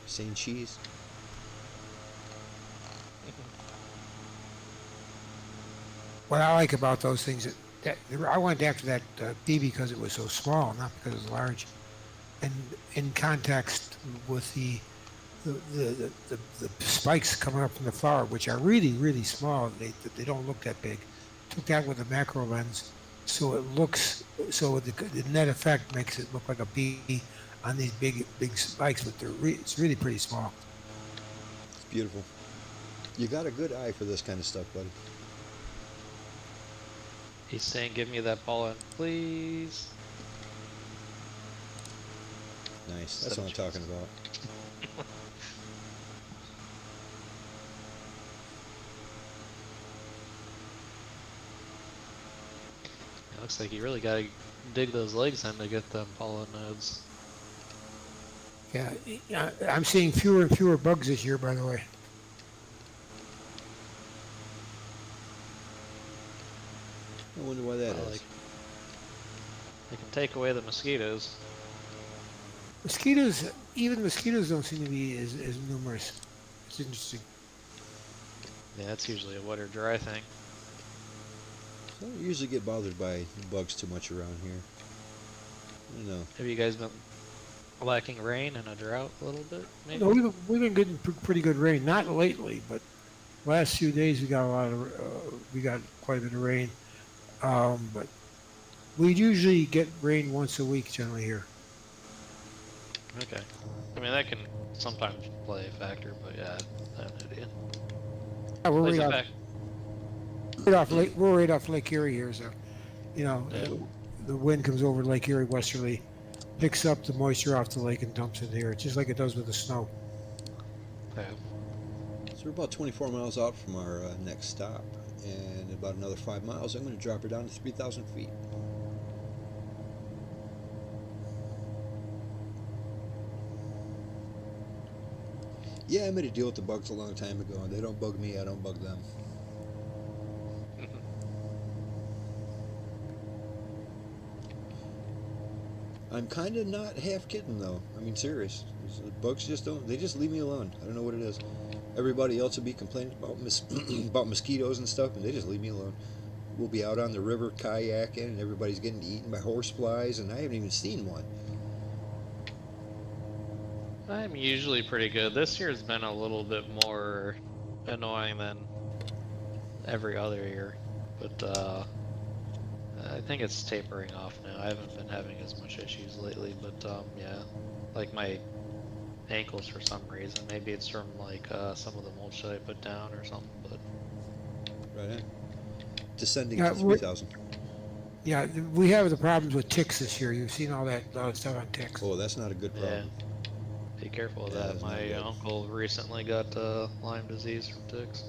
Saying cheese.
What I like about those things that I went after that bee because it was so small, not because it was large, and in context with the spikes coming up from the flower, which are really small. They don't look that big. Took that with a macro lens, so it looks the net effect makes it look like a bee on these big spikes, but it's really pretty small.
It's beautiful. You got a good eye for this kind of stuff, buddy.
He's saying, "Give me that pollen, please."
Nice. That's what I'm talking about.
It looks like you really gotta dig those legs in to get them pollen nodes.
Yeah, I'm seeing fewer and fewer bugs this year, by the way.
I wonder why that
Well,
is.
They can take away the mosquitoes.
Even mosquitoes don't seem to be as numerous. It's interesting.
Yeah, that's usually a wet or dry thing.
I don't usually get bothered by bugs too much around here. I don't know.
Have you guys been lacking rain and a drought a little bit? Maybe?
No, we've been getting pretty good rain. Not lately, but last few days we got we got quite a bit of rain. But we usually get rain once a week generally here.
Okay. I mean, that can sometimes play a factor, but yeah, I have no idea.
Yeah, we're
Plays
right
a
off,
fac-
we're right off Lake Erie here, so
Yeah.
the wind comes over Lake Erie westerly, picks up the moisture off the lake and dumps it here, just like it does with the snow.
Yeah.
So we're about 24 miles out from our next stop, and about another 5 miles, I'm going to drop her down to 3,000 feet. Yeah, I made a deal with the bugs a long time ago, and they don't bug me, I don't bug them. I'm kind of not half kidding, though. I mean, serious. The bugs just don't, they just leave me alone. I don't know what it is. Everybody else will be complaining about about mosquitoes and stuff, and they just leave me alone. We'll be out on the river kayaking, and everybody's getting eaten by horseflies, and I haven't even seen one.
I'm usually pretty good. This year's been a little bit more annoying than every other year, but I think it's tapering off now. I haven't been having as much issues lately, but yeah, like my ankles for some reason. Maybe it's from like some of the mulch that I put down or something, but
Right on. Descending
Yeah,
to 3,000.
Yeah, we have the problems with ticks this year. You've seen all that stuff on ticks.
Oh, that's not a good
yeah,
problem.
be careful of
Yeah,
that.
that's not
My
good.
uncle recently got Lyme disease from ticks.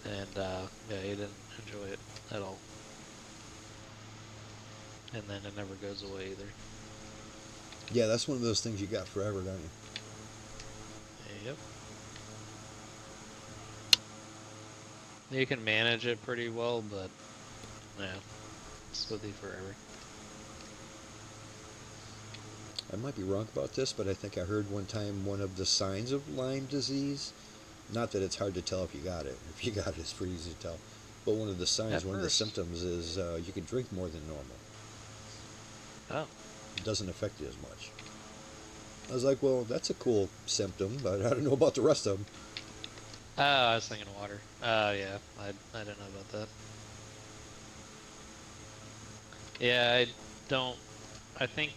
And yeah, he didn't enjoy it at all. And then it never goes away either.
Yeah, that's one of those things you got forever, don't you?
Yep. You can manage it pretty well, but yeah, it's with you forever.
I might be wrong about this, but I think I heard one time one of the signs of Lyme disease, not that it's hard to tell if you got it. If you got it, it's pretty easy to tell. But one of the signs,
At
one of the
first.
symptoms is you can drink more than normal.
Oh,
It doesn't affect you as much. I was like, well, that's a cool symptom, but I don't know about the rest of them.
I was thinking water. Yeah, I didn't know about that. Yeah, I think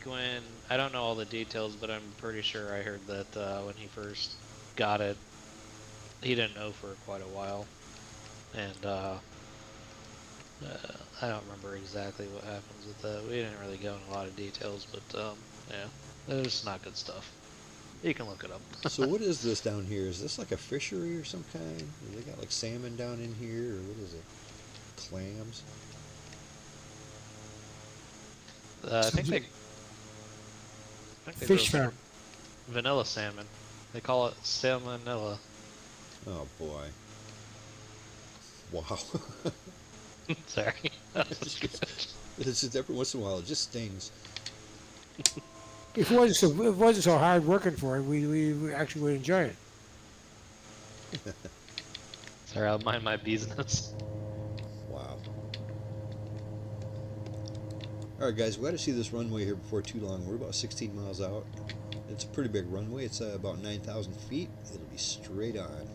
I don't know all the details, but I'm pretty sure I heard that when he first got it, he didn't know for quite a while. And I don't remember exactly what happens with that. We didn't really go into a lot of details, but yeah, it's not good stuff. You can look it up.
So what is this down here? Is this like a fishery or some kind? They got like salmon down in here, or what is it? Clams?
I think they
Fish
grow
farm.
vanilla salmon. They call it salmonella.
Oh boy. Wow.
Sorry. That was good.
It's just every once in a while, it just stings.
If it wasn't so hard working for it, we actually would enjoy it.
Sorry, I'll mind my business.
Wow. Alright guys, we got to see this runway here before too long. We're about 16 miles out. It's a pretty big runway. It's about 9,000 feet. It'll be straight on.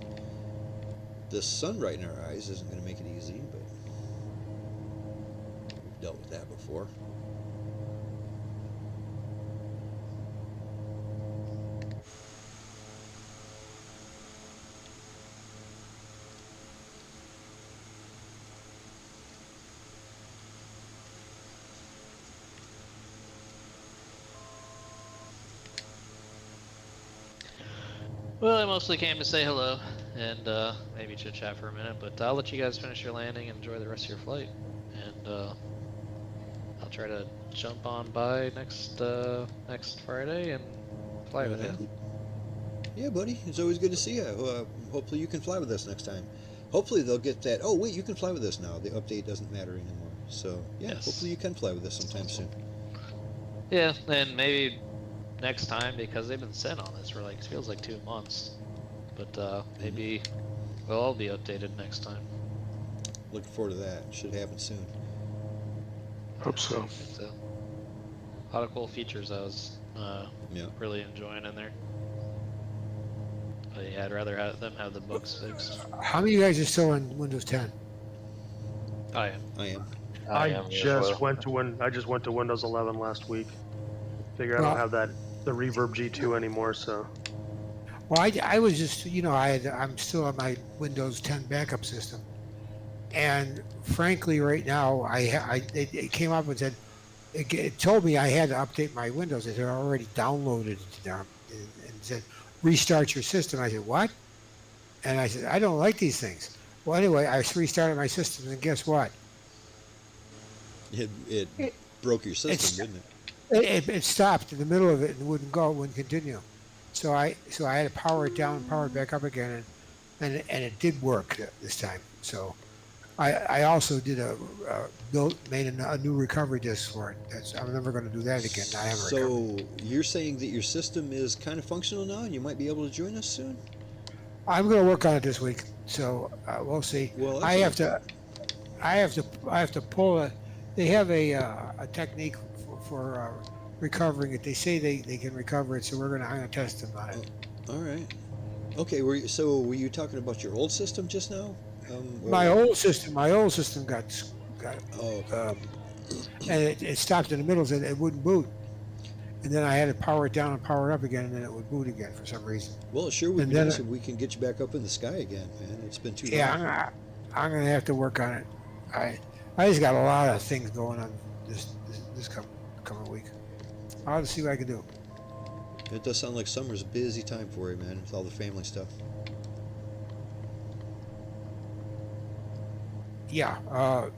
The sun right in our eyes isn't going to make it easy, but we've dealt with that before.
Well, I mostly came to say hello and maybe chit chat for a minute, but I'll let you guys finish your landing and enjoy the rest of your flight. And I'll try to jump on by next Friday and fly with you.
Yeah, buddy. It's always good to see you. Hopefully you can fly with us next time. Hopefully they'll get that. Oh, wait, you can fly with us now. The update doesn't matter anymore. So, yeah,
Yes.
hopefully you can fly with us sometime soon.
Yeah, and maybe next time, because they've been sent on this for like, it feels like 2 months. But maybe we'll all be updated next time.
Looking forward to that. Should happen soon.
Hope so.
It's a lot of cool features I was
Yeah.
really enjoying in there. But yeah, I'd rather have them have the bugs fixed.
How many of you guys are still on Windows 10?
I am.
I am.
I
am as
just
well.
went to I just went to Windows 11 last week. Figure I
Well-
don't have the Reverb G2 anymore, so
Well, I was just, I'm still on my Windows 10 backup system, and frankly, right now, it came up and said, it told me I had to update my Windows. It had already downloaded it down and said restart your system. I said, what? And I said, I don't like these things. Well, anyway, I restarted my system, and guess what?
It broke your system, didn't it?
It stopped in the middle of it and wouldn't go, wouldn't continue. So I had to power it down, power it back up again, and it did work this time. So I also did made a new recovery disk for it. I'm never going to do that again. I have a recovery.
So you're saying that your system is kind of functional now, and you might be able to join us soon?
I'm going to work on it this week. So we'll see.
Well,
I have
that's
to pull a. They have a technique for recovering it. They say they can recover it, so I'm gonna test them on it.
all right. Okay. Were you talking about your old system just now?
My old system got
Oh,
and it stopped in the middle and it wouldn't boot. And then I had to power it down and power it up again, and then it would boot again for some reason.
well, it sure would
and
be
then
nice if we can get you back up in the sky again, man. It's been too long.
Yeah, I'm gonna have to work on it. I just got a lot of things going on this coming week. I'll have to see what I can do.
It does sound like summer's a busy time for you, man, with all the family stuff.
Yeah,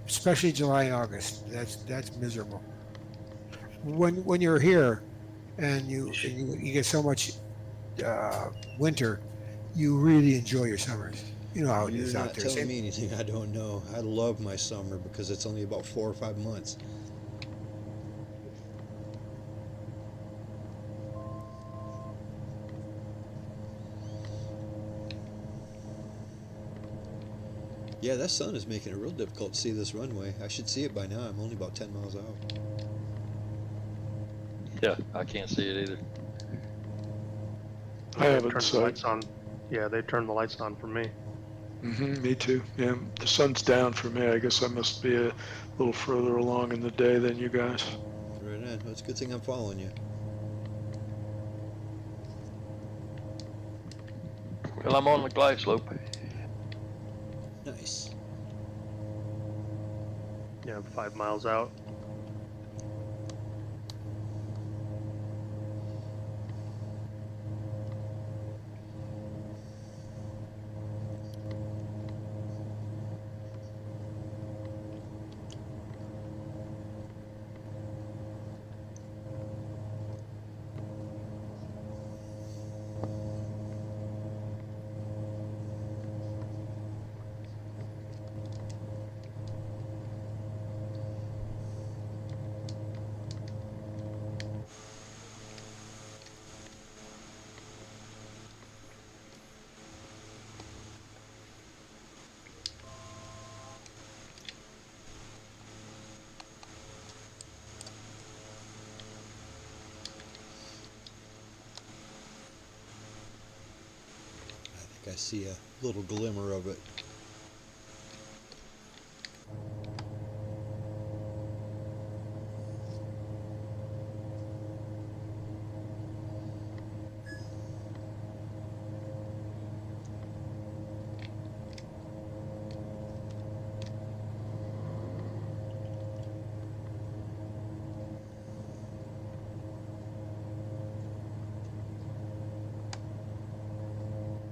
especially July and August. That's miserable. When you're here, and you get so much winter, you really enjoy your summers. You know how it
You're
is
not
out there.
telling me anything I don't know. I love my summer because it's only about 4 or 5 months. Yeah, that sun is making it real difficult to see this runway. I should see it by now. I'm only about 10 miles out.
Yeah, I can't see it either.
I haven't
turned the
sight.
lights on. Yeah, they turned the lights on for me.
Me too. Yeah, the sun's down for me. I guess I must be a little further along in the day than you guys.
Right on. Well, it's a good thing I'm following you.
Well, I'm on the glide slope.
Nice.
Yeah, 5 miles out.
I see a little glimmer of it.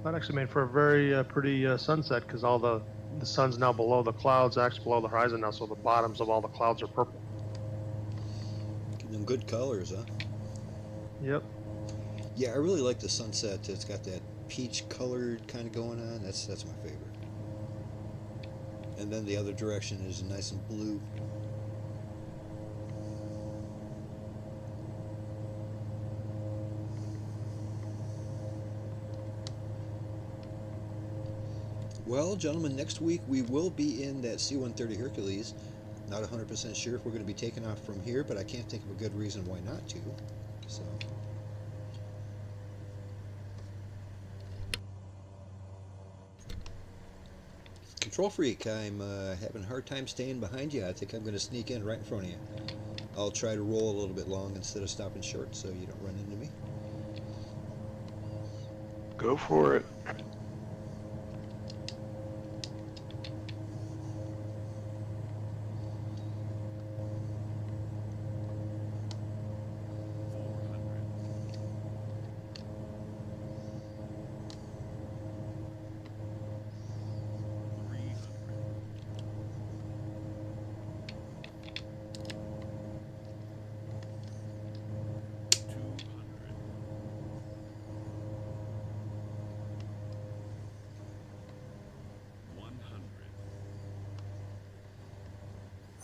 That actually made for a very pretty sunset because all the sun's now below the clouds, actually below the horizon now, so the bottoms of all the clouds are purple.
Give them good colors, huh?
Yep.
Yeah, I really like the sunset. It's got that peach colored kind of going on. That's my favorite. And then the other direction is nice and blue. Well, gentlemen, next week we will be in that C-130 Hercules. Not 100% sure if we're going to be taking off from here, but I can't think of a good reason why not to. So, Control Freak, I'm having a hard time staying behind you. I think I'm going to sneak in right in front of you. I'll try to roll a little bit long instead of stopping short so you don't run into me.
Go for it.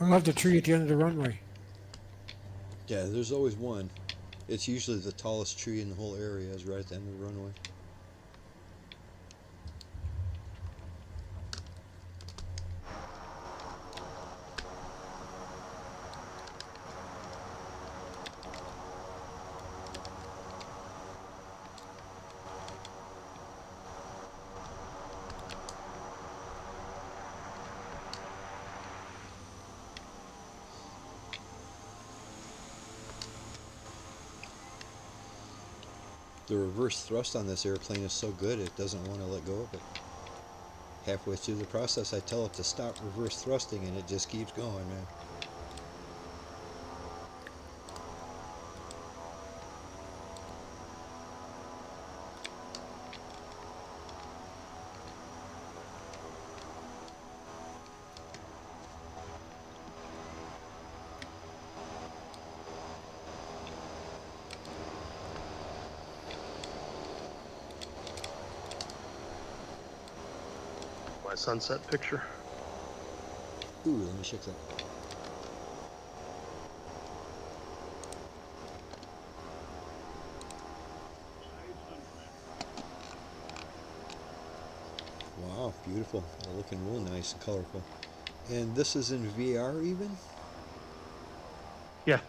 I love the tree at the end of the runway.
Yeah, there's always one. It's usually the tallest tree in the whole area is right at the end of the runway. The reverse thrust on this airplane is so good it doesn't want to let go of it. Halfway through the process I tell it to stop reverse thrusting and it just keeps going, man.
My sunset picture.
Ooh, let me check that. Wow, beautiful. They're looking real nice and colorful. And this is in VR even?
Yeah.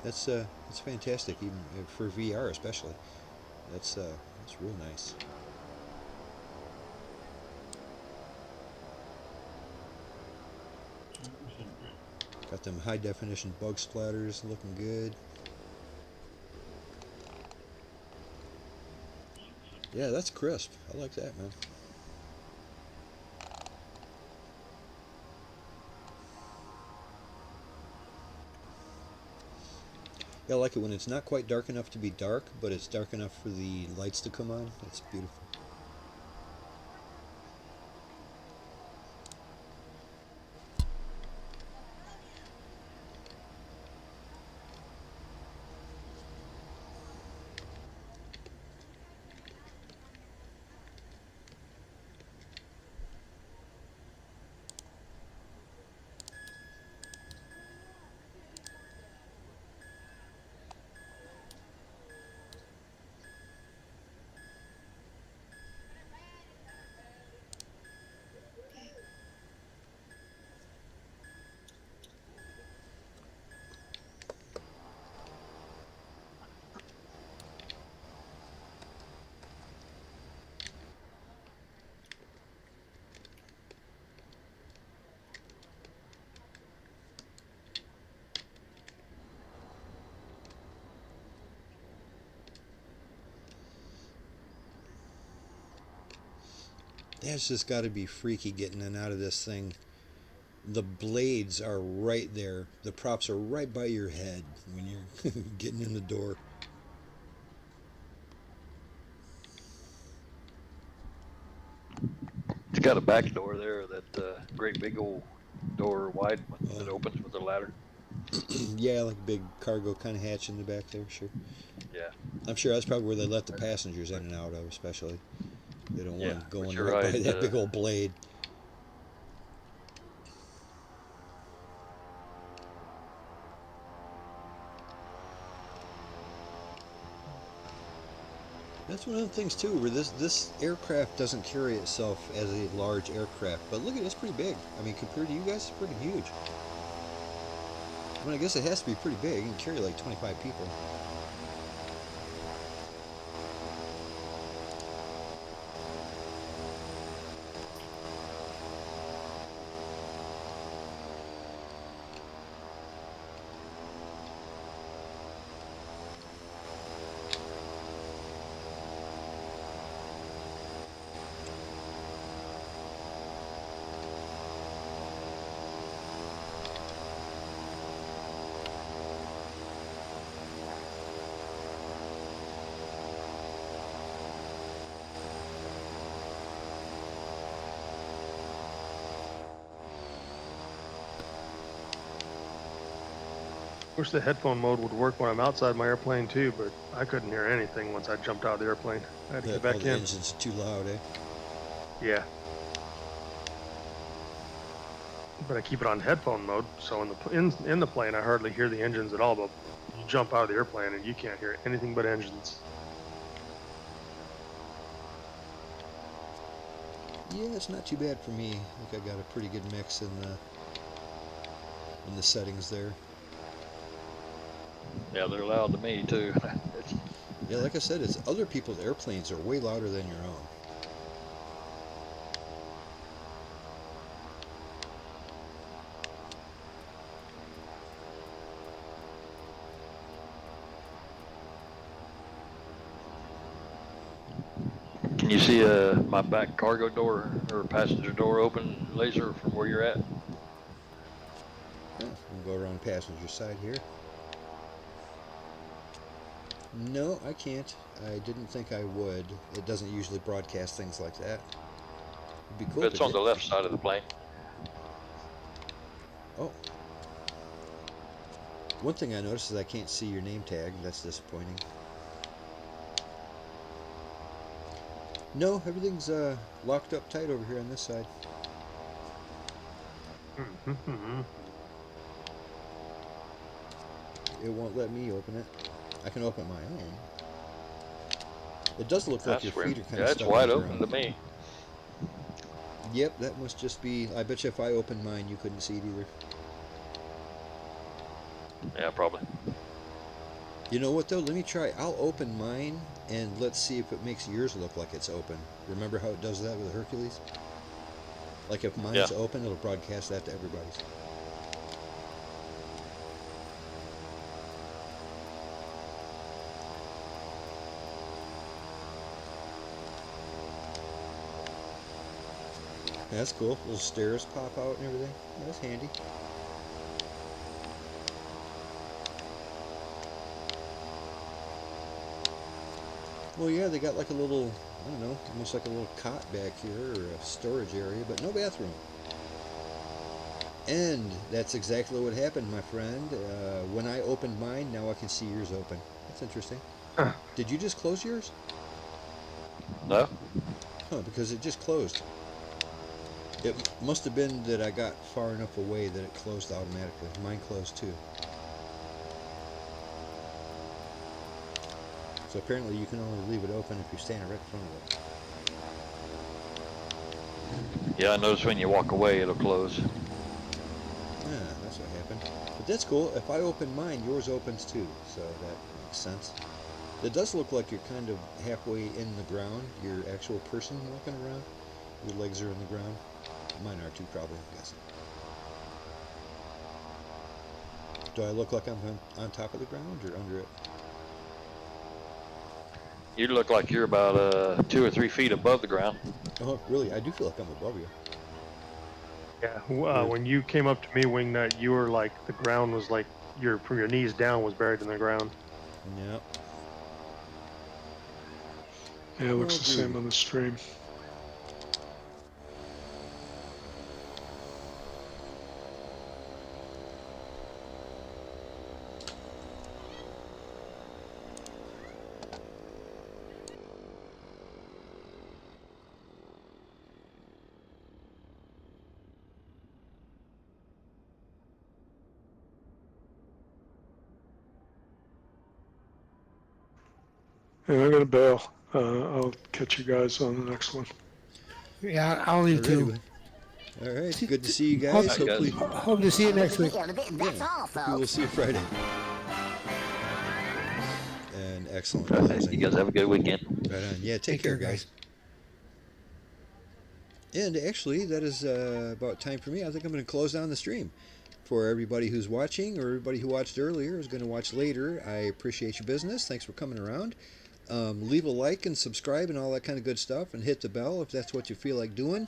That's fantastic, even for VR especially. That's real nice. Got them high definition bug splatters looking good. Yeah, that's crisp. I like that, man. Yeah, I like it when it's not quite dark enough to be dark, but it's dark enough for the lights to come on. It's beautiful. That's just got to be freaky getting in and out of this thing. The blades are right there. The props are right by your head when you're getting in the door.
It's got a back door there, that great big old door wide that opens with a ladder.
Yeah, like a big cargo kind of hatch in the back there, sure.
Yeah.
I'm sure that's probably where they let the passengers in and out of, especially. They don't
Yeah,
want to go
but
in
you're
right by
right,
that big old blade. That's one of the things too, where this aircraft doesn't carry itself as a large aircraft, but look at it, it's pretty big. I mean, compared to you guys, it's freaking huge. I mean, I guess it has to be pretty big. It can carry like 25 people.
Wish the headphone mode would work when I'm outside my airplane too, but I couldn't hear anything once I jumped out of the airplane. I had to get
All
back
the
in.
engines are too loud, eh?
Yeah. But I keep it on headphone mode, so in the plane I hardly hear the engines at all. But you jump out of the airplane and you can't hear anything but engines.
Yeah, it's not too bad for me. I think I got a pretty good mix in the settings there.
Yeah, they're loud to me too.
Yeah, like I said, it's other people's airplanes are way louder than your own.
Can you see my back cargo door or passenger door open, Laser, from where you're at?
Yeah, we'll go around the passenger side here. No, I can't. I didn't think I would. It doesn't usually broadcast things like that. It'd be cool.
It's on the left side of the plane.
Oh. One thing I noticed is I can't see your name tag. That's disappointing. No, everything's locked up tight over here on this side. It won't let me open it. I can open my own. It does look like your feet are kind of
it's
stuck
wide
in the
open
ground.
to me.
Yep, that must just be. I bet you if I opened mine, you couldn't see it either.
Yeah, probably.
You know what though? Let me try. I'll open mine and let's see if it makes yours look like it's open. Remember how it does that with Hercules? Like if mine's open, it'll broadcast that to everybody's. That's cool. Little stairs pop out and everything. That's handy. Well, yeah, they got like a little, I don't know, almost like a little cot back here or a storage area, but no bathroom. And that's exactly what happened, my friend. When I opened mine, now I can see yours open. That's interesting. Did you just close yours?
No.
Huh, because it just closed. It must have been that I got far enough away that it closed automatically. Mine closed too. So apparently you can only leave it open if you're standing right in front of it.
Yeah, I noticed when you walk away, it'll close.
Yeah, that's what happened. But that's cool. If I open mine, yours opens too. So that makes sense. It does look like you're kind of halfway in the ground. Your actual person walking around. Your legs are in the ground. Mine are too, probably, I'm guessing. Do I look like I'm on top of the ground or under it?
You look like you're about 2 or 3 feet above the ground.
Oh, really? I do feel like I'm above you.
Yeah. When you came up to me, Wingnut, you were like the ground was like from your knees down was buried in the ground.
Yeah.
Yeah, it looks
Well,
the same on the stream. And I'm gonna bail. I'll catch you guys on the next one.
Yeah, I'll leave
Alrighty,
too.
bud. All right, good to see you
Hope,
guys.
All right, guys.
Hopefully,
hope to see you next week.
hopefully we'll see you Friday. And excellent
You
closing.
guys have a good weekend.
Right on. Yeah, take care, guys. And actually, that is about time for me. I think I'm going to close down the stream. For everybody who's watching, or everybody who watched earlier is going to watch later, I appreciate your business. Thanks for coming around. Leave a like and subscribe and all that kind of good stuff, and hit the bell if that's what you feel like doing.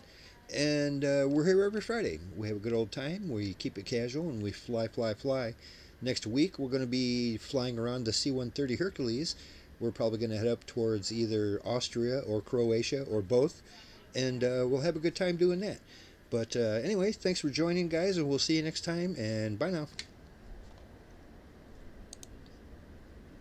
And we're here every Friday. We have a good old time. We keep it casual and we fly, fly, fly. Next week, we're going to be flying around the C-130 Hercules. We're probably going to head up towards either Austria or Croatia or both. And we'll have a good time doing that. But anyway, thanks for joining, guys, and we'll see you next time, and bye now.